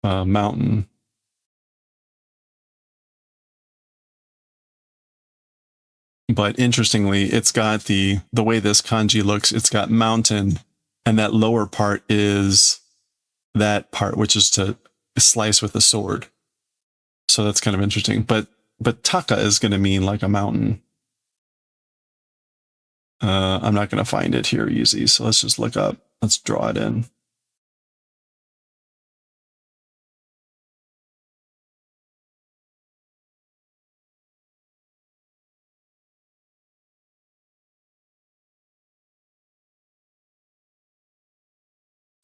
S1: a mountain. But interestingly, it's got the way this kanji looks, it's got mountain, and that lower part is that part, which is to slice with a sword. So that's kind of interesting. But taka is going to mean like a mountain. I'm not going to find it here easy, so let's just look up. Let's draw it in.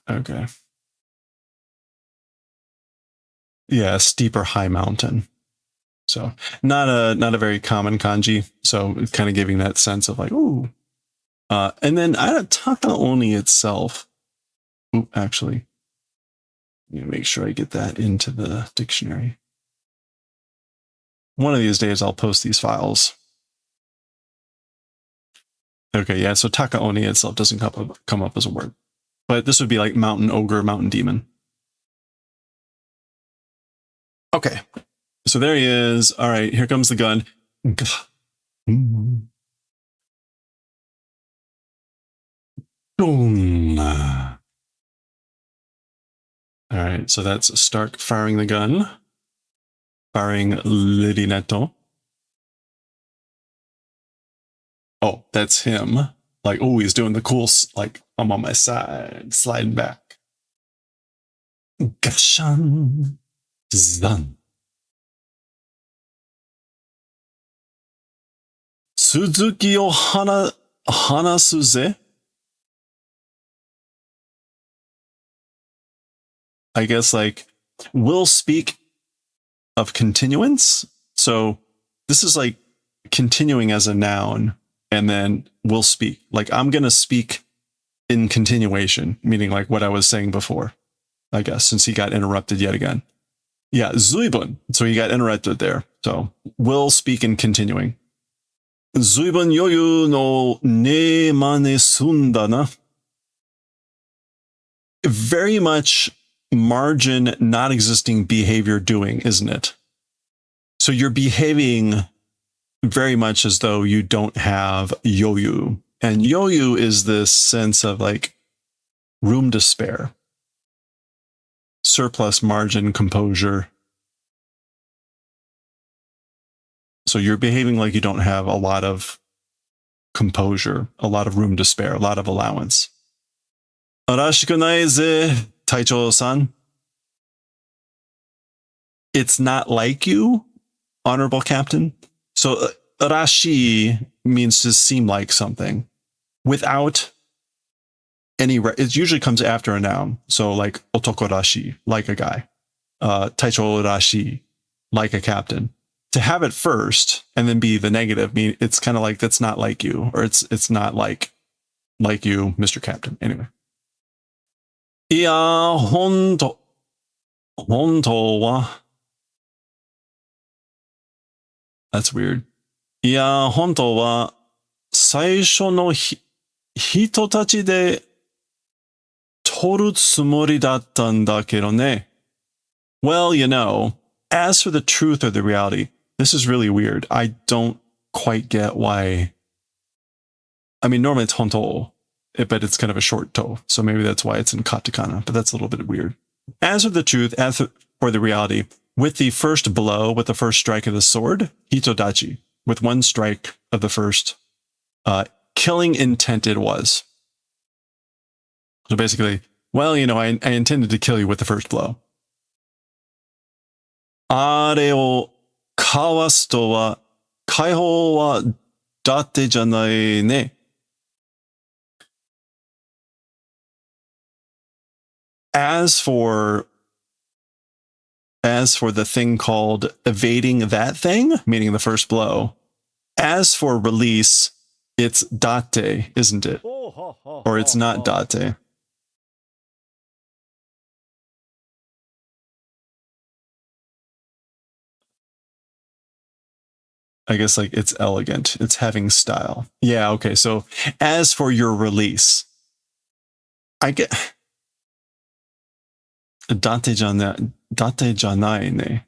S1: Okay. Yeah, steep or high mountain. So not a very common kanji. So it's kind of giving that sense of like, ooh. And then Taka Oni itself. Ooh, actually, let me make sure I get that into the dictionary. One of these days I'll post these files. Okay, yeah, so Taka Oni itself doesn't come up as a word. But this would be like mountain ogre, mountain demon. Okay, so there he is. All right, here comes the gun. All right, so that's Stark firing the gun. Firing Lidinetto. Oh, that's him. Like, oh, he's doing the cool, like, I'm on my side, sliding back. Gashan. Zan. Suzuki Ohana hanasuze. I guess like will speak of continuance. So this is like continuing as a noun, and then will speak. Like I'm going to speak in continuation, meaning like what I was saying before, I guess, since he got interrupted yet again. Yeah, zuibun. So he got interrupted there. So will speak in continuing. Zuibun yoyu no ne mane sunda na. Very much margin not existing behavior doing, isn't it? So you're behaving very much as though you don't have yoyu. And yoyu is this sense of like room to spare, surplus margin, composure. So you're behaving like you don't have a lot of composure, a lot of room to spare, a lot of allowance. Arashiku nai ze, Taicho-san. It's not like you, honorable captain. So rashi means to seem like something without any, it usually comes after a noun. So like otoko rashi, like a guy. Taicho rashi, like a captain. To have it first and then be the negative, mean it's kind of like that's not like you, or it's not like you, Mr. Captain. Anyway. Iya, honto wa. That's weird. Iya, honto wa saisho no hito tachi de toru tsumori dattan da kedo ne. Well, you know, as for the truth or the reality, this is really weird. I don't quite get why. I mean, normally it's honto, but it's kind of a short to. So maybe that's why it's in katakana, but that's a little bit weird. As for the truth, as for the reality, with the first blow, with the first strike of the sword, hitodachi, with one strike of the first killing intent it was. So basically, well, you know, I intended to kill you with the first blow. Are o kawasu to wa kaihou wa datte janai ne. As for the thing called evading that thing, meaning the first blow, as for release, it's date, isn't it? Or it's not date. I guess like it's elegant. It's having style. Yeah, okay. So as for your release, I get date janai ne.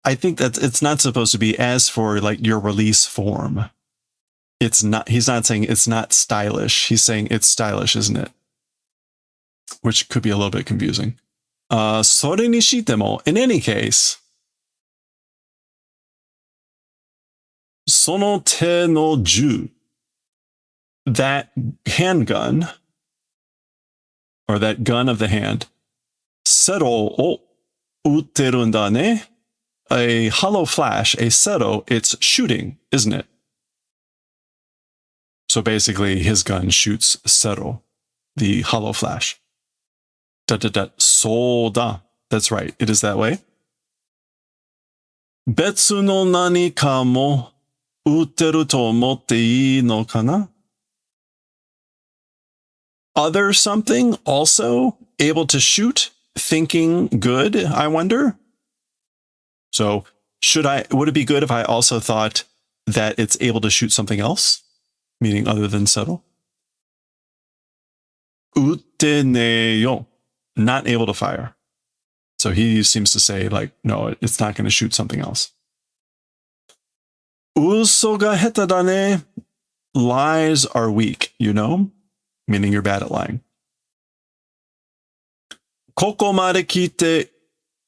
S1: I think that it's not supposed to be as for like your release form. It's not, he's not saying it's not stylish. He's saying it's stylish, isn't it? Which could be a little bit confusing. Sore ni shitemo, in any case, sono te no ju, that handgun, or that gun of the hand, sero o utteru nda ne, a hollow flash, a sero, it's shooting, isn't it? So basically his gun shoots sero, the hollow flash. So da. That's right, it is that way. Betsu no nanika mo utteru to omotte ii no kana? Other something also able to shoot, thinking good, I wonder? So would it be good if I also thought that it's able to shoot something else? Meaning other than subtle? Utte ne yo, not able to fire. So he seems to say like, no, it's not going to shoot something else. Uso ga heta da ne, lies are weak, you know? Meaning you're bad at lying. Koko made kite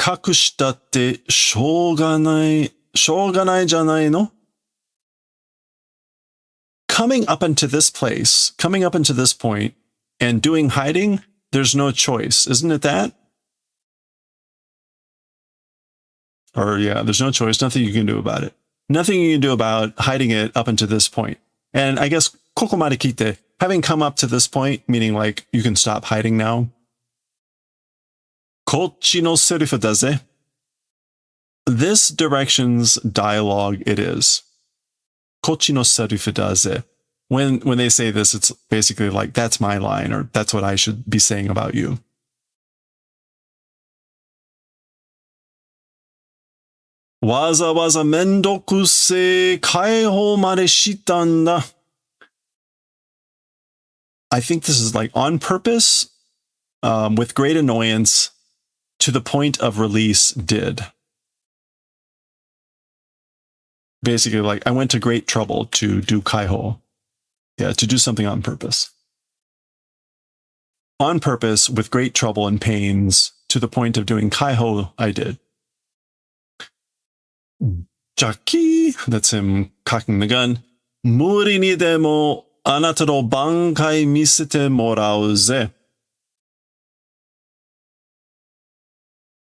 S1: kakushita tte shouganai janai no? Coming up into this place, coming up into this point, and doing hiding, there's no choice. Isn't it that? Or yeah, there's no choice. Nothing you can do about it. Nothing you can do about hiding it up until this point. And I guess kokomare kite, having come up to this point, meaning like you can stop hiding now. Kochi no serifu daze. This direction's dialogue it is. Kochi no serifu daze. When they say this, it's basically like, that's my line, or that's what I should be saying about you. Waza waza mendokusei kaihou made shitanda. I think this is like on purpose, with great annoyance, to the point of release did. Basically, like, I went to great trouble to do kaiho. Yeah, to do something on purpose. On purpose, with great trouble and pains, to the point of doing kaiho, I did. Jackie, that's him cocking the gun. Muri ni demo anata no bankai misete morau ze.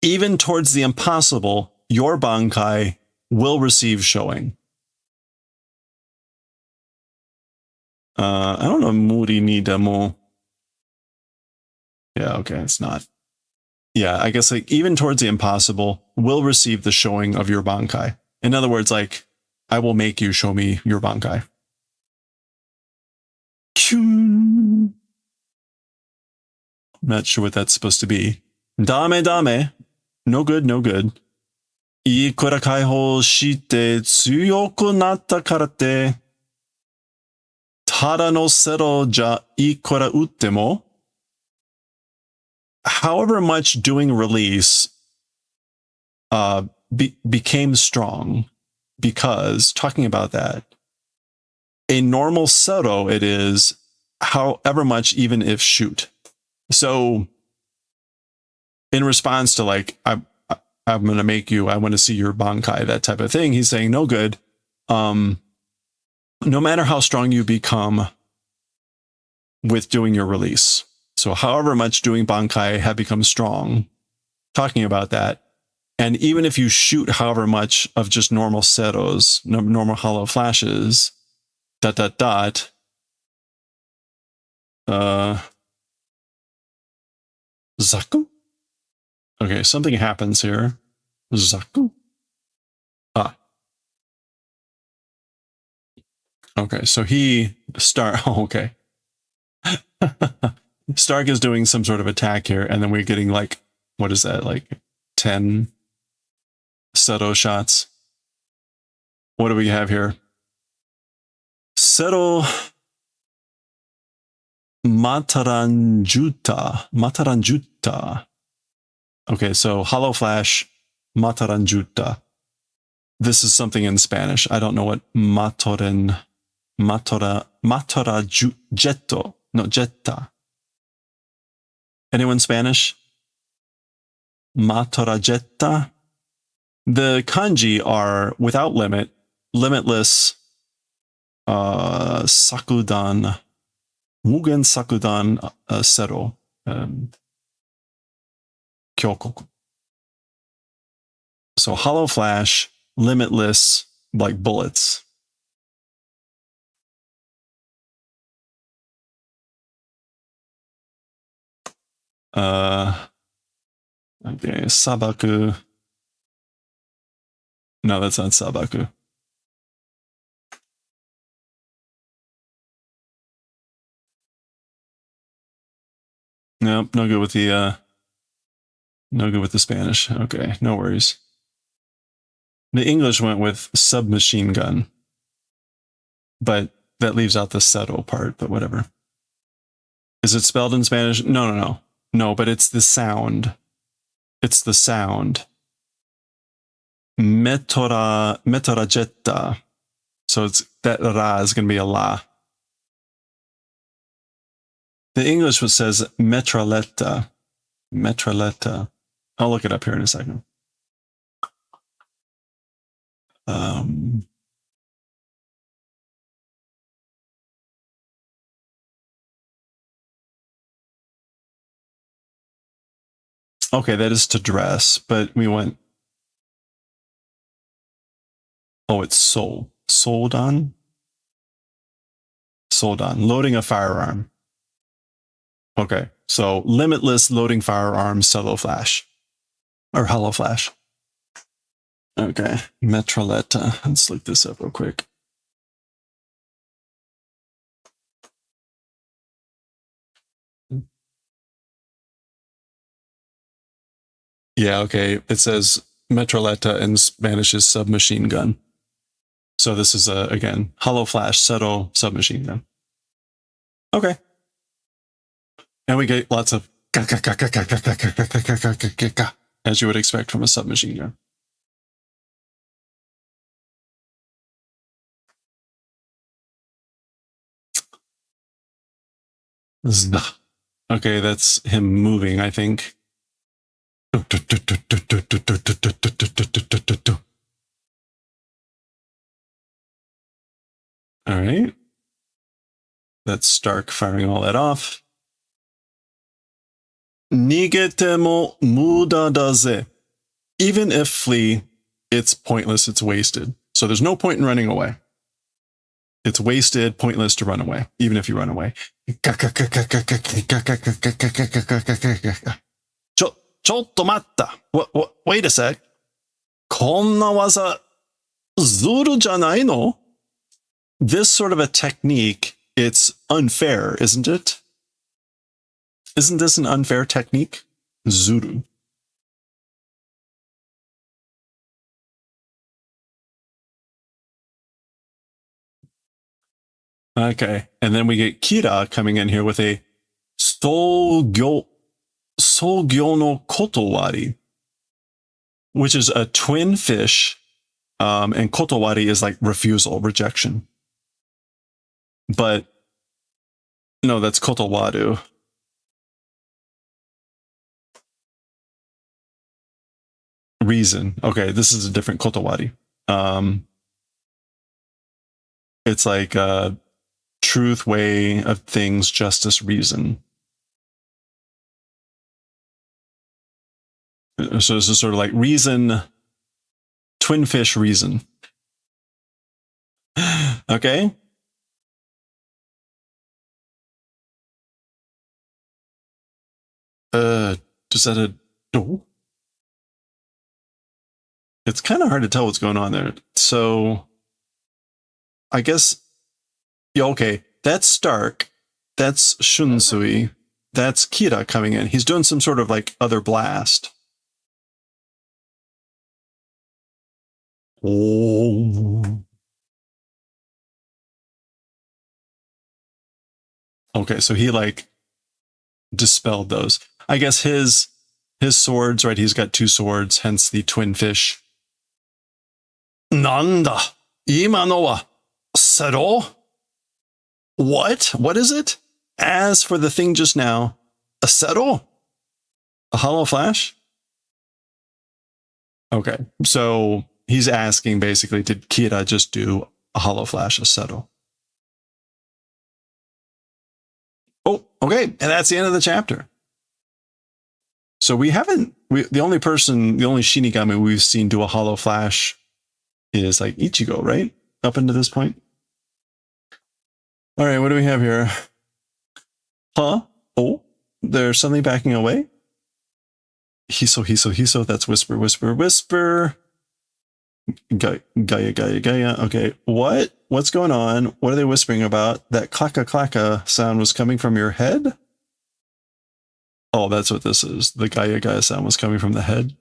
S1: Even towards the impossible, your bankai will receive showing. I don't know, muri ni demo. Yeah, okay, it's not. Yeah, I guess like even towards the impossible will receive the showing of your bankai. In other words, like, I will make you show me your bankai. I'm not sure what that's supposed to be. Dame dame. No good, no good. Ikura kaihou shite tsuyoku natta karate. Tada no sero ja ikura uttemo. However much doing release became strong, because, talking about that, a normal sero it is however much, even if shoot. So in response to like, I'm going to make you, I want to see your bankai, that type of thing, he's saying no good. No matter how strong you become with doing your release. So however much doing bankai had become strong, talking about that. And even if you shoot however much of just normal seros, normal hollow flashes, ... Zaku? Okay, something happens here. Zaku? Ah. Okay, so he oh, okay. Stark is doing some sort of attack here, and then we're getting like, what is that, like 10 Seto shots? What do we have here? Seto Mataranjuta. Okay, so Hollow Flash Mataranjuta. This is something in Spanish. I don't know what Jetto. No, Jetta. Anyone Spanish? Matorajetta. The kanji are without limit, limitless, Sakudan, Mugen Sakudan Sero, Kyokoku. So Hollow Flash, limitless, like bullets. Okay, Sabaku. No, that's not Sabaku. Nope, no good with the Spanish. Okay, no worries. The English went with submachine gun, but that leaves out the Seto part, but whatever. Is it spelled in Spanish? No. No, but it's the sound. It's the sound. Metorajetta. So it's that ra is going to be a la. The English one says metraletta. Metraletta. I'll look it up here in a second. Okay, that is to dress, but we went. Oh, it's soul. Soldan? Sodan, loading a firearm. Okay, so limitless loading firearms, cello flash. Or hollow flash. Okay, Metroletta. Let's look this up real quick. Yeah, okay. It says Metroletta in Spanish is submachine gun. So this is, again, hollow flash, Seto submachine gun. Okay. And we get lots of as you would expect from a submachine gun. Okay, that's him moving, I think. All right. That's Stark firing all that off. Nigete mo muda da ze. Even if flee, it's pointless, it's wasted. So there's no point in running away. It's wasted, pointless to run away, even if you run away. Chotto matta. Wait a sec. Konna waza zuru janai no? This sort of a technique, it's unfair, isn't it? Isn't this an unfair technique? Zuru. Okay, and then we get Kira coming in here with a Sougyo no Kotowari, which is a twin fish, and Kotowari is like refusal, rejection. But no, that's Kotowaru. Reason. Okay, this is a different Kotowari. It's like truth, way of things, justice, reason. So this is sort of like reason, twin fish reason. Okay. Is that a door? It's kind of hard to tell what's going on there. So I guess, yeah, okay, that's Stark. That's Shunsui. That's Kira coming in. He's doing some sort of like other blast. Oh. Okay, so he like dispelled those. I guess his swords, right? He's got two swords, hence the twin fish. Nanda, ima no wa sero? What? What is it? As for the thing just now, a sero? A hollow flash? Okay, so he's asking basically, did Kira just do a hollow flash, a sero? Oh, okay, and that's the end of the chapter. So the only Shinigami we've seen do a hollow flash is like Ichigo, right? Up into this point. All right, what do we have here? Huh? Oh, there's something backing away. Hiso, that's whisper, whisper, whisper. Gaia. Okay, what's going on? What are they whispering about? That clacka clacka sound was coming from your head? Oh, that's what this is. The Gaia sound was coming from the head.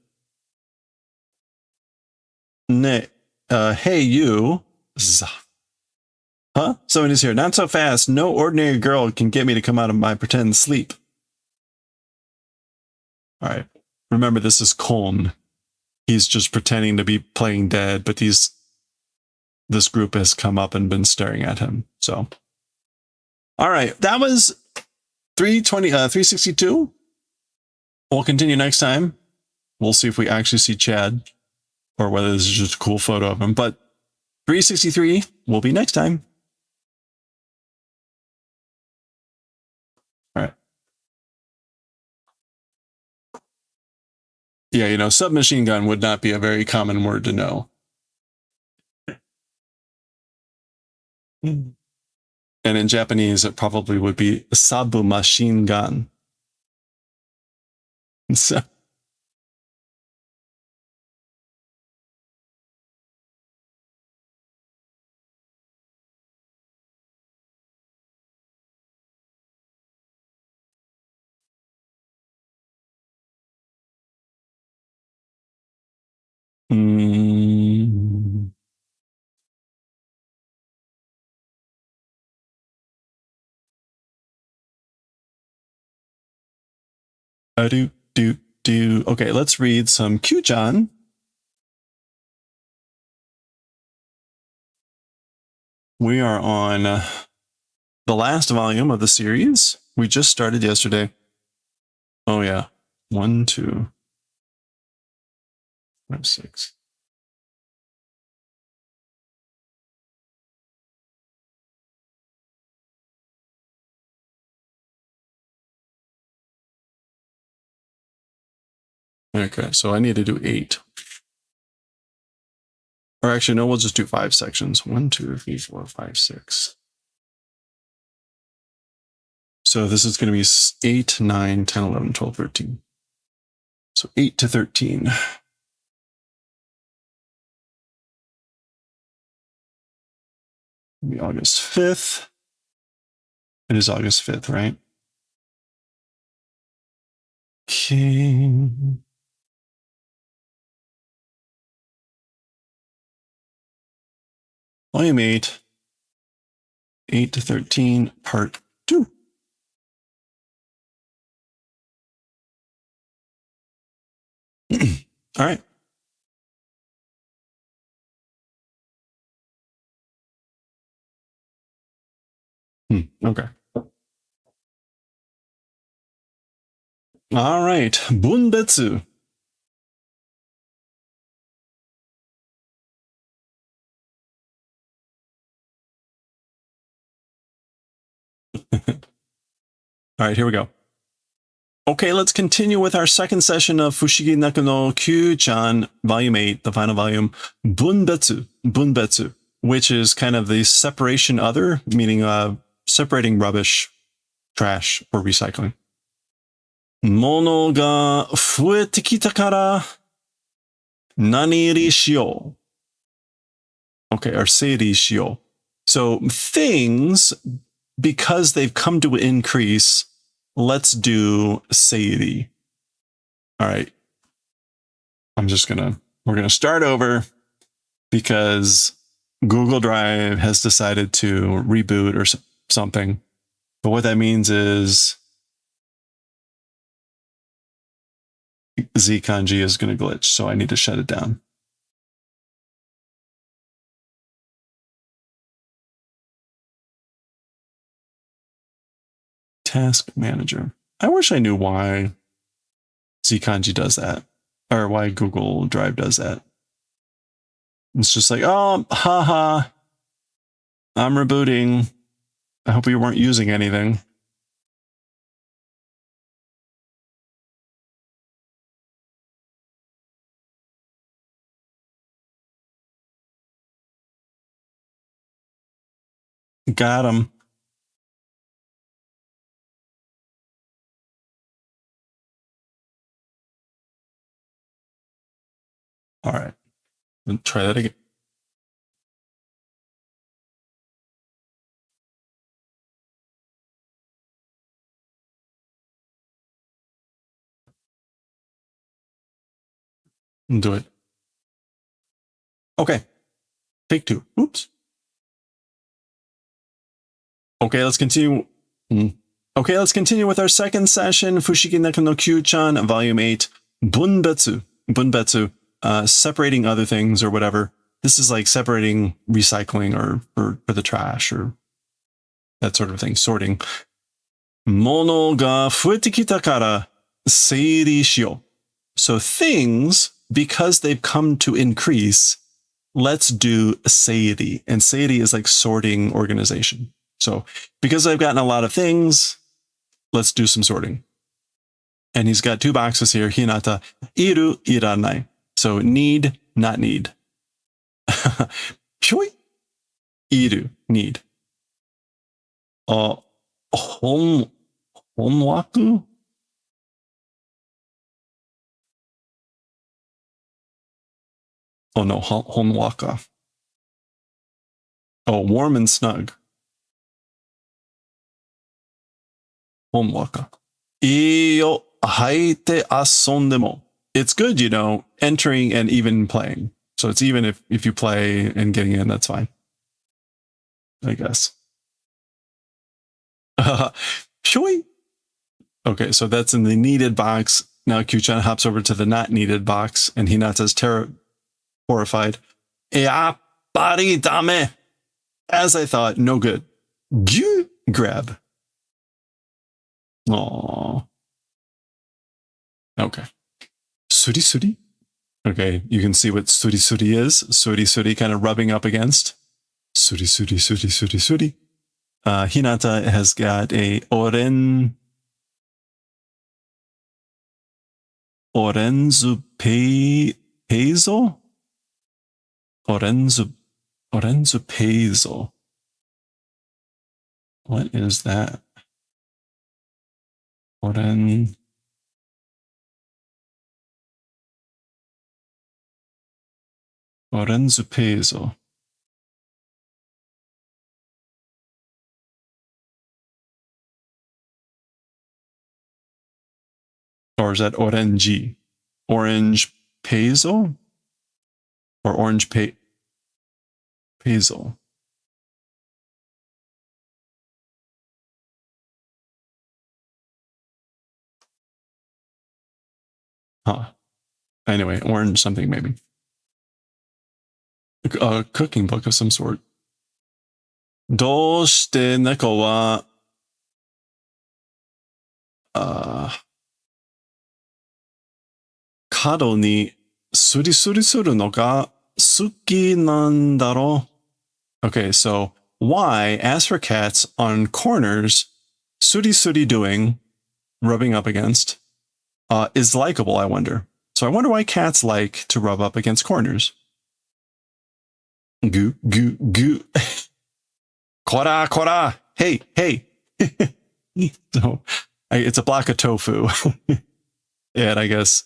S1: Hey you. Huh? Somebody's here. Not so fast. No ordinary girl can get me to come out of my pretend sleep. All right. Remember, this is Kon. He's just pretending to be playing dead, but this group has come up and been staring at him. So, all right. That was 362. We'll continue next time. We'll see if we actually see Chad or whether this is just a cool photo of him. But 363 will be next time. All right. Yeah, submachine gun would not be a very common word to know. And in Japanese, it probably would be submachine gun. So, Okay, let's read some Kyuu-chan. We are on the last volume of the series. We just started yesterday. Oh yeah. 1, 2, 5, 6. Okay, so I need to do 8. Or actually, no, we'll just do 5 sections. 1, 2, 3, 4, 5, 6. So this is going to be 8, 9, 10, 11, 12, 13. So 8 to 13. It'll be August 5th. It is August 5th, right? Okay. Volume 8. 8 to 13, part 2. All right. Okay. All right. Bunbetsu. All right, here we go. Okay, let's continue with our second session of Fushigi Naku no Kyuu-chan, Volume 8, the final volume, Bunbetsu, Bunbetsu, which is kind of the separation other, meaning separating rubbish, trash, or recycling. Mono ga fuete kita kara nani ri shiyou. Okay, or seiri shiyou. So things, because they've come to increase, let's do seiri. All right. We're going to start over because Google Drive has decided to reboot or something. But what that means is Z kanji is going to glitch. So I need to shut it down. Task manager. I wish I knew why Zkanji does that, or why Google Drive does that. It's just like, oh, haha, I'm rebooting. I hope you weren't using anything. Got him. All right. Let's try that again. Do it. Okay. Take 2. Oops. Okay, let's continue. Okay, let's continue with our second session, Fushigi Naku no Kyuu-chan, Volume 8, Bunbetsu. Bunbetsu, separating other things or whatever. This is like separating recycling or for the trash or that sort of thing, sorting. Mono ga fuete kita kara seiri shiyou. So things, because they've come to increase, let's do seiri. And seiri is like sorting organization. So because I've gotten a lot of things, let's do some sorting. And he's got 2 boxes here. Hinata, iru, iranai. So need, not need. Pyoi, iru, need. Honwaku? Oh no, honwaka. Oh, warm and snug. Honwaka. Iyo haite asondemo. It's good, you know, entering and even playing. So it's even if you play and getting in, that's fine. I guess. Shui. Okay, so that's in the needed box. Now Kyuu-chan hops over to the not needed box, and Hinata's horrified. Yappari dame. As I thought, no good. Grab. Aww. Okay. Suri suri. Okay, you can see what suri suri is. Suri suri kind of rubbing up against. Suri suri suri suri suri. Hinata has got a orenzu peizo? Orenzu peizo. What is that? Orenzu peizo. Or is that orenji? Orange peso? Or orange peso? Huh. Anyway, orange something maybe. A cooking book of some sort. どうして猫は角にスリスリするのが好きなんだろう? Okay, so why, as for cats on corners, suri suri doing, rubbing up against, is likable, I wonder. So I wonder why cats like to rub up against corners. Goo, goo, goo. Kora, kora. Hey, hey. So, it's a block of tofu. And I guess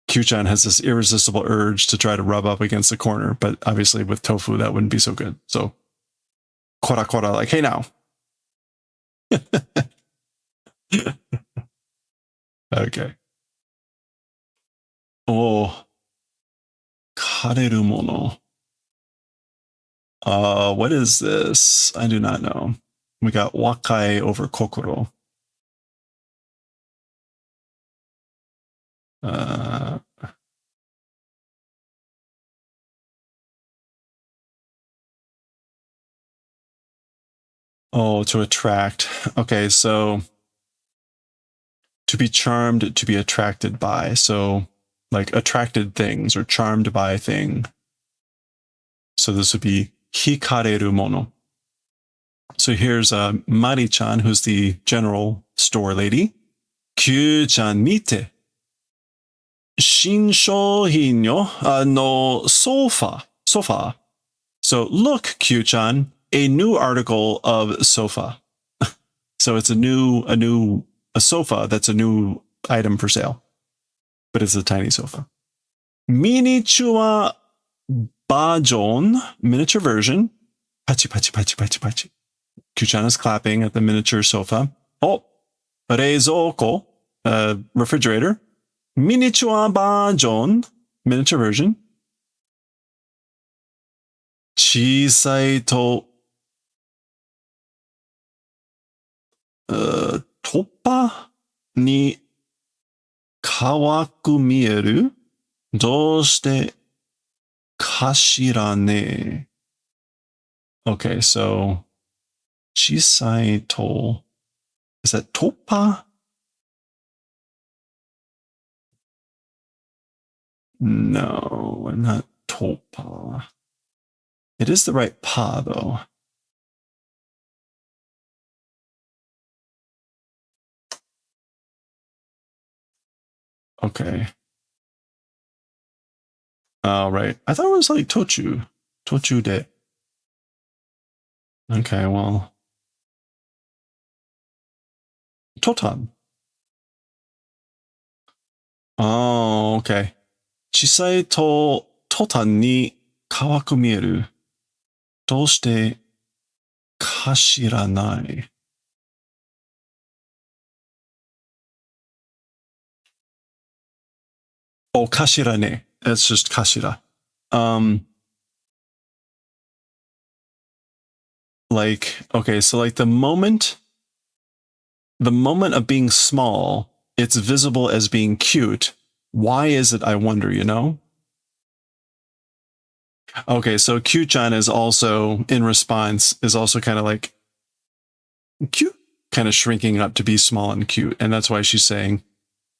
S1: Kyuu-chan has this irresistible urge to try to rub up against the corner, but obviously with tofu, that wouldn't be so good. So, kora, kora, like, hey now. Okay. Oh. Kareru mono. What is this? I do not know. We got wakai over kokoro. Oh, to attract. Okay, so to be charmed, to be attracted by. So like attracted things or charmed by thing. So this would be hikareru mono. So here's Mari-chan, who's the general store lady. Kyuu-chan mite. Shinshouhin yo no sofa. Sofa. So look, Kyuu-chan, a new article of sofa. So it's a sofa that's a new item for sale. But it's a tiny sofa. Miniature bajon, miniature version. Pachi, pachi, pachi, pachi, pachi. Kyuu-chan is clapping at the miniature sofa. Oh, reizouko, refrigerator. Miniature bajon, miniature version. Chisai to toppa ni kawaku mieru? どうしてかしらね? Okay, so chisai to, is that toppa? No, not toppa. It is the right pa, though. Okay. Oh, right. I thought it was like tochu. Tochu de. Okay, well, totan. Oh, okay. 小さいとトタンに可愛く見える。どうしてかしらない。Oh, かしらね。It's just かしら。Like, okay, so like the moment of being small, it's visible as being cute. Why is it, I wonder, you know? Okay, so Kyuu-chan is also, in response, is also kind of like cute, kind of shrinking up to be small and cute. And that's why she's saying,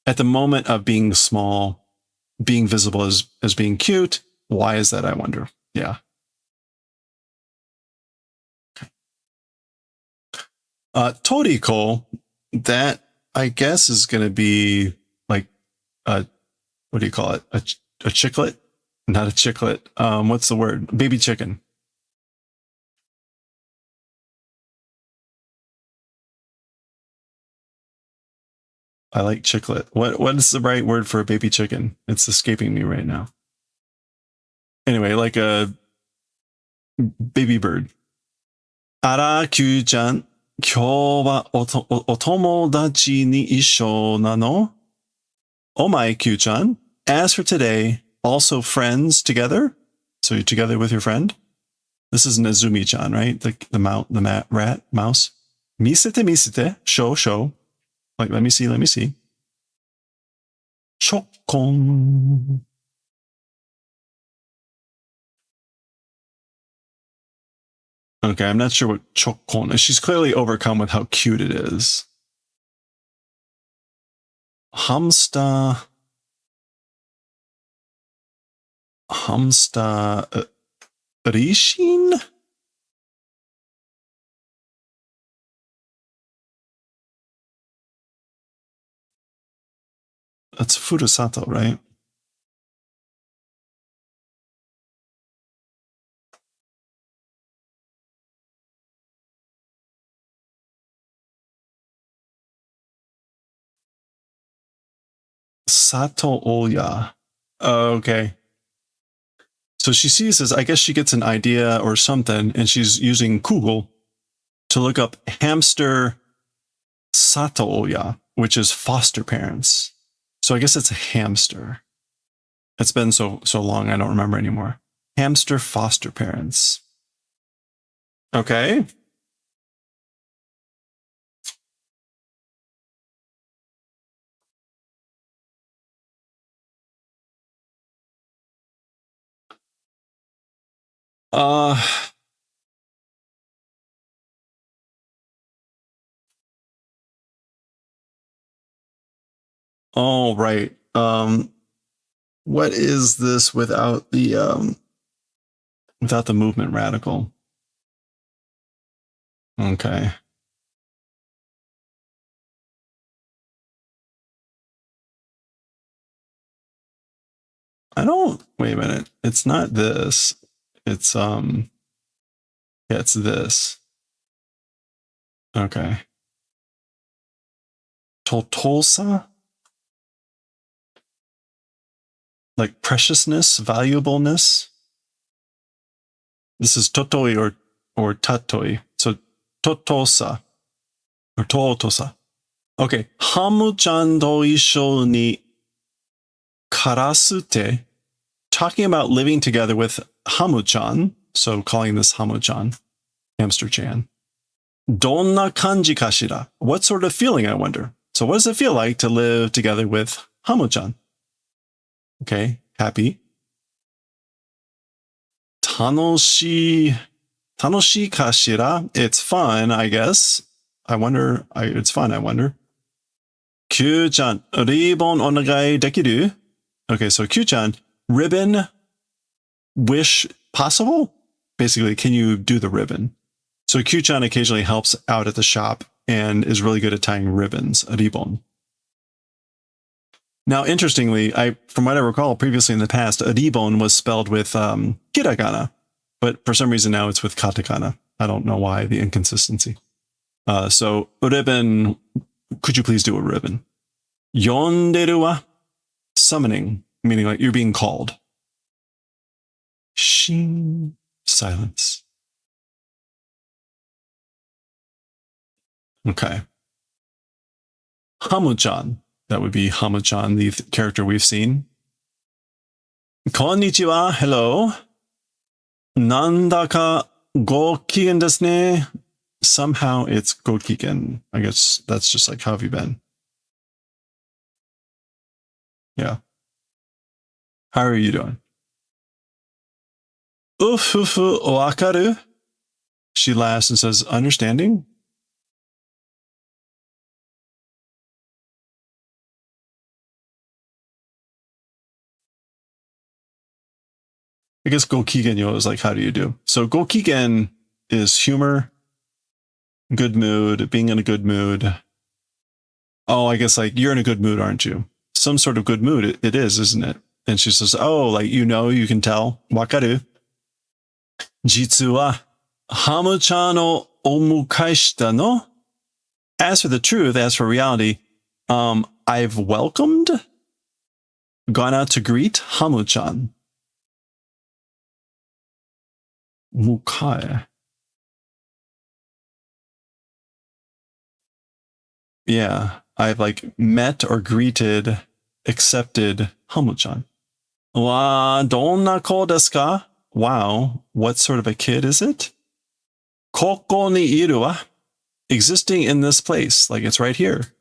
S1: at the moment of being small, being visible as being cute, why is that, I wonder? Yeah. Toriko, that I guess is going to be like a, what do you call it? A chicklet? Not a chicklet. What's the word? Baby chicken. I like chicklet. What is the right word for a baby chicken? It's escaping me right now. Anyway, like a baby bird. Ara Kyuu-chan, 今日はお友達に一緒なの? Oh my, Kyuu-chan. As for today, also friends together? So you're together with your friend? This is Nezumi-chan, right? The rat mouse. Misete. Show. Like, let me see. Chokon. Okay, I'm not sure what chokon is. She's clearly overcome with how cute it is. Hamster, Rishin? That's Furusato, right? Sato Oya. Okay. So she sees this, I guess she gets an idea or something, and she's using Google to look up hamster Sato Oya, which is foster parents. So I guess it's a hamster. It's been so long, I don't remember anymore. Hamster foster parents. Okay. Oh, right. What is this without the movement radical? Okay. Wait a minute. It's not this. It's yeah, it's this. Okay. Totolsa? Like preciousness, valuableness. This is totoi or tatoi. So totosa or totosa. Okay. Hamu-chan to issho ni karasute. Talking about living together with Hamu-chan. So calling this Hamu-chan, hamster-chan. Donna kanji kashira? What sort of feeling, I wonder? So what does it feel like to live together with Hamu-chan? Okay, happy. Tanoshi kashira? It's fun, I guess. It's fun, I wonder. Kyuu-chan, ribbon onagai dekiru? Okay, so Kyuu-chan, ribbon, wish possible? Basically, can you do the ribbon? So Kyuu-chan occasionally helps out at the shop and is really good at tying ribbons, ribbon. Now, interestingly, from what I recall previously in the past, ribbon was spelled with hiragana, but for some reason now it's with katakana. I don't know why, the inconsistency. So ribbon, could you please do a ribbon? Yonderu wa summoning, meaning like you're being called. Shin, silence. Okay. Hamu-chan, that would be Hamu-chan, the character we've seen. Konnichiwa, hello. Nandaka gokigen desu ne. Somehow it's gokigen. I guess that's just like, how have you been? Yeah. How are you doing? Ufufu wakaru? She laughs and says, understanding? I guess gokigen is like, how do you do? So gokigen is humor, good mood, being in a good mood. Oh, I guess like, you're in a good mood, aren't you? Some sort of good mood it is, isn't it? And she says, oh, like, you know, you can tell. Wakaru. Jitsu wa Hamu-chan o omukai shita no. As for the truth, as for reality, I've welcomed, gone out to greet Hamu-chan. Mukai. Yeah, I've like met or greeted, accepted Hamu-chan. Wa donna ko desu ka? Wow, what sort of a kid is it? Koko ni iru wa? Existing in this place, like it's right here.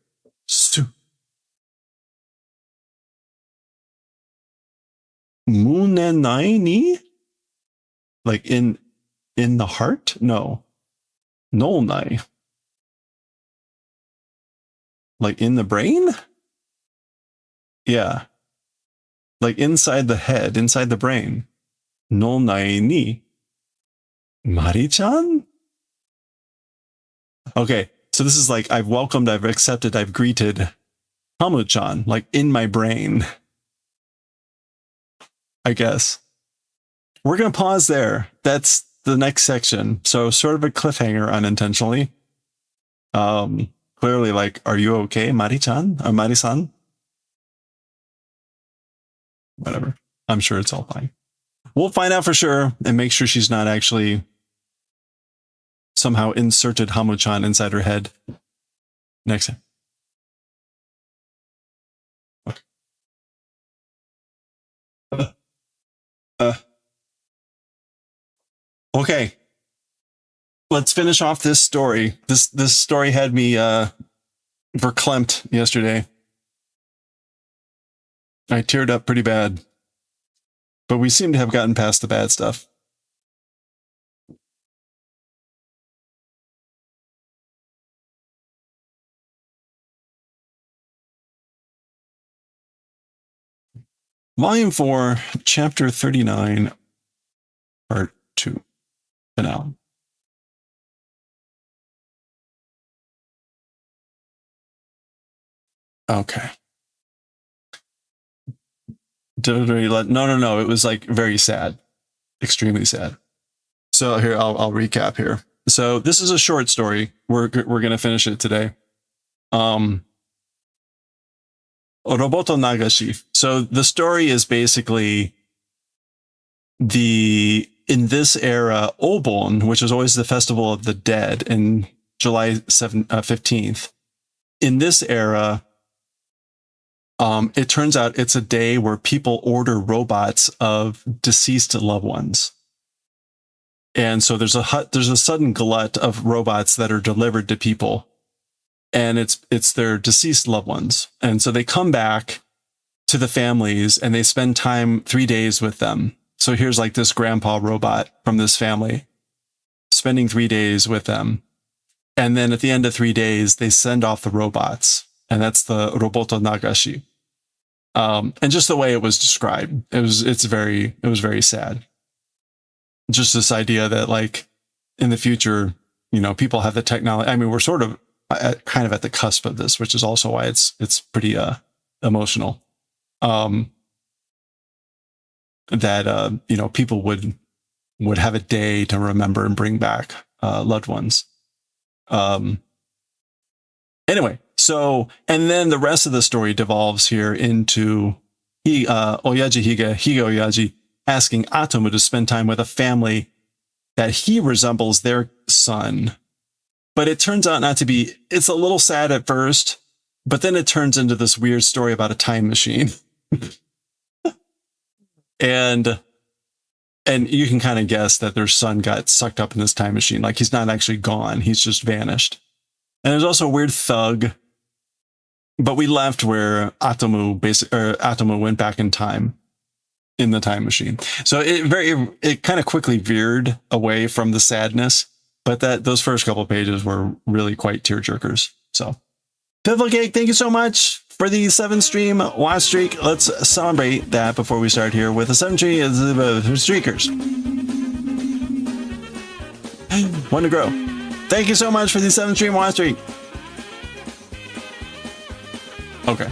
S1: Su. Munenai ni? Like in the heart? No. Nonai. Like in the brain? Yeah. Like inside the head, inside the brain. Nonai ni. Mari-chan? Okay, so this is like, I've welcomed, I've accepted, I've greeted Hamu-chan, like in my brain. I guess. We're going to pause there. That's the next section. So sort of a cliffhanger unintentionally. Clearly like, are you okay, Mari-chan? Or Mari-san? Whatever. I'm sure it's all fine. We'll find out for sure and make sure she's not actually somehow inserted Hamu-chan inside her head. Next time. Okay. Okay. Let's finish off this story. This story had me verklempt yesterday. I teared up pretty bad. But we seem to have gotten past the bad stuff. Volume 4, Chapter 39, Part 2. Finale. Okay. No. It was like very sad. Extremely sad. So here, I'll recap here. So this is a short story. We're going to finish it today. Roboto Nagashi. So the story is basically in this era, Obon, which is always the festival of the dead in July 15th. In this era, it turns out it's a day where people order robots of deceased loved ones. And so there's a sudden glut of robots that are delivered to people, and it's their deceased loved ones. And so they come back to the families and they spend time 3 days with them. So here's like this grandpa robot from this family spending 3 days with them. And then at the end of 3 days, they send off the robots, and that's the Roboto Nagashi. And just the way it was described, it was very sad. Just this idea that like in the future, you know, people have the technology. I mean, we're sort of kind of at the cusp of this, which is also why it's pretty emotional. That you know, people would have a day to remember and bring back loved ones. Anyway, So, and then the rest of the story devolves here into Oyaji Higa Oyaji asking Atomu to spend time with a family that he resembles their son. But it turns out not to be. It's a little sad at first, but then it turns into this weird story about a time machine. and you can kind of guess that their son got sucked up in this time machine. Like, he's not actually gone. He's just vanished. And there's also a weird thug. But we left where Atomu went back in time in the time machine. So it kind of quickly veered away from the sadness, but those first couple of pages were really quite tearjerkers. So Piffle Cake, thank you so much for the 7-stream watch streak. Let's celebrate that before we start here with the 7-stream streakers. One to grow. Thank you so much for the 7-stream watch streak. Okay.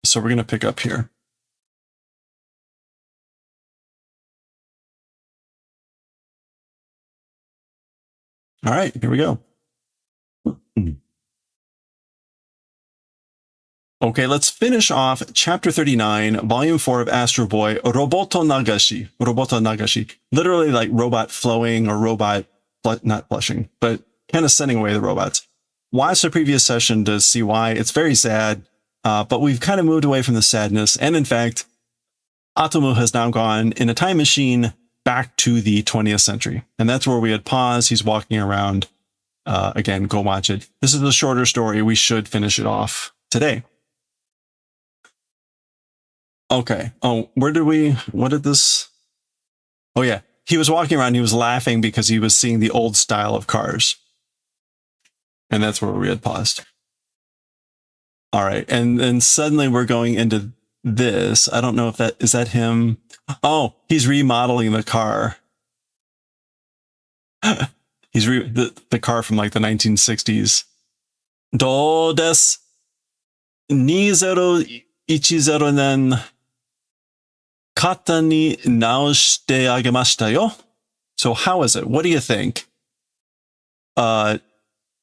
S1: So we're going to pick up here. All right, here we go. Okay, let's finish off chapter 39, volume 4 of Astro Boy, Roboto Nagashi. Roboto Nagashi. Literally like robot flowing or robot, not flushing, but kind of sending away the robots. Watch the previous session to see why. It's very sad, but we've kind of moved away from the sadness. And in fact, Atomu has now gone in a time machine back to the 20th century. And that's where we had paused. He's walking around. Again, go watch it. This is a shorter story. We should finish it off today. Okay. Oh, what did this? Oh yeah. He was walking around. He was laughing because he was seeing the old style of cars. And that's where we had paused. All right. And then suddenly we're going into this. I don't know if is that him? Oh, he's remodeling the car. He's the car from like the 1960s. Do desu. 2010年 kata ni naoshite agemashita yo. So how is it? What do you think? The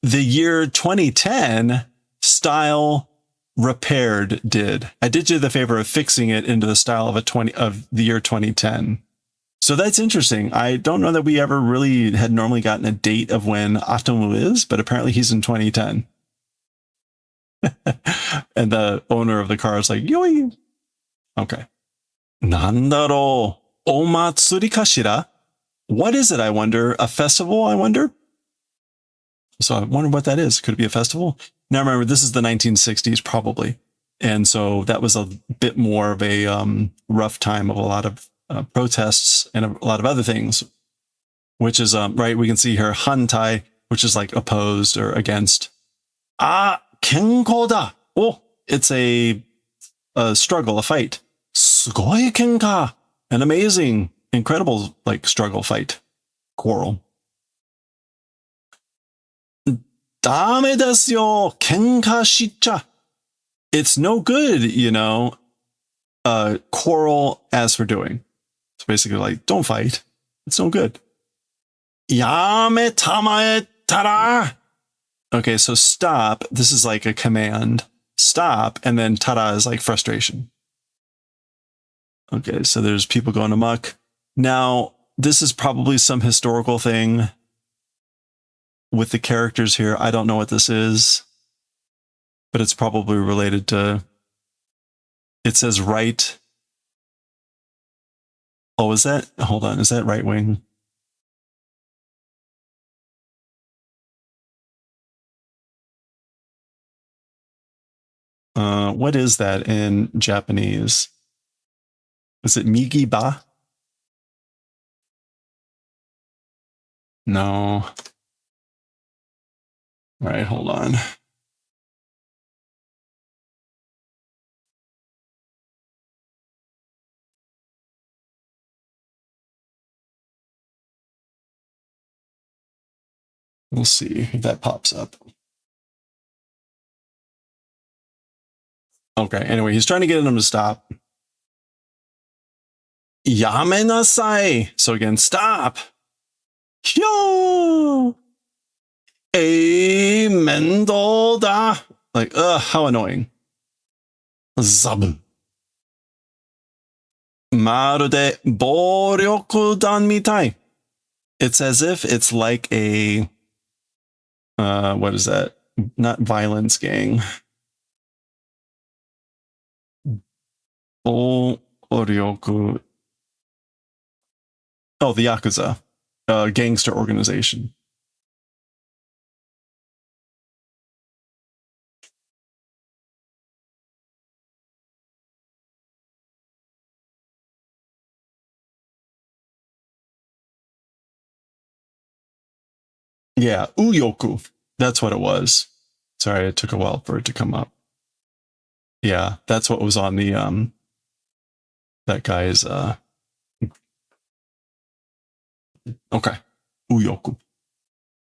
S1: year 2010 style repaired did. I did you the favor of fixing it into the style of the year 2010. So that's interesting. I don't know that we ever really had normally gotten a date of when Atomu is, but apparently he's in 2010. And the owner of the car is like, yoi. Okay. Nandaro omatsuri kashira? What is it, I wonder? A festival, I wonder? So I wonder what that is. Could it be a festival? Now remember, this is the 1960s probably. And so that was a bit more of a rough time of a lot of protests and a lot of other things, which is, right, we can see here, hantai, which is like opposed or against. Kenko da. Oh, it's a struggle, a fight. Sugoi kenka. An amazing, incredible, like, struggle, fight, quarrel. Dame desu yo, kenka shicha. It's no good, quarrel as for doing. It's basically like, don't fight. It's no good. Yame tamae tara. Okay, so stop. This is like a command. Stop. And then tara is like frustration. Okay, so there's people going amok. Now, this is probably some historical thing with the characters here. I don't know what this is, but it's probably related to, it says right. Oh, is that, hold on, is that right wing? What is that in Japanese? Is it migi ba? No. All right, hold on. We'll see if that pops up. Okay, anyway, he's trying to get him to stop. Yamenasai. So again, stop. Yo! 面倒だ. Like, how annoying. Zab. まるで暴力団みたい. It's as if it's like a, what is that? Not violence gang. 暴力. Oh, the Yakuza, gangster organization. Yeah, Uyoku. That's what it was. Sorry, it took a while for it to come up. Yeah, that's what was on the that guy's okay. Uyoku.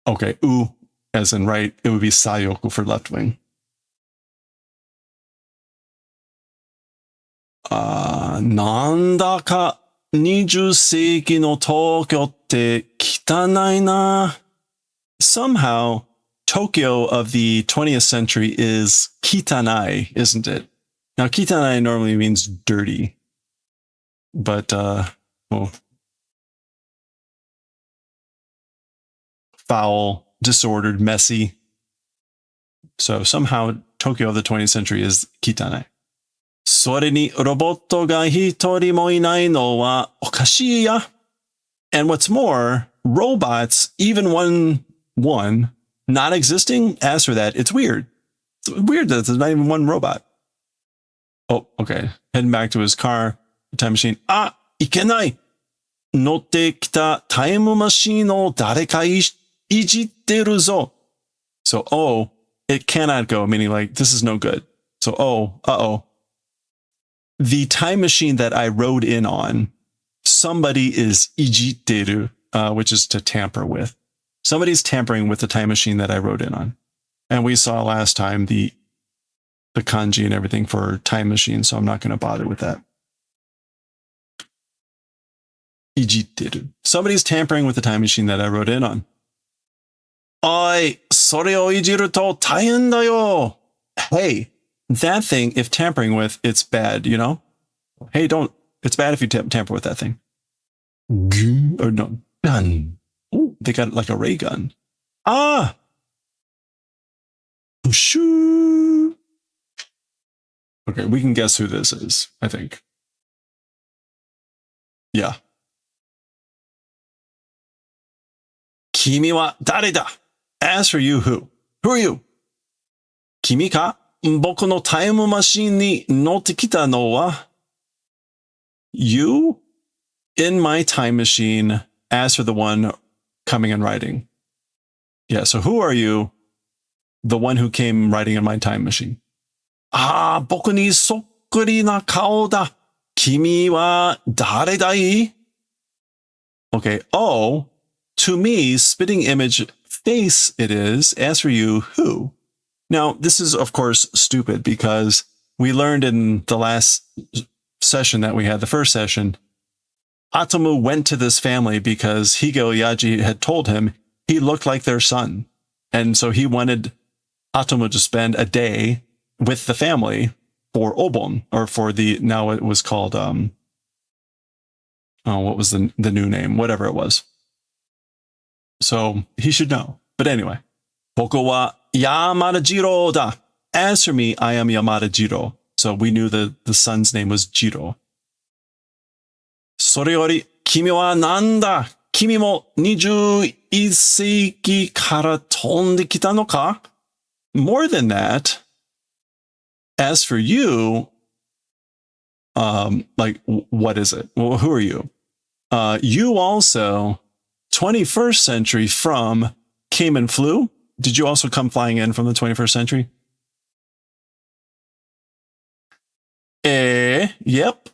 S1: Okay, U as in right, it would be Sayoku for left wing. なんだか20世紀の東京って汚いな. Somehow, Tokyo of the 20th century is kitanai, isn't it? Now, kitanai normally means dirty, but foul, disordered, messy. So somehow, Tokyo of the 20th century is kitanai. それにロボットが一人もいないのはおかしいや. And what's more, robots, even one not existing, as for that, it's weird. It's weird that there's not even one robot. Oh, okay. Heading back to his car, time machine. いけない. 乗ってきたタイムマシンを誰かいじってるぞ. So, it cannot go, meaning like, this is no good. So, uh-oh. The time machine that I rode in on, somebody is ijitteru, which is to tamper with. Somebody's tampering with the time machine that I rode in on. And we saw last time the kanji and everything for time machine, so I'm not going to bother with that. Ijitteru. Somebody's tampering with the time machine that I rode in on. Oi, それをいじると大変だよ. Hey, that thing, if tampering with, it's bad, you know? Hey, it's bad if you tamper with that thing. Or no, gun. Oh, they got like a ray gun. Shoo. Okay, we can guess who this is, I think. Yeah. 君は誰だ? As for you, who? Who are you? 君か? 僕のタイムマシンに乗ってきたのは? You? In my time machine, as for the one coming and riding. Yeah, so who are you? The one who came riding in my time machine. 僕にそっくりな顔だ. 君は誰だい? Okay, to me, spitting image face it is. As for you, who? Now, this is, of course, stupid because we learned in the last session that we had, the first session, Atomu went to this family because Hige Yaji had told him he looked like their son. And so he wanted Atomu to spend a day with the family for Obon, or for now it was called, what was the new name? Whatever it was. So he should know. But anyway, 僕は Yamada Jiro da. As for me, I am Yamada Jiro. So we knew the son's name was Jiro. それより、君はなんだ? 君も21世紀から飛んできたのか? More than that, as for you, like, what is it? Well, who are you? You also, 21st century from came and flew. Did you also come flying in from the 21st century? Yep.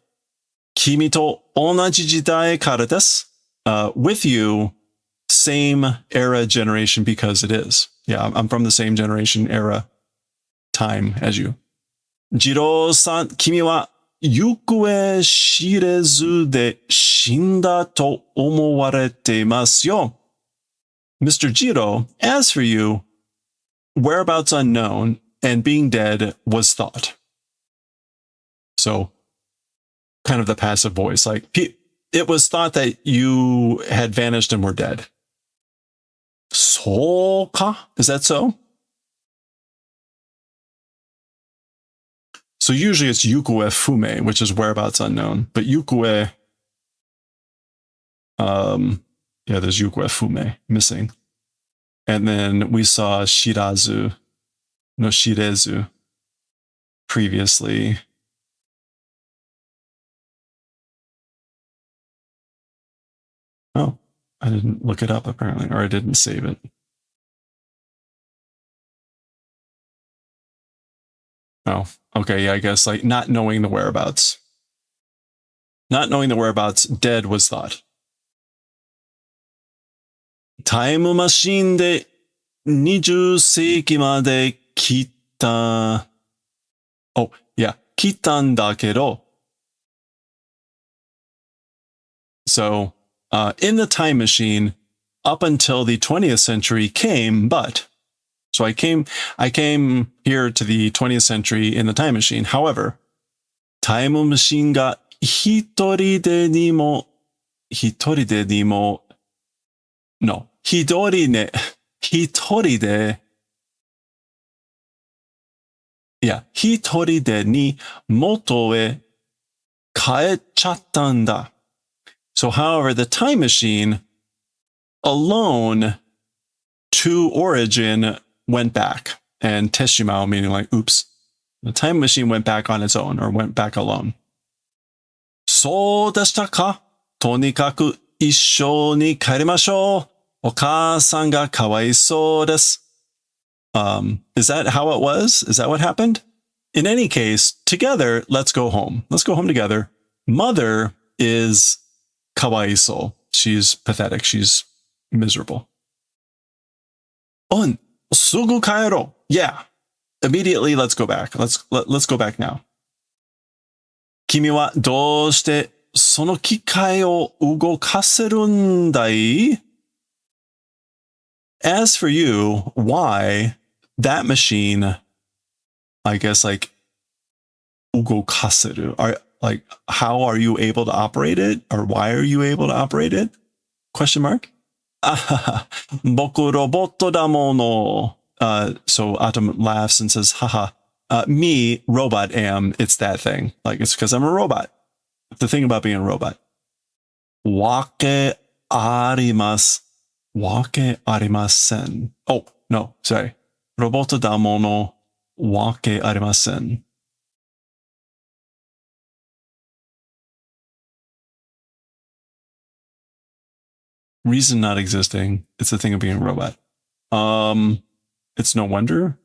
S1: 君と同じ時代からです. With you, same era generation because it is. Yeah, I'm from the same generation era time as you. ジローさん、君は行方知れずで死んだと思われていますよ. Mr. Jiro, as for you, whereabouts unknown and being dead was thought. So kind of the passive voice, like it was thought that you had vanished and were dead. So ka? Is that so? So usually it's yukue fume, which is whereabouts unknown, but yukue, yeah, there's yukue fume missing. And then we saw shirazu, no shirezu previously. Oh, I didn't look it up apparently, or I didn't save it. Oh, okay, yeah, I guess like not knowing the whereabouts. Not knowing the whereabouts, dead was thought. タイムマシンで20世紀まで来た。Oh, yeah, 来たんだけど。So, in the time machine, up until the 20th century came, but. So I came here to the 20th century in the time machine. However, タイムマシンが一人でにも、no, 一人で、いや、一人でに元へ帰っちゃったんだ。So, however, the time machine alone to origin went back. And teshimao meaning like, oops. The time machine went back on its own or went back alone. そうでしたか？とにかく一緒に帰りましょう。お母さんがかわいそうです。Is that how it was? Is that what happened? In any case, together, let's go home. Let's go home together. Mother is kawaiso. She's pathetic. She's miserable. On, sugu kaero. Yeah. Immediately, let's go back. Let's go back now. 君はどうしてその機械を動かせるんだい? As for you, why that machine, I guess like, 動かせる? Like, how are you able to operate it? Or why are you able to operate it? Question mark? 僕ロボットだもの. So Atom laughs and says, haha, me, robot am, it's that thing. Like, it's because I'm a robot. The thing about being a robot. Wake arimasu. Wake arimasen. Oh, no, sorry. Roboto da mono wake arimasen. Reason not existing. It's the thing of being a robot. It's no wonder.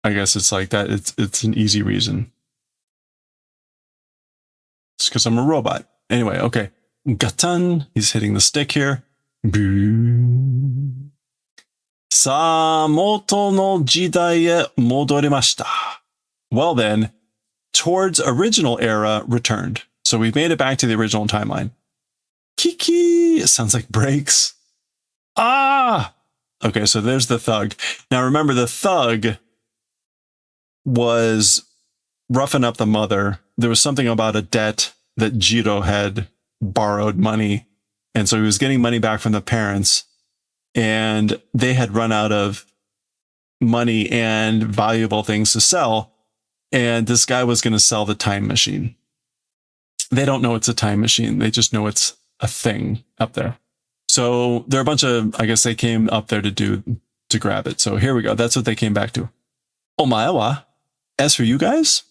S1: I guess it's like that. It's an easy reason. It's because I'm a robot. Anyway, okay. Gatan. He's hitting the stick here. Sa moto no jidai e modorimashita. Well then, towards original era returned. So we've made it back to the original timeline. Kiki. It sounds like brakes. Ah! Okay, so there's the thug. Now remember, the thug was roughing up the mother. There was something about a debt that Jiro had borrowed money. And so he was getting money back from the parents. And they had run out of money and valuable things to sell. And this guy was going to sell the time machine. They don't know it's a time machine. They just know it's a thing up there. So there are a bunch of, I guess they came up there to grab it. So here we go. That's what they came back to. Omae wa? As for you guys,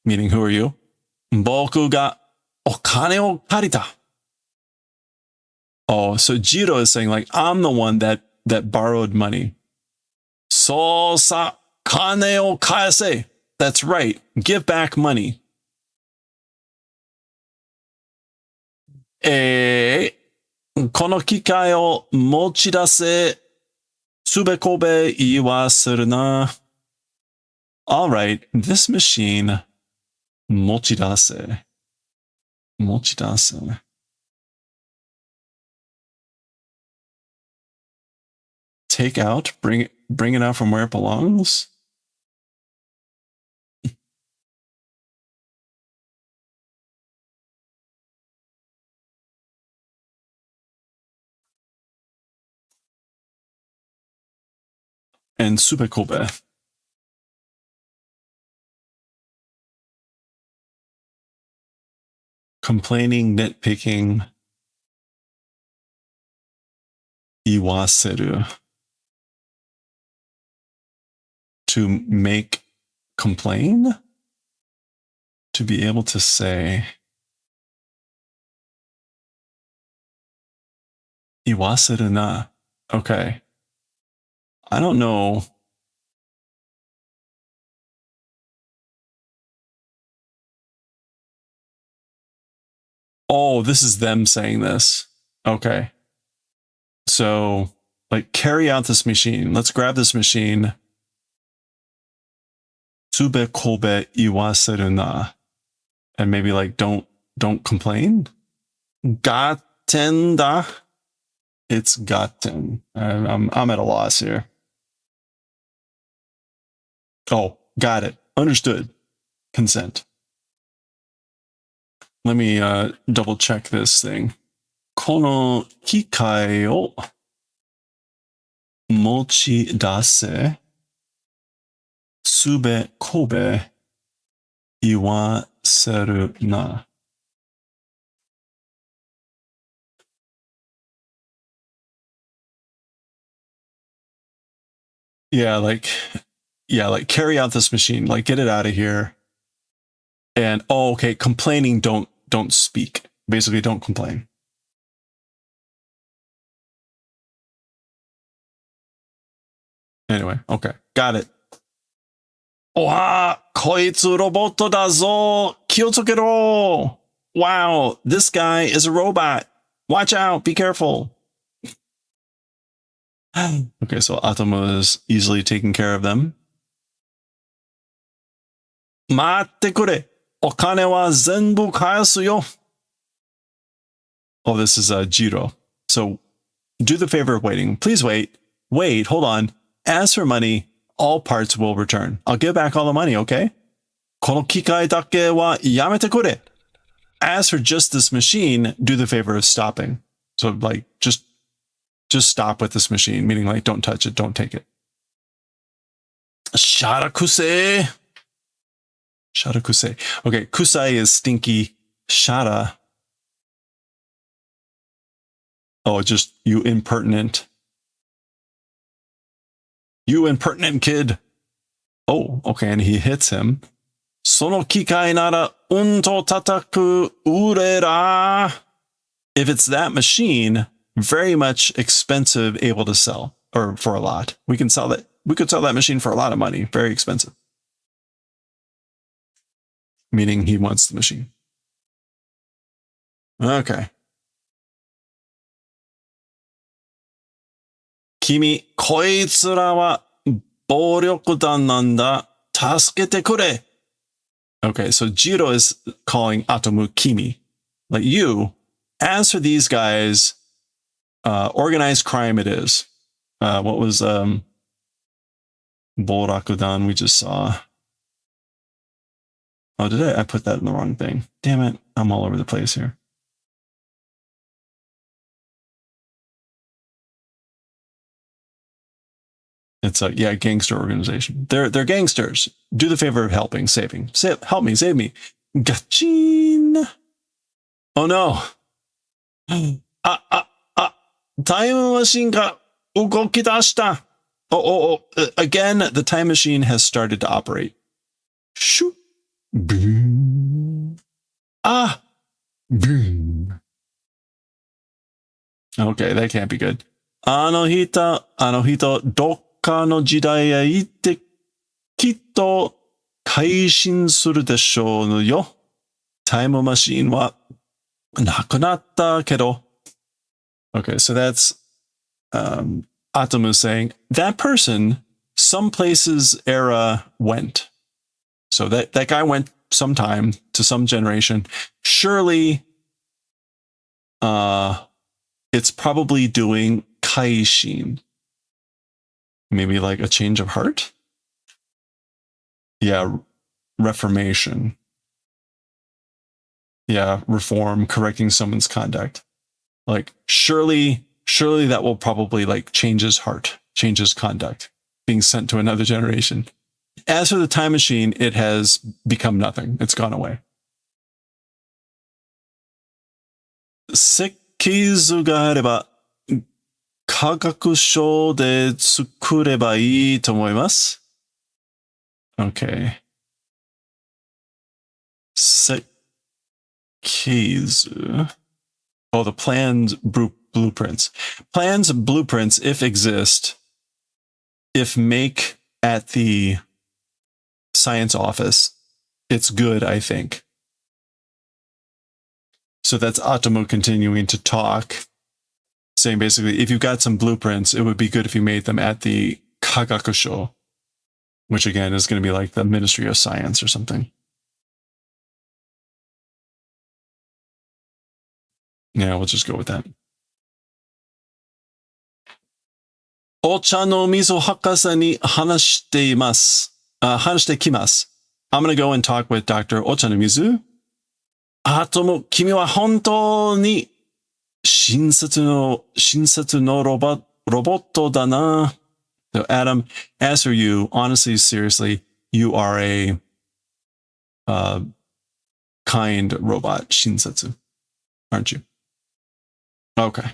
S1: meaning who are you? Boku ga okane o karita. Oh, so Jiro is saying like, I'm the one that borrowed money. So sa kane o kaese. That's right. Give back money. Kono kikai o mochidase tsubekobe ii wa suru na. All right, this machine, mochidase. Mochidase. Take out, bring it out from where it belongs. And subekobe. Complaining, nitpicking, iwaseru. To make complain? To be able to say iwaseru na. Okay. I don't know. Oh, this is them saying this. Okay. So, like, carry out this machine. Let's grab this machine. Tsube kobe iwaseru na. And maybe like don't complain. Gatten da. It's gotten. I'm at a loss here. Oh, got it. Understood. Consent. Let me double check this thing. Kono kikai o mochidase sube kobe iwaseru na. Yeah, like carry out this machine, like get it out of here. And oh, okay, complaining, don't speak. Basically, don't complain. Anyway, okay, got it. Wow, koitsu roboto da zo. Kyotsukero. Wow, this guy is a robot. Watch out, be careful. Okay, so Atomo is easily taking care of them. Matte kure. Okane wa zenbu kaesu yo. Oh, this is Jiro. So do the favor of waiting. Please wait. Wait, hold on. As for money, all parts will return. I'll give back all the money, okay? Kono kikai dake wa yamete kure. As for just this machine, do the favor of stopping. So like just stop with this machine, meaning like don't touch it, don't take it. Shara-kusei. Shara-kusei. Okay, kusai is stinky. Shara. Oh, just you impertinent. You impertinent kid. Oh, okay, and he hits him. Sono kikai nara unto tataku urera. If it's that machine, very much expensive, able to sell, or for a lot. We can sell that. We could sell that machine for a lot of money. Very expensive. Meaning he wants the machine. Okay. Kimi, koitsu ra wa boryokudan nanda. Tasukete kure. Okay, so Jiro is calling Atomu Kimi. Like you, as for these guys, organized crime it is. What was Borakudan we just saw? Oh, did I put that in the wrong thing? Damn it, I'm all over the place here. It's a gangster organization. They're gangsters. Do the favor of helping, saving. Help me, save me. Gachin. Oh no. Time machine ga ukokidashita. Again, the time machine has started to operate. Shoot. Boom. Boom. Okay, that can't be good. Anohito, dokka no jidai e itte kitto kaishin suru deshou yo. Time machine wa nakunatta kedo. Okay, so that's Atomu saying that person, some places era went. So that guy went sometime to some generation. Surely it's probably doing kaishin. Maybe like a change of heart? Yeah, reformation. Yeah, reform, correcting someone's conduct. Like surely that will probably like change his heart, change his conduct, being sent to another generation. As for the time machine, it has become nothing. It's gone away. 設計図があれば科学書で作ればいいと思います。Okay. 設計図. Oh, the plans, blueprints. Plans, blueprints, if exist, if make at the science office, it's good, I think. So that's Atomo continuing to talk, saying basically, if you've got some blueprints, it would be good if you made them at the Kagakusho, which again is going to be like the Ministry of Science or something. Yeah, we'll just go with that. Ocha no miso hakasa ni hanashite imasu. Hanashite kimasu. I'm going to go and talk with Dr. Ocha no Mizu. Atomo, kimi wa hontou ni shinsatsu no roboto da na. So Adam, as for you, honestly, seriously, you are a kind robot, shinsatsu, aren't you? Okay.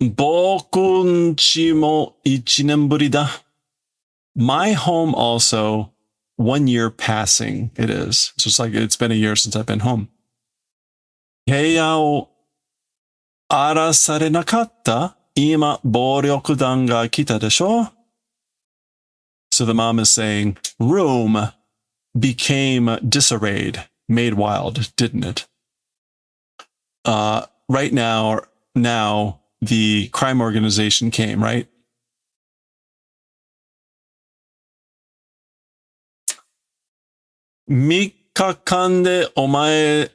S1: Bokunchi mo 1年ぶりだ. My home also, 1 year passing, it is. So it's like it's been a year since I've been home. 部屋を荒らされなかった? 今、暴力団が来たでしょ? So the mom is saying, room became disarrayed, made wild, didn't it? Right now, the crime organization came, right? Mikakande omae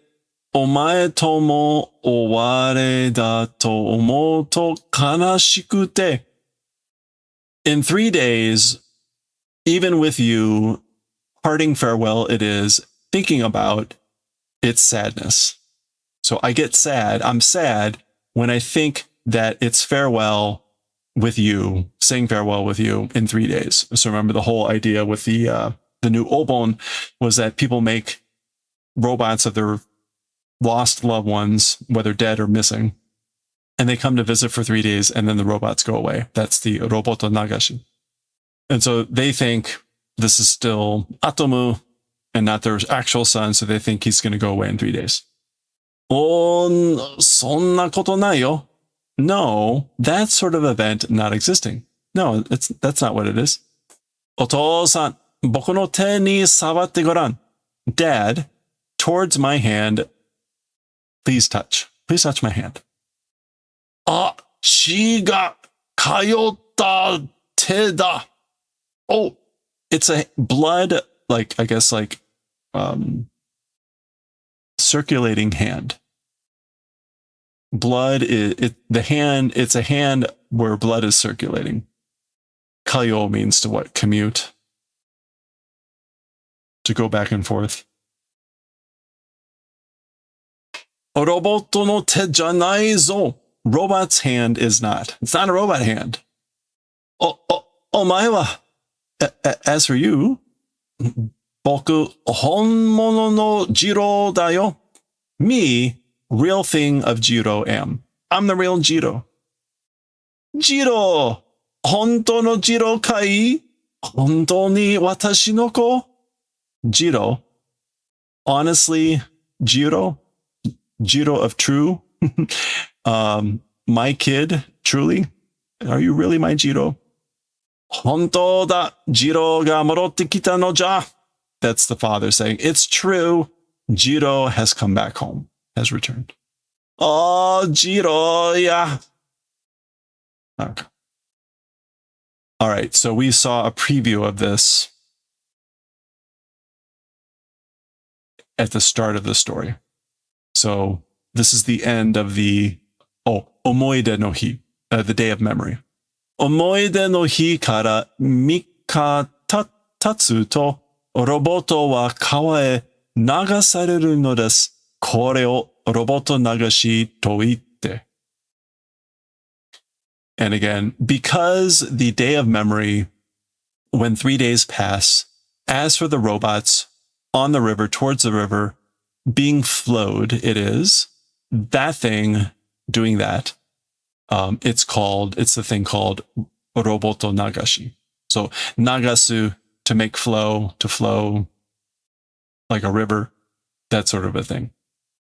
S1: to mo oware da to omou to kanashikute. In 3 days, even with you, parting farewell it is, thinking about its sadness. So I get sad. I'm sad when I think that it's farewell with you, saying farewell with you in 3 days. So remember the whole idea with the new Obon was that people make robots of their lost loved ones, whether dead or missing, and they come to visit for 3 days and then the robots go away. That's the roboto nagashi. And so they think this is still Atomu and not their actual son, so they think he's going to go away in 3 days. Oh, そんなことないよ. No, that sort of event not existing. No, that's not what it is. お父さん、僕の手に触ってごらん. Dad, towards my hand, please touch my hand. あ、血が通った手だ. Oh, it's a blood, like, I guess, like, circulating hand. Blood is the hand. It's a hand where blood is circulating. Kayo means to what? Commute. To go back and forth. Roboto no te janai zo. Robot's hand is not. It's not a robot hand. Omae wa. As for you, boku honmono no Jiro da yo. Me, real thing of Jiro am. I'm the real Jiro. Jiro, honto no Jiro kai? Honto ni watashi no ko? Jiro, honestly, Jiro of true, my kid, truly, are you really my Jiro? Honto da, Jiro ga morotte kita no ja. That's the father saying, it's true, Jiro has come back home, has returned. Oh, Jiro, yeah. Okay. All right, so we saw a preview of this at the start of the story. So this is the end of the Omoide no Hi, the day of memory. Omoide no Hi kara mika tatsu to roboto wa kawa e nagasareru no desu. Kore o roboto nagashi to itte. And again, because the day of memory, when 3 days pass, as for the robots on the river, towards the river, being flowed, it is that thing doing that. It's the thing called roboto nagashi. So nagasu, to make flow, to flow like a river, that sort of a thing.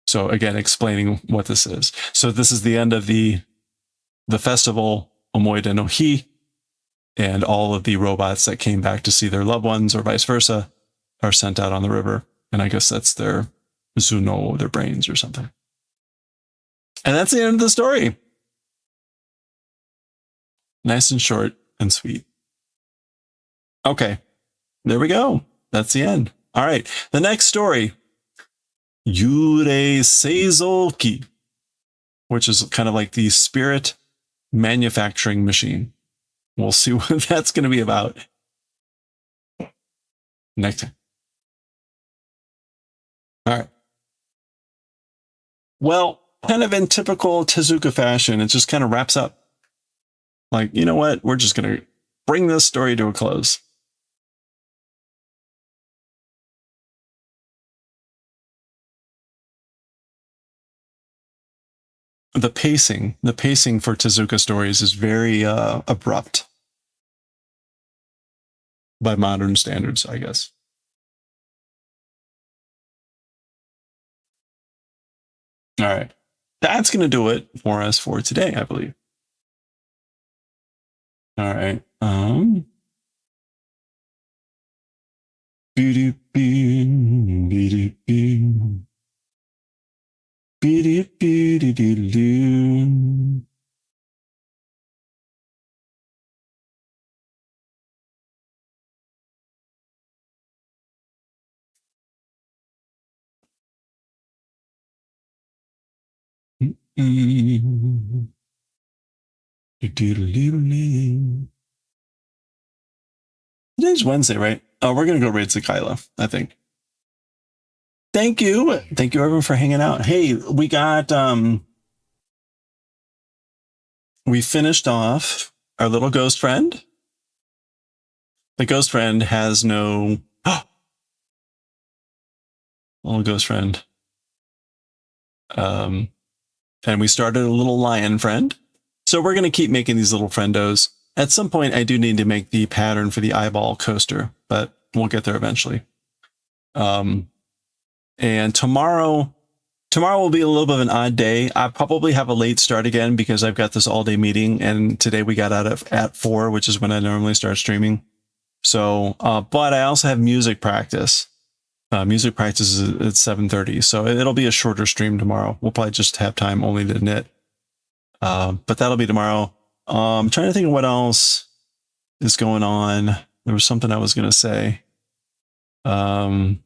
S1: So again, explaining what this is. So this is the end of the festival, Omoide no Hi, and all of the robots that came back to see their loved ones or vice versa are sent out on the river. And I guess that's their Zuno, their brains or something. And that's the end of the story. Nice and short and sweet. Okay, there we go. That's the end. All right, the next story, Yurei Seizoki, which is kind of like the spirit manufacturing machine. We'll see what that's going to be about next time. All right. Well, kind of in typical Tezuka fashion, it just kind of wraps up. Like, you know what? We're just going to bring this story to a close. The pacing for Tezuka stories is very abrupt by modern standards, I guess. All right. That's going to do it for us for today, I believe. All right. Today's Wednesday, right? Oh, we're going to go raid Kyla, I think. Thank you. Thank you, everyone, for hanging out. Hey, we got, we finished off our little ghost friend. The ghost friend has no, little ghost friend. And we started a little lion friend. So we're going to keep making these little friendos. At some point, I do need to make the pattern for the eyeball coaster, but we'll get there eventually. And tomorrow will be a little bit of an odd day. I probably have a late start again because I've got this all-day meeting, and today we got out at 4, which is when I normally start streaming. So, but I also have music practice. Music practice is at 7:30, so it'll be a shorter stream tomorrow. We'll probably just have time only to knit. But that'll be tomorrow. I'm trying to think of what else is going on. There was something I was going to say. Oh,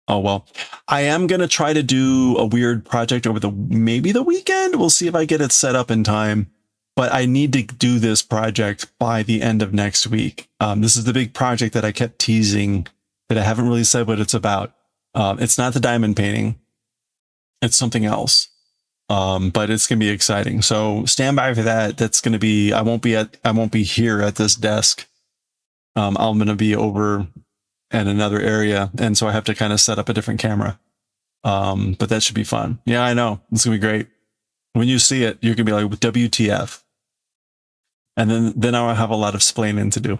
S1: well, I am going to try to do a weird project over maybe the weekend. We'll see if I get it set up in time, but I need to do this project by the end of next week. This is the big project that I kept teasing that I haven't really said what it's about. It's not the diamond painting. It's something else. But it's going to be exciting. So stand by for that. That's going to be, I won't be here at this desk. I'm going to be over in another area. And so I have to kind of set up a different camera. But that should be fun. Yeah, I know. It's going to be great. When you see it, you're going to be like, WTF. And then I'll have a lot of splaining to do.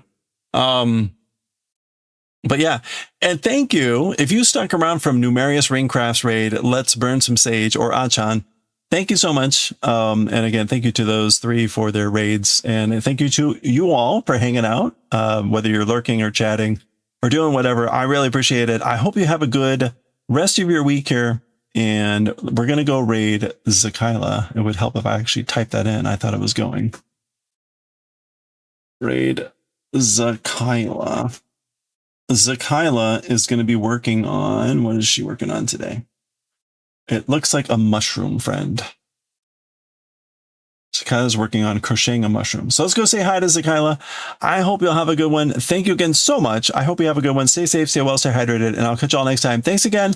S1: But yeah, and thank you. If you stuck around from Numerius Ringcraft's raid, Let's Burn Some Sage, or Achan, thank you so much. And again, thank you to those 3 for their raids. And thank you to you all for hanging out, whether you're lurking or chatting or doing whatever. I really appreciate it. I hope you have a good rest of your week here. And we're going to go raid Zakila. It would help if I actually typed that in. I thought it was going. Raid Zakila. Zakila is going to be working on, what is she working on today? It looks like a mushroom, friend. Zakila's working on crocheting a mushroom. So let's go say hi to Zakila. I hope you'll have a good one. Thank you again so much. I hope you have a good one. Stay safe, stay well, stay hydrated, and I'll catch you all next time. Thanks again.